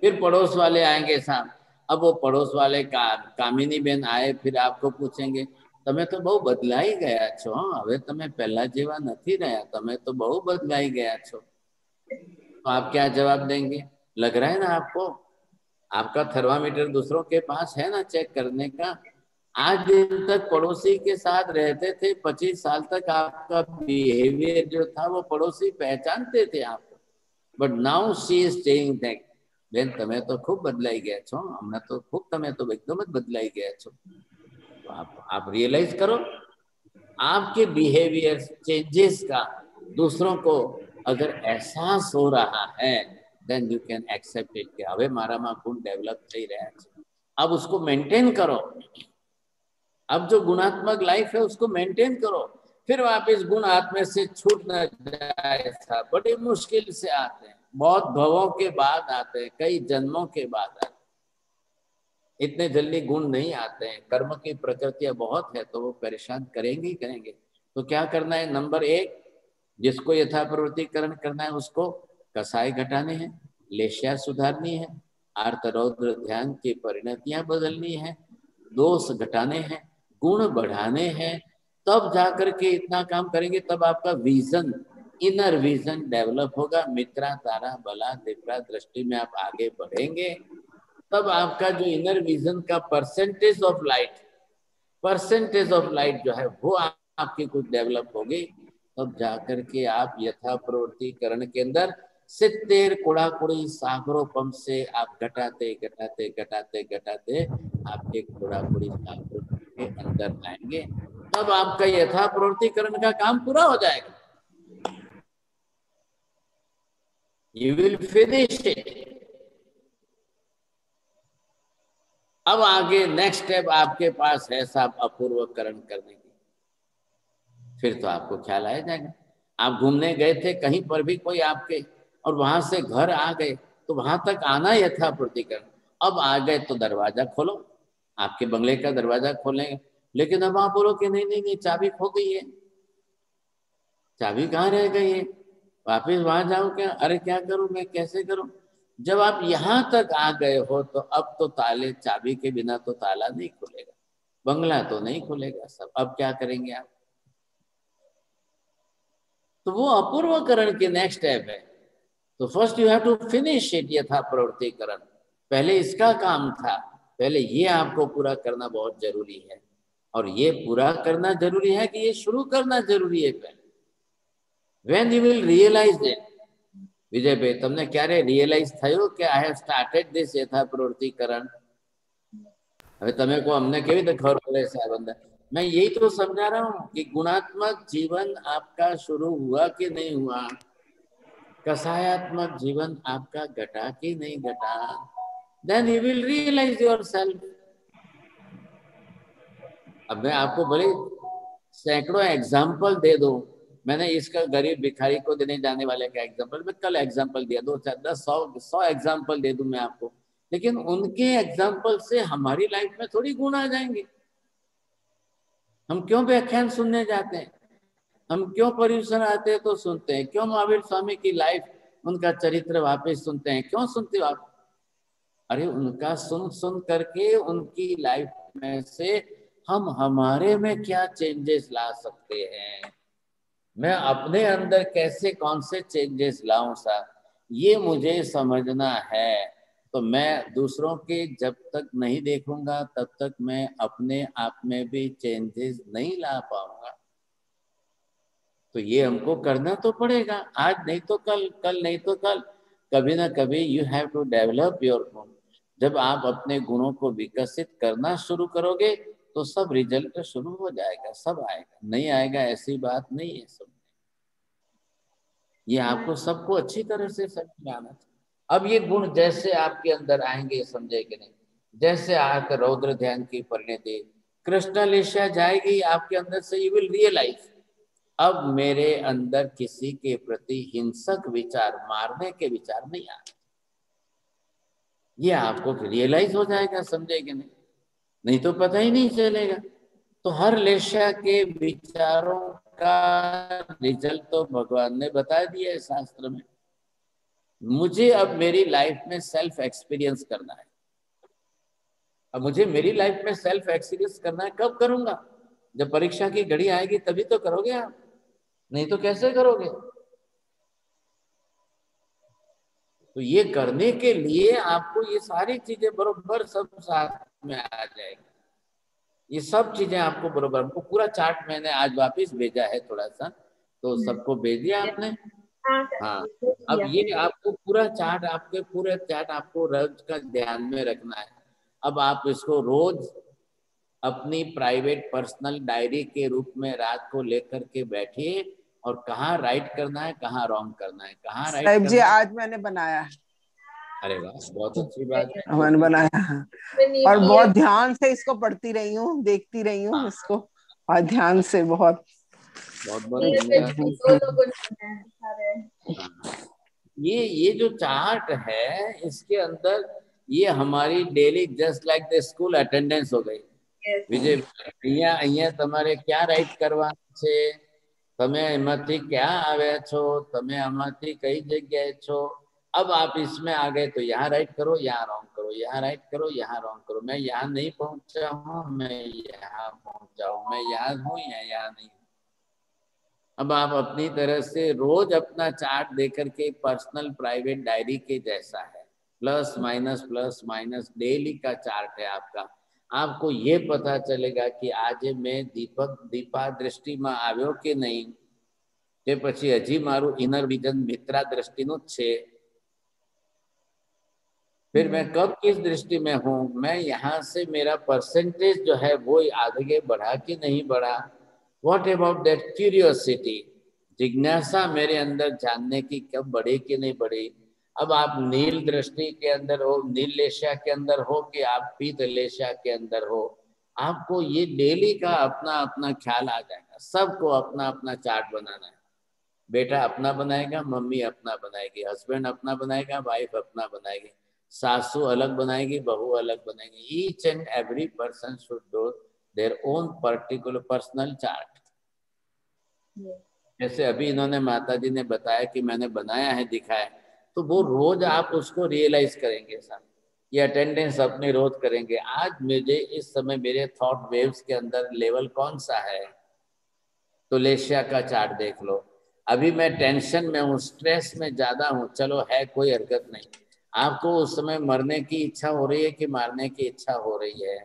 Speaker 2: फिर पड़ोस वाले आएंगे साहब। अब वो पड़ोस वाले कामिनी बेन आए, फिर आपको पूछेंगे, તમે તો બહુ બદલાઈ ગયા છો, હવે તમે પહેલા જેવા નથી રહ્યા, તમે તો બહુ બદલાई गया છો। तो आप क्या जवाब देंगे? लग रहा है ना आपको? आपका थर्मामीटर दूसरों के पास है ना चेक करने का। आज दिन तक पड़ोसी के साथ रहते थे, 25 साल तक आपका बिहेवियर जो था वो पड़ोसी पहचानते थे आपको। But now she is saying that Ben તમે તો खूब બદલાઈ ગયા છો, हमने तो खूब, તમે तो एकदम જ बदलाई गया છો। तो आप रियलाइज करो, आपके बिहेवियर चेंजेस का दूसरों को अगर एहसास हो रहा है, then you can accept it कि હવે મારામાં ગુણ डेवलप થઈ રહ્યા છે। अब उसको मेंटेन करो। अब जो गुणात्मक लाइफ है उसको मेंटेन करो। फिर वापिस गुण आत्मा से छूट न जाए, बड़ी मुश्किल से आते हैं, बहुत भवों के बाद आते हैं, कई जन्मों के बाद आते हैं। इतने जल्दी गुण नहीं आते हैं। कर्म की प्रकृतियां बहुत है तो वो परेशान करेंगे ही करेंगे। तो क्या करना है? नंबर 1, जिसको यथा प्रवृत्तिकरण करना है उसको कसाय घटाने हैं, लेश्या सुधारनी है, आर्त रौद्र ध्यान की परिणतियां बदलनी है, दोष घटाने हैं, गुण बढ़ाने हैं। तब जाकर के इतना काम करेंगे, तब आपका विजन, इनर विजन डेवलप होगा। मित्रा, तारा, बला, दिव्या दृष्टि में आप आगे बढ़ेंगे। तब आपका जो इनर विजन का परसेंटेज ऑफ लाइट जो है वो आपकी कुछ डेवलप होगी। तब जाकर के आप यथा प्रवृत्तिकरण के अंदर 70 कोड़ाकुड़ी सागरों पंप से आप घटाते घटाते घटाते घटाते आप एक कोड़ाकुड़ी सागर के अंदर आएंगे। तब आपका यथा प्रवृत्तिकरण का काम पूरा हो जाएगा। You will finish it. अब आगे नेक्स्ट स्टेप आपके पास है साहब अपूर्वकरण करने की। फिर तो आपको ख्याल आ जाएगा। आप घूमने गए थे कहीं पर भी कोई आपके, और वहां से घर आ गए, तो वहां तक आना यथा प्रवृत्तिकरण। अब आ गए तो दरवाजा खोलो, आपके बंगले का दरवाजा खोलेंगे, लेकिन अब आप बोलो कि नहीं नहीं नहीं चाबी खो गई है, चाबी कहाँ रह गई है, वापिस वहां जाऊं क्या, अरे क्या करूं मैं, कैसे करूं। जब आप यहाँ तक आ गए हो तो अब तो ताले, चाबी के बिना तो ताला नहीं खुलेगा, बंगला तो नहीं खुलेगा सब। अब क्या करेंगे आप? तो वो अपूर्वकरण के नेक्स्ट स्टेप है। तो first you have to finish it, यथा प्रवृत्तिकरण। पहले इसका काम था, पहले ये आपको पूरा करना बहुत जरूरी है। और ये पूरा करना जरूरी है कि ये शुरू करना जरूरी है पहले। When you will realize it, Vijaybhai તમને ક્યારે રિયલાઇઝ થયું કે I have started this યથા પ્રવૃત્તિકરણ? હવે તમે કહો અમને કેવી રીતે ખબર પડે સાહેબ અંદર? मैं यही तो समझा रहा हूँ कि गुणात्मक जीवन आपका शुरू हुआ कि नहीं हुआ, कसायात्मक जीवन आपका घटा कि नहीं घटा, then you will realize yourself. अब मैं आपको भले सैकड़ों एग्जाम्पल दे दूं, मैंने इसका गरीब भिखारी को देने जाने वाले का एग्जाम्पल मैं कल एग्जाम्पल दिया, 2 4 10 100 एग्जाम्पल दे दूं मैं आपको, लेकिन उनके एग्जाम्पल से हमारी लाइफ में थोड़ी गुण आ जाएंगे। हम क्यों व्याख्यान सुनने जाते हैं, हम क्यों पर्यूषण आते हैं तो सुनते हैं, क्यों महावीर स्वामी की लाइफ, उनका चरित्र वापस सुनते हैं, क्यों सुनते हो आप? अरे उनका सुन सुन करके उनकी लाइफ में से हम हमारे में क्या चेंजेस ला सकते हैं, मैं अपने अंदर कैसे कौन से चेंजेस लाऊं साहब, ये मुझे समझना है। तो मैं दूसरों के जब तक नहीं देखूंगा तब तक मैं अपने आप में भी चेंजेस नहीं ला पाऊंगा। तो ये हमको करना तो पड़ेगा, आज नहीं तो कल, कल नहीं तो कल, कभी ना कभी you have to develop your गुण। जब आप अपने गुणों को विकसित करना शुरू करोगे तो सब रिजल्ट शुरू हो जाएगा, सब आएगा, नहीं आएगा ऐसी बात नहीं है। सब ये आपको सबको अच्छी तरह से समझ में आना चाहिए। अब ये गुण जैसे आपके अंदर आएंगे, समझे कि नहीं, जैसे आकर रौद्र ध्यान की परिणति कृष्ण लेशा जाएगी आपके अंदर से, यू विल रियलाइज अब मेरे अंदर किसी के प्रति हिंसक विचार, मारने के विचार नहीं आ रहे, ये आपको रियलाइज हो जाएगा, समझे कि नहीं, नहीं तो पता ही नहीं चलेगा। तो हर लेशा के विचारों का रिजल्ट तो भगवान ने बता दिया है शास्त्र में। मुझे अब मेरी लाइफ में सेल्फ एक्सपीरियंस करना है। अब मुझे मेरी लाइफ में सेल्फ एक्सपीरियंस करना है, कब करूंगा? जब परीक्षा की घड़ी आएगी तभी तो करोगे आप, नहीं तो कैसे करोगे? तो ये करने के लिए आपको ये सारी चीजें बरोबर सब साथ में आ जाएगी, ये सब चीजें आपको बरोबर। हमको पूरा चार्ट मैंने आज वापस भेजा है थोड़ा सा, तो सबको भेज दिया आपने? हाँ, अब ये आपको पूरा चार्ट, आपके पूरे चार्ट आपको रोज का ध्यान में रखना है। अब आप इसको रोज अपनी प्राइवेट पर्सनल डायरी के रूप में रात को लेकर के बैठिए, और कहाँ राइट करना है, कहाँ रॉन्ग करना है, कहाँ राइट करना
Speaker 8: जी आज मैंने बनाया है।
Speaker 2: अरे वाह, बहुत अच्छी बात है,
Speaker 8: मैंने बनाया और बहुत ध्यान से इसको पढ़ती रही हूँ, देखती रही हूँ इसको, और ध्यान से बहुत
Speaker 2: ये जो चार्ट है इसके अंदर ये हमारी daily just like the school attendance हो गई। विजय અહીંયા અહીંયા તમારે क्या રાઈટ કરવાનું છે, તમે એમાંથી ક્યાં આવ્યા છો, તમે આમાંથી કઈ જગ્યાએ છો। अब आप इसमें आ गए तो यहाँ राइट करो, यहाँ रॉन्ग करो, यहाँ राइट करो, यहाँ रॉन्ग करो। मैं यहाँ नहीं पहुंचा हूँ, मैं यहाँ पहुंचा हूँ, मैं यहाँ हूँ या यहाँ नहीं। अब आप अपनी तरह से रोज अपना चार्ट देकर के पर्सनल प्राइवेट डायरी के जैसा है, प्लस माइनस डेली का चार्ट है आपका। आपको ये पता चलेगा कि आज मैं दीपा दृष्टि में आव्यो कि नहीं, के पछी हजी मारू इनर विजन मित्रा दृष्टि नु छे। फिर मैं कब किस दृष्टि में हूँ, मैं यहाँ से मेरा परसेंटेज जो है वो आगे बढ़ा कि नहीं बढ़ा। What about that curiosity, जिज्ञासा मेरे अंदर जानने की कब बढ़ी कि नहीं बढ़ी। अब आप नील दृष्टि के अंदर हो, नील लेशा के अंदर हो कि आप पीत लेशा के अंदर हो, आपको ये डेली का अपना अपना ख्याल आ जाएगा। सबको अपना अपना चार्ट बनाना है। बेटा अपना बनाएगा, मम्मी अपना बनाएगी, हस्बैंड अपना बनाएगा, वाइफ अपना बनाएगी। सासू अलग बनाएगी, बहू अलग बनाएगी। Each and every person should do their own particular personal chart. जैसे अभी इन्होंने माता जी ने बताया कि मैंने बनाया है, दिखाया, तो वो रोज आप उसको रियलाइज करेंगे साहब, ये अटेंडेंस अपनी रोज करेंगे। आज मुझे इस समय मेरे थॉट वेव्स के अंदर लेवल कौन सा है, तो लेशिया का चार्ट देख लो। अभी मैं टेंशन में हूँ, स्ट्रेस में ज्यादा हूँ, चलो है कोई हरकत नहीं। आपको उस समय मरने की इच्छा हो रही है कि मारने की इच्छा हो रही है,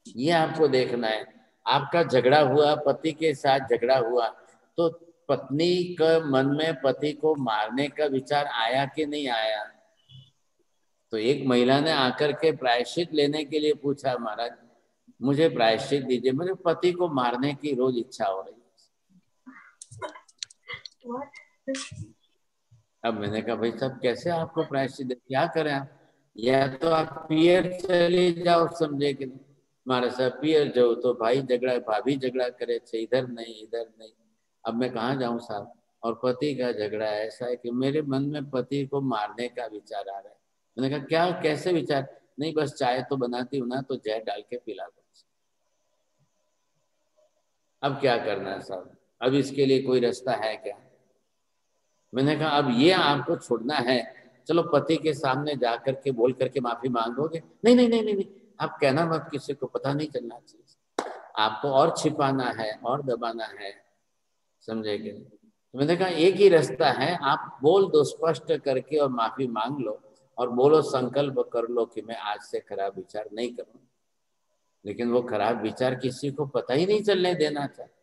Speaker 2: ये आपको देखना है। आपका झगड़ा हुआ, पति के साथ झगड़ा हुआ, तो पत्नी के मन में पति को मारने का विचार आया कि नहीं आया? तो एक महिला ने आकर के प्रायश्चित लेने के लिए पूछा, महाराज मुझे प्रायश्चित दीजिए, मेरे पति को मारने की रोज इच्छा हो रही है। अब मैंने कहा भाई साहब कैसे आपको प्रायश्चित दे, क्या करें आप? या तो आप पियर चले जाओ, समझे कि नहीं? मारा साहब पियर जाओ तो भाई झगड़ा, भाभी झगड़ा करे, इधर नहीं इधर नहीं। अब मैं कहाँ जाऊँ साहब? और पति का झगड़ा ऐसा है कि मेरे मन में पति को मारने का विचार आ रहा है। मैंने कहा क्या, कैसे विचार? नहीं बस चाय तो बनाती हूँ ना, तो जहर डाल के पिला दो। अब क्या करना है साहब? अब इसके लिए कोई रास्ता है क्या? मैंने कहा अब ये आपको छोड़ना है, चलो पति के सामने जा करके बोल करके माफी मांगोगे? नहीं नहीं नहीं नहीं, नहीं। आप कहना मत, किसी को पता नहीं चलना चाहिए, आपको और छिपाना है और दबाना है, समझेंगे? तो मैंने कहा एक ही रास्ता है, आप बोल दो स्पष्ट करके और माफी मांग लो और बोलो, संकल्प कर लो कि मैं आज से खराब विचार नहीं करूँगा। लेकिन वो खराब विचार किसी को पता ही नहीं चलने देना चाहिए।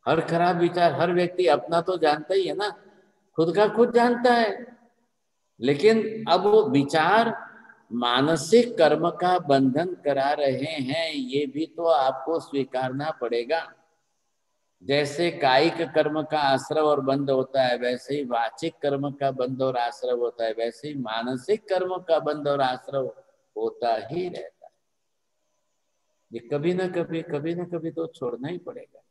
Speaker 2: हर खराब विचार, हर व्यक्ति अपना तो जानता ही है ना, खुद का खुद जानता है। लेकिन अब वो विचार मानसिक कर्म का बंधन करा रहे हैं, ये भी तो आपको स्वीकारना पड़ेगा। जैसे कायिक कर्म का आश्रव और बंध होता है, वैसे ही वाचिक कर्म का बंध और आश्रव होता है, वैसे ही मानसिक कर्म का बंध और आश्रव होता ही रहता है। ये कभी ना कभी तो छोड़ना ही पड़ेगा।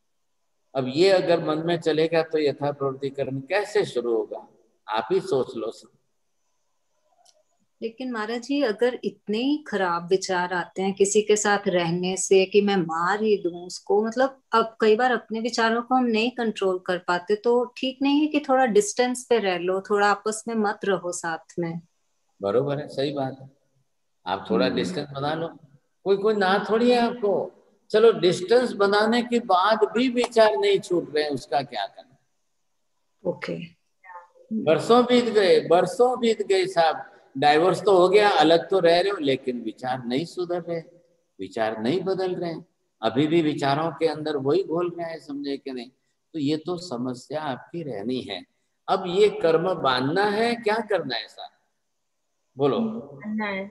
Speaker 2: अब ये अगर मन में चलेगा तो यथा प्रवृत्ति कर्म कैसे शुरू होगा, आप ही सोच लो।
Speaker 13: लेकिन महाराज जी अगर इतने ही खराब विचार आते हैं किसी के साथ रहने से कि मैं मार ही दूं उसको, मतलब अब कई बार अपने विचारों को हम नहीं कंट्रोल कर पाते, तो ठीक नहीं है कि थोड़ा डिस्टेंस पे रह लो, थोड़ा आपस में मत रहो साथ में?
Speaker 2: बरोबर है, सही बात है, आप थोड़ा डिस्टेंस बना लो। कोई ना थोड़ी है आपको, चलो डिस्टेंस बनाने के बाद भी विचार नहीं छूट रहे हैं, उसका क्या करना?
Speaker 13: ओके।
Speaker 2: बरसों बीत गए साहब, डाइवोर्स तो हो गया, अलग तो रह रहे हो, लेकिन विचार नहीं सुधर रहे, विचार नहीं बदल रहे, अभी भी विचारों के अंदर वही घोल रहे हैं, समझे कि नहीं? तो ये तो समस्या आपकी रहनी है। अब ये कर्म बांधना है, क्या करना है साहब? बोलो।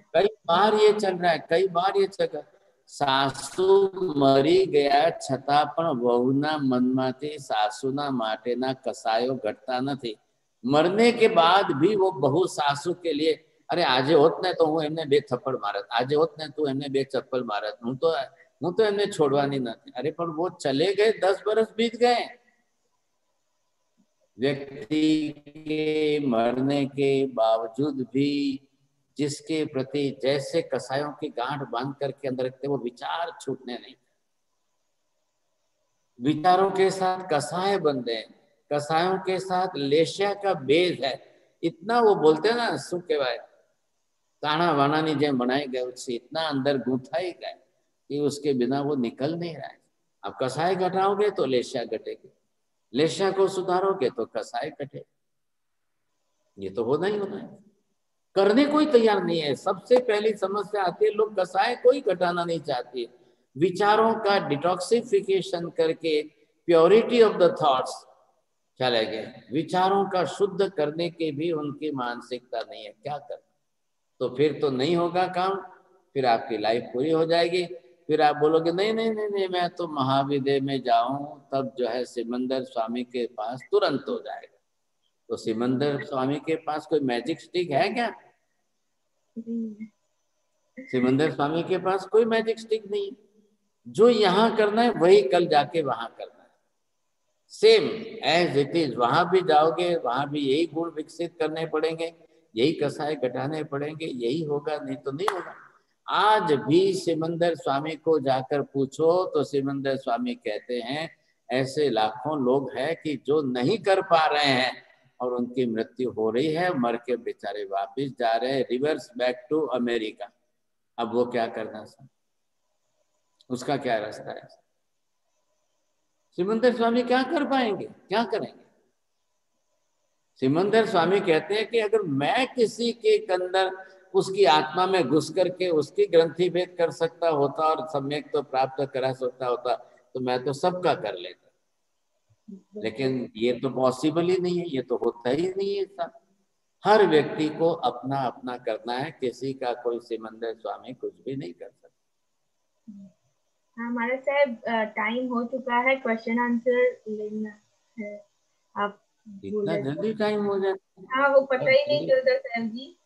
Speaker 2: कई बार ये चल रहा है, कई बार ये चल रहा है, સાસુ મરી ગયા છતાં પણ વહુના મનમાંથી સાસુના માટેના કસાયો ઘટતા નથી। મરने के बाद भी वो बहू सासू के लिए, अरे आजे होत ने तो हूँ एમને બે થપ્પડ મારત, આજે હોત ने तू एમને બે ચપ્પલ मारत, હું तो एમને छोड़वानी નથી। अरे पर वो चले गए, 10 बरस बीत गए। व्यक्ति के मरने के बावजूद भी जिसके प्रति जैसे कसायों की गांठ बांध करके अंदर रखते, वो विचार छूटने नहीं। विचारों के साथ कसाय बंधे, कसायों के साथ लेशिया का बेज है। इतना वो बोलते हैं ना, शू कहवाय, ताना वाना नी जेम बनाई गए, उससे इतना अंदर गूंथाई गए कि उसके बिना वो निकल नहीं रहा है। अब कसाय घटाओगे तो लेशिया घटेगी, लेशिया को सुधारोगे तो कसाय घटेगा। ये तो होना ही होना है, करने कोई तैयार नहीं है। सबसे पहली समस्या आती है, लोग कसाय कोई घटाना नहीं चाहते। विचारों का डिटॉक्सिफिकेशन करके प्योरिटी ऑफ द थॉट्स चले गए, विचारों का शुद्ध करने की भी उनकी मानसिकता नहीं है। क्या करना? तो फिर तो नहीं होगा काम, फिर आपकी लाइफ पूरी हो जाएगी। फिर आप बोलोगे नहीं नहीं नहीं नहीं, मैं तो महाविद्य में जाऊं तब जो है सिमंदर स्वामी के पास तुरंत हो जाएगा। तो सिमंदर स्वामी के पास कोई मैजिक स्टिक है क्या? सिमंदर स्वामी के पास कोई मैजिक स्टिक नहीं। जो यहाँ करना है वही कल जाके वहां करना है, सेम एज इट इज। वहां भी जाओगे, वहां भी यही गुण विकसित करने पड़ेंगे, यही कसाय घटाने पड़ेंगे, यही होगा, नहीं तो नहीं होगा। आज भी सिमंदर स्वामी को जाकर पूछो तो सिमंदर स्वामी कहते हैं ऐसे लाखों लोग हैं कि जो नहीं कर पा रहे हैं और उनकी मृत्यु हो रही है, मर के बेचारे वापस जा रहे हैं, रिवर्स बैक टू अमेरिका। अब वो क्या करना सर, उसका क्या रास्ता है? सिमंदर स्वामी क्या कर पाएंगे, क्या करेंगे? सिमंदर स्वामी कहते हैं कि अगर मैं किसी के अंदर उसकी आत्मा में घुस करके उसकी ग्रंथि भेद कर सकता होता और सम्यक तो प्राप्त करा सकता होता तो मैं तो सबका कर लेता, लेकिन ये तो पॉसिबल ही नहीं है, ये तो होता ही नहीं है सब। हर व्यक्ति को अपना अपना करना है, किसी का कोई सिमंदर स्वामी कुछ भी नहीं कर सकता।
Speaker 16: हमारा साहब टाइम हो चुका है, क्वेश्चन आंसर लेना है। आप
Speaker 2: इतना जल्दी टाइम हो जाता है?
Speaker 16: हाँ, वो पता ही नहीं चलता साहब जी।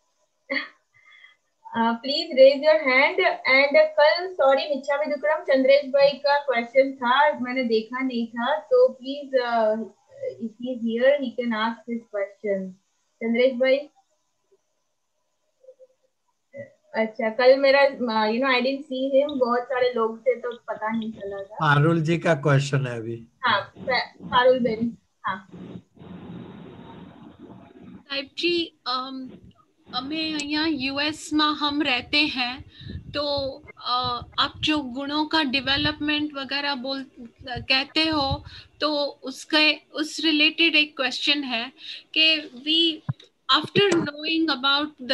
Speaker 16: Please raise your hand. And कल सॉरी मिच्छा विदुक्रम चंद्रेश भाई का क्वेश्चन था, मैंने देखा नहीं था, तो please if he is here he can ask his question. Chandresh भाई, अच्छा कल मेरा आई डिडंट सी हिम, बहुत सारे लोग थे तो पता नहीं चला था।
Speaker 11: पारुल जी का क्वेश्चन है अभी।
Speaker 16: हाँ पारुल बेन। हाँ
Speaker 17: साहिब जी, અમે અહીંયા यूएस में हम रहते हैं, तो आप जो गुणों का डेवलपमेंट वगैरह कहते हो, तो उस रिलेटेड एक क्वेश्चन है कि we after knowing about the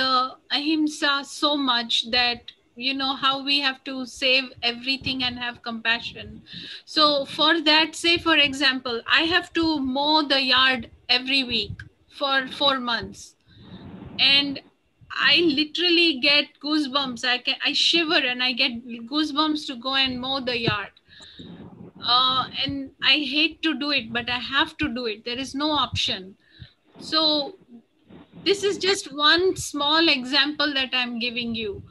Speaker 17: ahimsa so much that you know how we have to save everything and have compassion. So for that, say for example, I have to mow the yard every week for 4 months, and I literally get goosebumps. I shiver and I get goosebumps to go and mow the yard. And I hate to do it, but I have to do it. There is no option. So this is just one small example that I'm giving you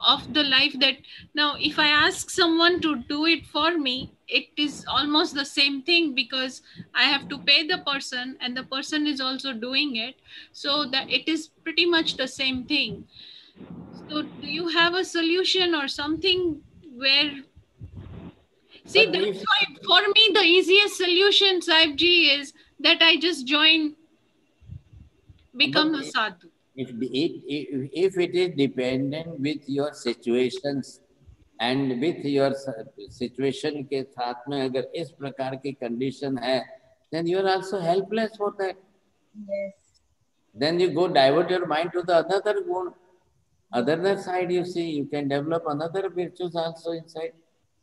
Speaker 17: of the life that now if I ask someone to do it for me, it is almost the same thing because I have to pay the person and the person is also doing it, so that it is pretty much the same thing. So do you have a solution or something where, see, that's why for me the easiest solution, Sahib Ji, is that I just join, become a sadhu.
Speaker 2: If it is dependent with your situations and with your situation के साथ में अगर इस प्रकार की condition है, then you are also helpless for that.
Speaker 16: Yes.
Speaker 2: Then you go divert your mind to the another gun, other side. You see, you can develop another virtues also inside.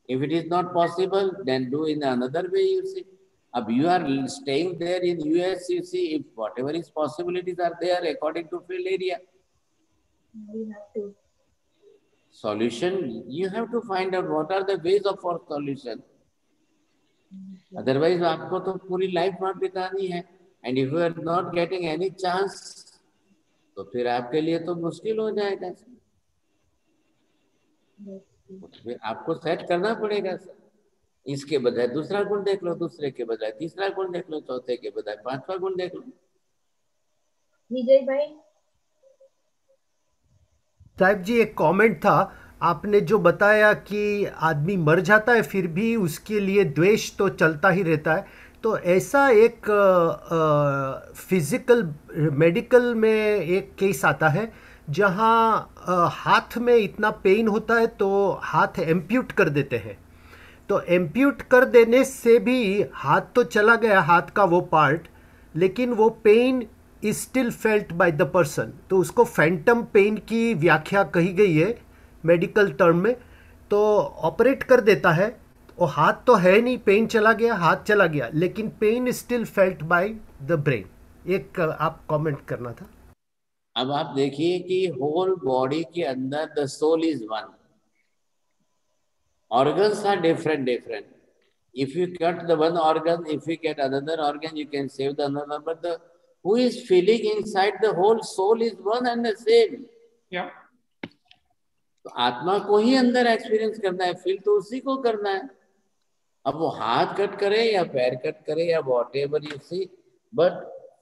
Speaker 2: If it is not possible, then do in another way. You see. अब you are staying there in US, you see, if whatever is possibilities are there according to field area.
Speaker 16: We have to.
Speaker 2: Solution, you have to find out what are the ways of our solution. Otherwise, आपको तो पूरी life वहाँ बितानी है, and if you are not getting any chance, तो फिर आपके लिए तो मुश्किल हो जाएगा। फिर आपको सेट करना पड़ेगा सर। इसके बजाय दूसरा गुण देख लो, दूसरे के बजाय तीसरा गुण देख लो, चौथे के बजाय पांचवा गुण देख लो।
Speaker 16: विजय भाई
Speaker 6: साहिब जी, एक कमेंट था, आपने जो बताया कि आदमी मर जाता है फिर भी उसके लिए द्वेष तो चलता ही रहता है, तो ऐसा एक फिजिकल मेडिकल में एक केस आता है जहां हाथ में इतना पेन होता है तो हाथ एम्प्यूट कर देते हैं। तो एम्प्यूट कर देने से भी हाथ तो चला गया, हाथ का वो पार्ट, लेकिन वो pain is still felt by the person. तो उसको फैंटम पेन की व्याख्या कही गई है मेडिकल टर्म में। तो ऑपरेट कर देता है, वो हाथ तो है नहीं, पेन चला गया, हाथ चला गया, लेकिन pain is still felt by the brain. एक आप कमेंट करना था।
Speaker 2: अब आप देखिए कि होल बॉडी के अंदर the soul is one, organs are different. If you cut the one organ, if you get another organ, you can save the another, but the who is feeling inside the whole soul is one and the same.
Speaker 21: Yeah.
Speaker 2: तो आत्मा को ही अंदर experience करना है, feel तो उसी को करना है। अब वो हाथ कट करे या पैर कट करे या whatever you see, but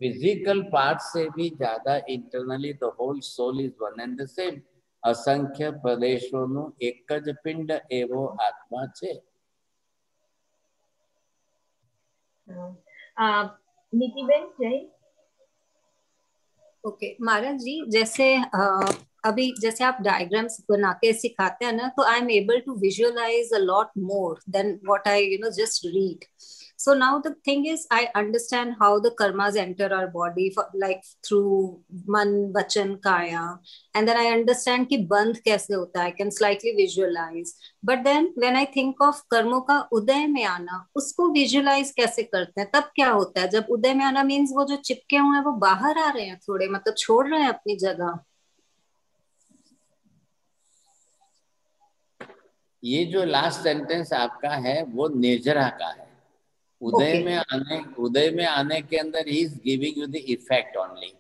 Speaker 2: physical part से भी ज्यादा internally the whole soul is one and the same. असंख्य प्रदेशों एक ज पिंड एवो आत्मा छे.
Speaker 16: नितिबेन जय.
Speaker 13: ओके महाराज जी, जैसे अभी जैसे आप डायग्राम्स बना के सिखाते हैं ना, तो I am able to visualise a lot more than what I just read. So now the thing is, I understand how the karmas enter our body, like through man, vachan, kaya, and then I understand कि बंध कैसे होता है. I can slightly visualize. But then when I think of कर्मों का उदय में आना, उसको visualize कैसे करते हैं? तब क्या होता है जब उदय में आना means वो जो चिपके हुए हैं वो बाहर आ रहे हैं थोड़े, मतलब छोड़ रहे हैं अपनी जगह.
Speaker 2: ये जो लास्ट सेंटेंस आपका है वो निर्जरा का है. उदय में आने के अंदर he is giving you the effect only.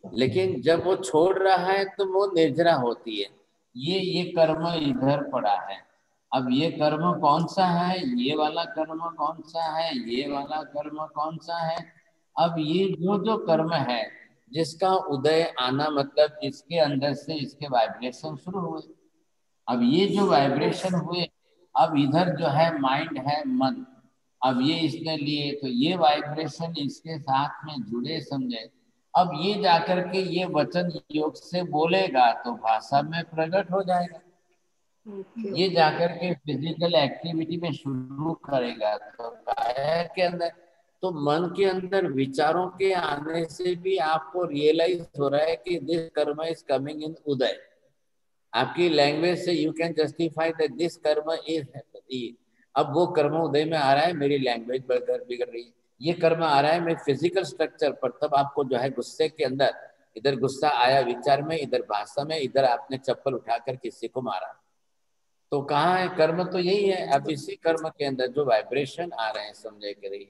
Speaker 2: लेकिन जब वो छोड़ रहा है तो वो निर्जरा होती है. ये कर्म इधर पड़ा है. अब ये कर्म कौन सा है, ये वाला कर्म कौन सा है, ये वाला कर्म कौन सा है. अब ये जो कर्म है जिसका उदय आना, मतलब इसके अंदर से इसके वाइब्रेशन शुरू हुए. अब ये जो वाइब्रेशन हुए, अब इधर जो है माइंड है, मन, अब ये इसने लिए तो ये वाइब्रेशन इसके साथ में जुड़े, समझे. अब ये जाकर के ये वचन योग से बोलेगा तो भाषा में प्रकट हो जाएगा. ये जाकर के फिजिकल एक्टिविटी में शुरू करेगा तो काया के अंदर, तो मन के अंदर विचारों के आने से भी आपको रियलाइज हो रहा है कि दिस कर्म इज कमिंग इन उदय. आपकी लैंग्वेज से you can justify that this कर्म इज हैपनिंग. अब वो कर्म उदय में आ रहा है, मेरी लैंग्वेज बिगड़ रही है. ये कर्म आ रहा है मैं फिजिकल स्ट्रक्चर पर, तब आपको जो है गुस्से के अंदर, इधर गुस्सा आया विचार में, इधर भाषा में, इधर आपने चप्पल उठाकर किसी को मारा. तो कहाँ है कर्म? तो यही है. अब इसी कर्म के अंदर जो वाइब्रेशन आ रहे हैं, समझे के लिए,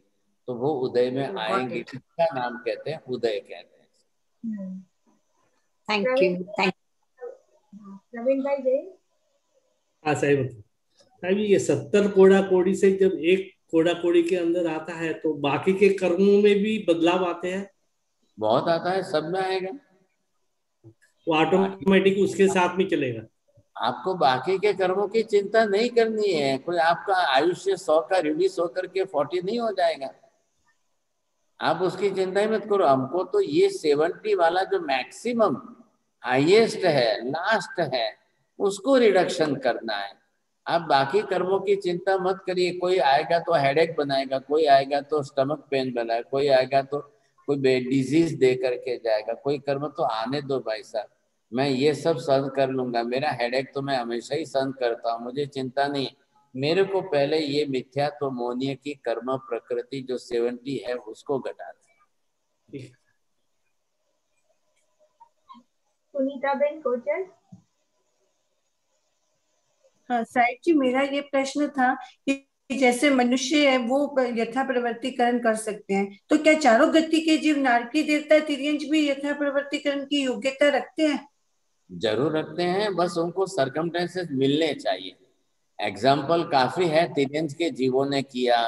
Speaker 2: तो वो उदय में आएंगे. इसका नाम कहते हैं उदय कहते हैं.
Speaker 13: Thank you.
Speaker 16: प्रवीण भाई जय.
Speaker 9: हाँ सही बात. ये 70 कोड़ा कोड़ी से जब एक कोड़ा कोड़ी के अंदर आता है तो बाकी के कर्मों में भी बदलाव आते हैं.
Speaker 2: बहुत आता है, सब में आएगा.
Speaker 9: वो ऑटोमेटिक उसके साथ में चलेगा.
Speaker 2: आपको बाकी के कर्मों की चिंता नहीं करनी है. कोई आपका आयुष्य 100 का रिड्यूस होकर के 40 नहीं हो जाएगा. आप उसकी चिंता ही मत करो. हमको तो ये 70 वाला जो मैक्सिमम हाईएस्ट है, लास्ट है, उसको रिडक्शन करना है. आप बाकी कर्मों की चिंता मत करिए. कोई आएगा तो हेडेक बनाएगा, कोई आएगा तो स्टमक पेन बनाएगा, कोई आएगा तो कोई डिजीज दे करके जाएगा. कोई कर्म तो आने दो भाई साहब. मैं ये सब सहन कर लूंगा. मेरा हेडेक तो मैं हमेशा ही सहन करता हूँ, मुझे चिंता नहीं. मेरे को पहले ये मिथ्या तो मोनिय की कर्म प्रकृति जो 70 है उसको घटा दे.
Speaker 16: सुनीता बेन कोचर.
Speaker 3: हाँ साहिब जी, मेरा ये प्रश्न था कि जैसे मनुष्य है वो यथा प्रवर्तीकरण कर सकते हैं, तो क्या चारों गति के जीव नारकी देवता तिर्यंच भी यथा प्रवर्तीकरण की योग्यता रखते हैं?
Speaker 2: जरूर रखते हैं, बस उनको सर्कमस्टेंसेस मिलने चाहिए. एग्जाम्पल काफी है. तिर्यंच के जीवों ने किया,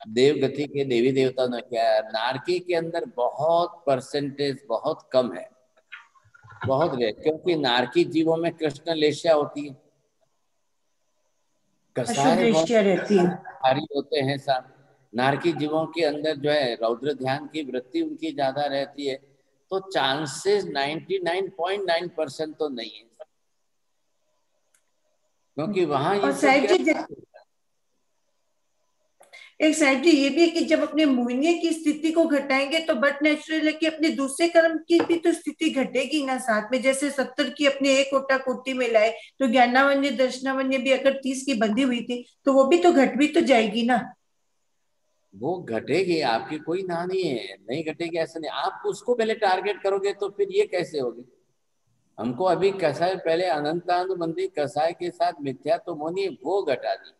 Speaker 2: देवगति के देवी देवता ने किया. नारकी के अंदर बहुत परसेंटेज बहुत कम है, बहुत रेयर, क्योंकि नारकी जीवों में कृष्ण लेशिया होती है, कसाय भारी होते हैं साहब. नारकी जीवों के अंदर जो है रौद्र ध्यान की वृत्ति उनकी ज्यादा रहती है. तो चांसेस 99.9% तो नहीं है, क्योंकि वहां
Speaker 3: एक साहिब जी ये भी है कि जब अपने मोहिनी की स्थिति को घटाएंगे तो बट नेचुरल है कि अपने दूसरे कर्म की भी तो स्थिति घटेगी ना साथ में. जैसे 70 की अपने एक कोटा कोटि में लाए तो ज्ञानावन्य दर्शनावन्य भी अगर 30 की बंधी हुई थी तो वो भी तो घट भी तो जाएगी ना.
Speaker 2: वो घटेगी, आपकी कोई ना नहीं है, नहीं घटेगी ऐसा नहीं. आप उसको पहले टारगेट करोगे तो फिर ये कैसे होगी. हमको अभी कसाय पहले अनंतानुबंधी कसाय के साथ मिथ्या तो मोनी वो घटा दी.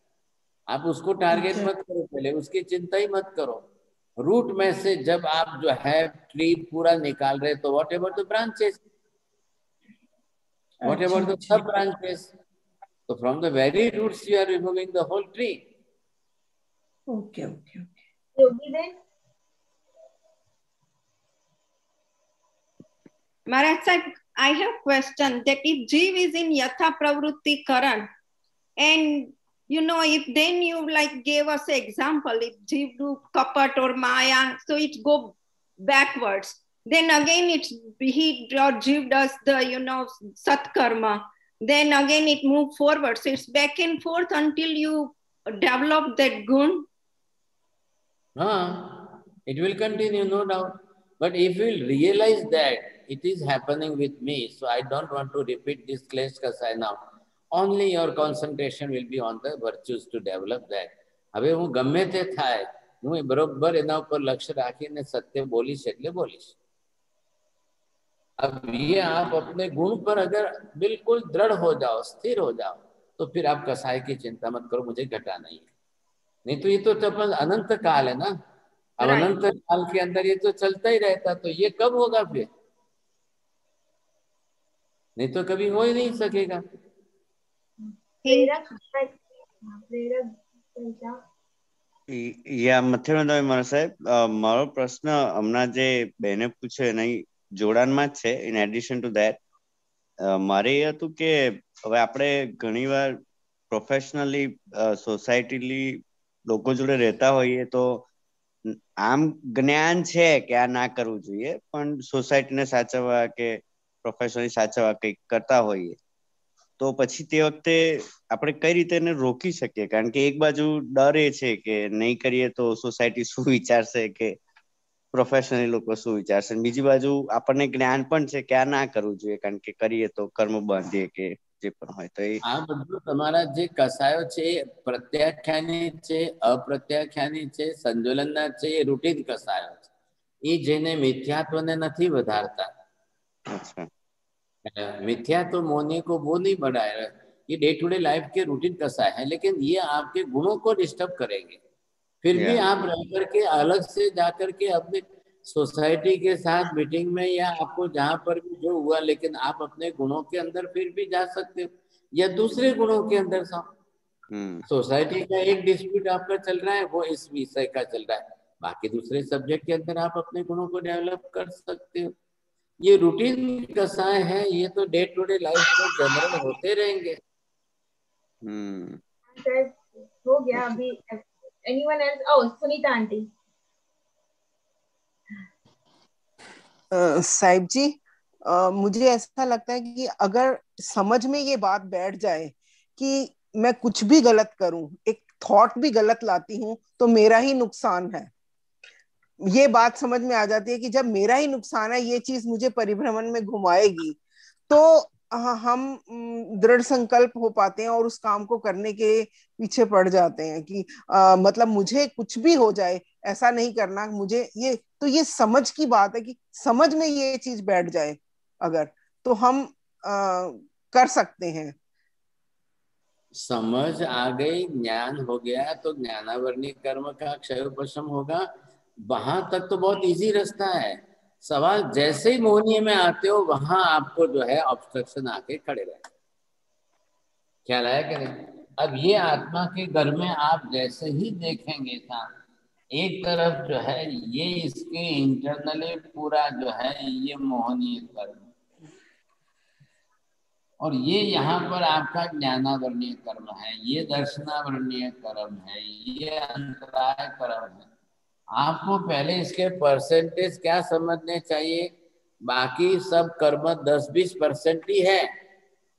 Speaker 2: आप उसको टारगेट मत करो, पहले उसकी चिंता ही मत करो. रूट में से जब आप जो है ट्री पूरा निकाल रहे तो whatever the branches, whatever the sub branches, तो from the very roots you are removing the whole tree.
Speaker 3: Okay okay okay.
Speaker 16: Yogi ben.
Speaker 4: Maharaj Sahib, I have question that if Jeev is in Yatha Pravrutti Karan, and if then you like gave us an example, if Jeev do Kapat or Maya, so it go backwards. Then again he or Jeev does the Satkarma. Then again it move forward. So it's back and forth until you develop that gun.
Speaker 2: It will continue, no doubt. But if you realize that it is happening with me, so I don't want to repeat this Klesh Kasai now. Only your concentration will be on the virtues to develop that. હવે હું ગમે તે થાય, હું બરોબર એના ઉપર લક્ષ્ય રાખીને સત્ય બોલીશ એટલે બોલીશ. अब ये आप अपने गुण पर अगर बिल्कुल दृढ़ हो जाओ, स्थिर हो जाओ, तो फिर आप कसाई की चिंता मत करो, मुझे घटा नहीं है. नहीं तो ये तो अनंत काल है ना. अब अनंत काल के अंदर ये तो चलता ही रहता, तो ये कब होगा फिर? नहीं तो कभी हो ही नहीं सकेगा.
Speaker 7: મારા સાહેબ, મારો પ્રશ્ન હમણાં જે બેને પૂછ્યો એના જોડાણમાં જ છે. ઇન એડિશન ટુ ધેટ મારે એ હતું કે હવે આપણે ઘણીવાર પ્રોફેશનલી સોસાયટીલી લોકો જોડે રહેતા હોઈએ તો આમ જ્ઞાન છે કે આ ના કરવું જોઈએ, પણ સોસાયટીને સાચવવા કે પ્રોફેશનલી સાચવવા કંઈક કરતા હોઈએ તો પછી તે વખતે આપણે કઈ રીતે એને રોકી શકીએ? કારણ કે એક બાજુ ડર એ છે કે નહીં કરીએ તો સોસાયટી શું વિચારશે, કે પ્રોફેશનલી લોકો શું વિચારશે, બીજી બાજુ આપણને જ્ઞાન પણ છે કે આ ના કરવું જોઈએ કારણ કે કરીએ તો કર્મ બાંધીએ કે જે પણ હોય. તો
Speaker 2: આ બધું તમારા જે કસાયો છે પ્રત્યાખ્યાની છે, અપ્રત્યાખ્યાની છે, સંજોલનના છે, એ રૂટીન કસાયો છે. એ જેને મિથ્યાત્વને નથી વધારતા. मिथ्या तो मोहनी को वो नहीं बढ़ाएगा, ये डे टू डे लाइफ के रूटीन कसा है, लेकिन ये आपके गुणों को डिस्टर्ब करेंगे. फिर भी आप रह करके अलग से जाकर के अपने सोसाइटी के साथ मीटिंग में या आपको जहाँ पर भी जो हुआ, लेकिन आप अपने गुणों के अंदर फिर भी जा सकते हो या दूसरे गुणों के अंदर सोसाइटी का एक डिस्प्यूट आपका चल रहा है, वो इस विषय का चल रहा है, बाकी दूसरे सब्जेक्ट के अंदर आप अपने गुणों को डेवलप कर सकते हो. ये रूटीन कसाय है, ये तो डे टू डे लाइफ में जनरल होते रहेंगे.
Speaker 16: हो गया अभी. Anyone else? Oh, Sunita aunty.
Speaker 8: Sahib ji, मुझे ऐसा लगता है कि अगर समझ में ये बात बैठ जाए कि मैं कुछ भी गलत करूं, एक थॉट भी गलत लाती हूं तो मेरा ही नुकसान है, ये बात समझ में आ जाती है कि जब मेरा ही नुकसान है, ये चीज मुझे परिभ्रमण में घुमाएगी, तो हम दृढ़ संकल्प हो पाते हैं और उस काम को करने के पीछे पड़ जाते हैं कि मतलब मुझे कुछ भी हो जाए ऐसा नहीं करना. मुझे ये समझ की बात है कि समझ में ये चीज बैठ जाए अगर, तो हम कर सकते हैं.
Speaker 2: समझ आ गई, ज्ञान हो गया, तो ज्ञानावरणी कर्म का क्षयोपशम होगा. वहां तक तो बहुत इजी रास्ता है. सवाल जैसे ही मोहनीय में आते हो वहां आपको जो है ऑब्स्ट्रक्शन आके खड़े रहे. ख्याल आया कि नहीं? अब ये आत्मा के घर में आप जैसे ही देखेंगे था, एक तरफ जो है ये इसके इंटरनली पूरा जो है ये मोहनीय कर्म, और ये यहाँ पर आपका ज्ञानावरणीय कर्म है, ये दर्शनावरणीय कर्म है, ये अंतराय कर्म है. आपको पहले इसके परसेंटेज क्या समझने चाहिए? बाकी सब कर्म 10-20% ही है,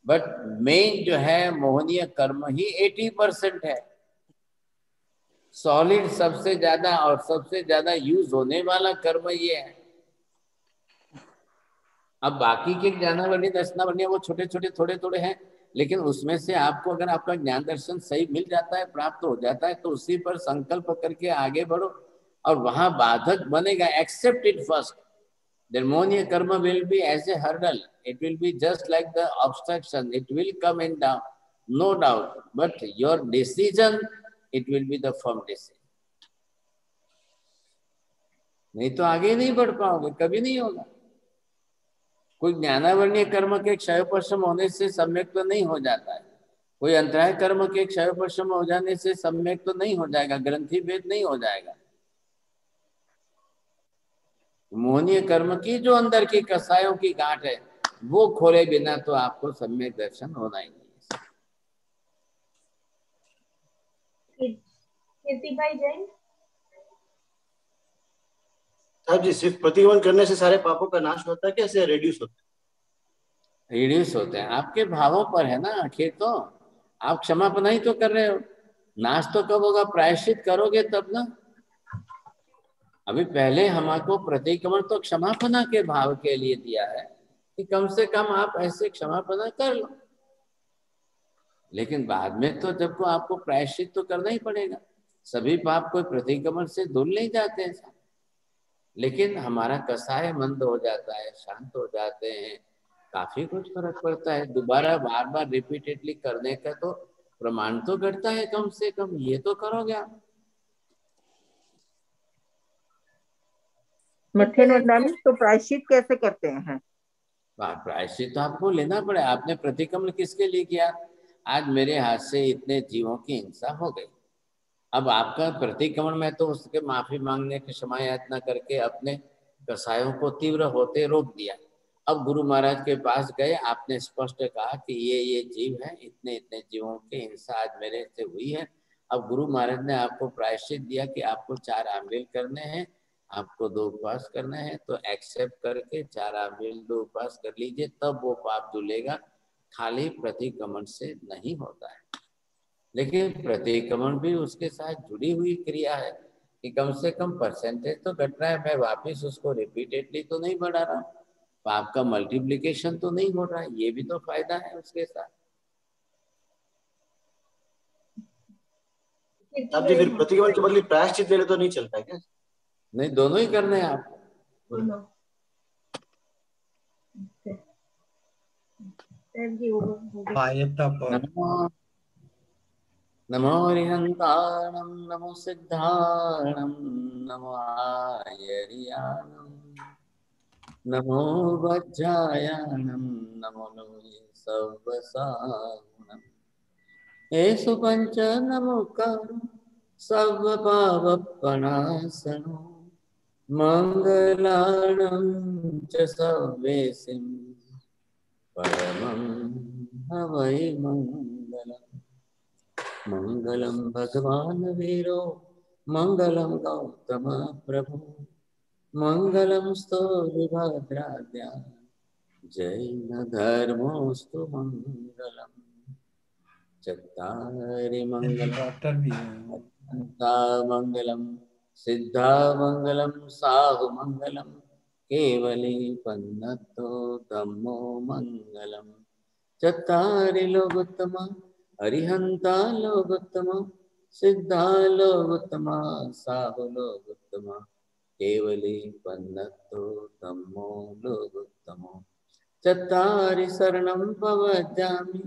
Speaker 2: बट मेन जो है मोहनीय कर्म ही 80% है. सॉलिड सबसे ज्यादा और सबसे ज्यादा यूज होने वाला कर्म ये है. अब बाकी के ज्ञानावरणीय दर्शनावरणीय वो छोटे छोटे थोड़े थोड़े हैं, लेकिन उसमें से आपको अगर आपका ज्ञान दर्शन सही मिल जाता है, प्राप्त हो जाता है, तो उसी पर संकल्प करके आगे बढ़ो. और वहां बाधक बनेगा, accept it first. Then mohniya karma will be as a hurdle. It will be just like the obstruction. It will come in down, no doubt. But your decision, it will be the firm decision. नहीं तो आगे नहीं बढ़ पाओगे, कभी नहीं होगा. कोई ज्ञानावरणीय कर्म के क्षयोपशम होने से सम्यक तो नहीं हो जाता है. कोई अंतराय कर्म के क्षयोपशम हो जाने से सम्यक तो नहीं हो जाएगा, ग्रंथि भेद नहीं हो जाएगा. मोहनीय कर्म की जो अंदर की कसायों की गांठ है वो खोले बिना तो आपको सम्यक दर्शन होना ही नहीं।
Speaker 16: कीर्ति भाई जैन।
Speaker 20: साहब जी, सिर्फ प्रतिक्रमण करने से सारे पापों का नाश होता है क्या, ऐसे रिड्यूस होता है?
Speaker 2: रिड्यूस होते हैं, आपके भावों पर है ना। आखिर तो आप क्षमापना ही तो कर रहे हो, नाश तो कब होगा? प्रायश्चित करोगे तब ना। अभी पहले हमको प्रतिक्रमण तो क्षमापना के भाव के लिए दिया है कि कम से कम आप ऐसे क्षमापना कर लो, लेकिन बाद में तो जब को आपको प्रायश्चित तो करना ही पड़ेगा। सभी पाप कोई प्रतिक्रमण से धुल नहीं जाते हैं, लेकिन हमारा कसाय मंद हो जाता है, शांत हो जाते हैं, काफी कुछ फर्क पड़ता है। दोबारा बार बार रिपीटेडली करने का तो प्रमाण तो घटता है, कम से कम ये तो करोगे आप।
Speaker 5: तो प्रायश्चित कैसे करते हैं?
Speaker 2: प्रायश्चित तो आपको लेना पड़े। आपने प्रतिक्रमण किसके लिए किया? आज मेरे हाथ से इतने जीवों की हिंसा हो गई, अब आपका प्रतिक्रमण में तो उसके माफी मांगने की क्षमा याचना करके अपने कसायों को तीव्र होते रोक दिया। अब गुरु महाराज के पास गए, आपने स्पष्ट कहा कि ये जीव है, इतने इतने जीवों की हिंसा आज मेरे से हुई है। अब गुरु महाराज ने आपको प्रायश्चित दिया कि आपको 4 आंबिल करने हैं, आपको 2 उपवास करने हैं, तो एक्सेप्ट करके 4 आंबिल 2 उपवास कर लीजिए, तब वो पाप धुलेगा। खाली प्रतिक्रमण से नहीं होता है, लेकिन प्रतिक्रमण भी उसके साथ जुड़ी हुई क्रिया है कि कम से कम परसेंटेज तो घट रहा है। मैं वापिस उसको रिपीटेडली तो नहीं बढ़ा रहा, पाप का मल्टीप्लिकेशन तो नहीं हो रहा है, ये भी तो फायदा है उसके साथ।
Speaker 20: आप जी फिर प्रतिक्रमण के बदले प्रायश्चित ले ले तो नहीं चलता है क्या?
Speaker 2: नहीं, दोनों ही करने हैं आपको। नमो हरिहंताणं नमो सिद्धाणं नमो आयर्याणं नमो वज्रायाणं नमो लोये सव्वसारणं एषु पंच नमोकार सर्वपावपनाशनो मंगलाणं च सर्वेसिं परमं हवै मंगलम्। मंगलम भगवान वीरो मंगलम गौतम प्रभु मंगलम स्तोभद्राद्या जैन धर्मोस्तु मंगलम। चत्तारि मंगलम सिद्धा मंगलम साहु मंगलम केवली पन्नतो धम्मो मंगलम। चत्तारि लोकोत्तम अरिहंता लोकोत्तम सिद्धा लोकोत्तम साहु लोकोत्तम केवली पन्नतो धम्मो लोकोत्तम। चत्तारि शरणं पवज्जामि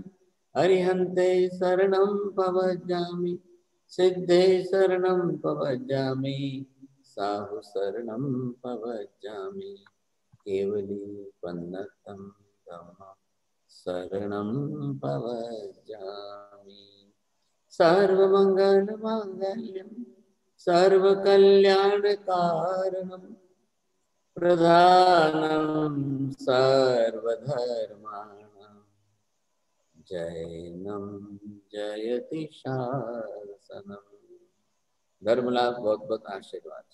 Speaker 2: अरिहन्ते शरणं पवज्जामि सिद्धे शरणं पवज्जामि साहु शरणं पवज्जामि केवली पन्नतं धम्मं शरणं पवज्जामि। सर्वमंगलमांगल्यं सर्वकल्याणकारणं प्रधानं सर्वधर्माणां जैनं जयति शासनम्। धर्मलाभ बहुत बहुत आशीर्वाद।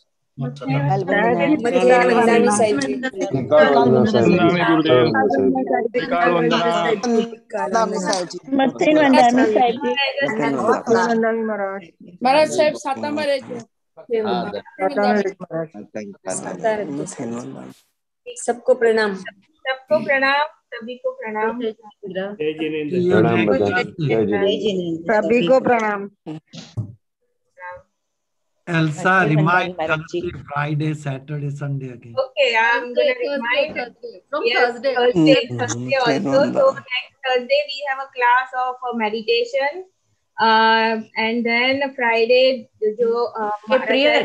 Speaker 1: महाराज साहेब सातांबर सबको प्रणाम।
Speaker 16: सबको प्रणाम, सभी को प्रणाम।
Speaker 5: सभी को प्रणाम।
Speaker 11: Elsa, remind Friday, Saturday, Sunday again.
Speaker 16: Okay, I'm gonna remind
Speaker 1: from
Speaker 16: yes,
Speaker 1: Thursday
Speaker 16: also. So next Thursday we have a class of meditation, and then Friday जो
Speaker 1: prayer.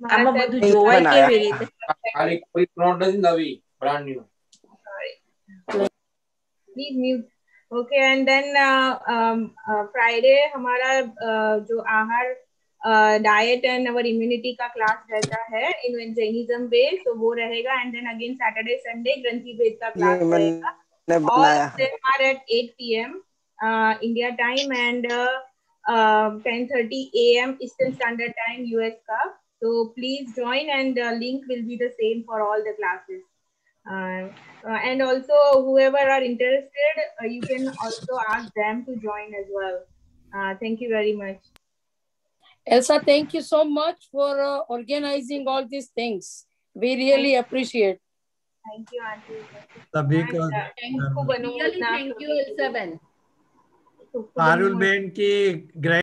Speaker 1: આમાં બધું જોવાય કેવી રીતે?
Speaker 2: ખાલી કોઈ નોટ નથી નવી, brand new.
Speaker 16: Please mute. Okay, and then Friday हमारा जो आहार डाइट एंड अवर इम्यूनिटी का क्लास रहता है इन जैनिज्म वे, तो वो रहेगा। And then again Saturday Sunday ग्रंथि भेद का क्लास रहेगा। All of them are at 8 p.m. India time and 10:30 a.m. Eastern Standard Time US ka. So please join, and link will be the same for all the classes. And also whoever are interested, you can also ask them to join as well. Thank you very much.
Speaker 12: Elsa, thank you so much for organizing all these things. We really appreciate.
Speaker 16: Thank you, Auntie.
Speaker 11: सभी को
Speaker 16: Thank you,
Speaker 11: Parul Ben की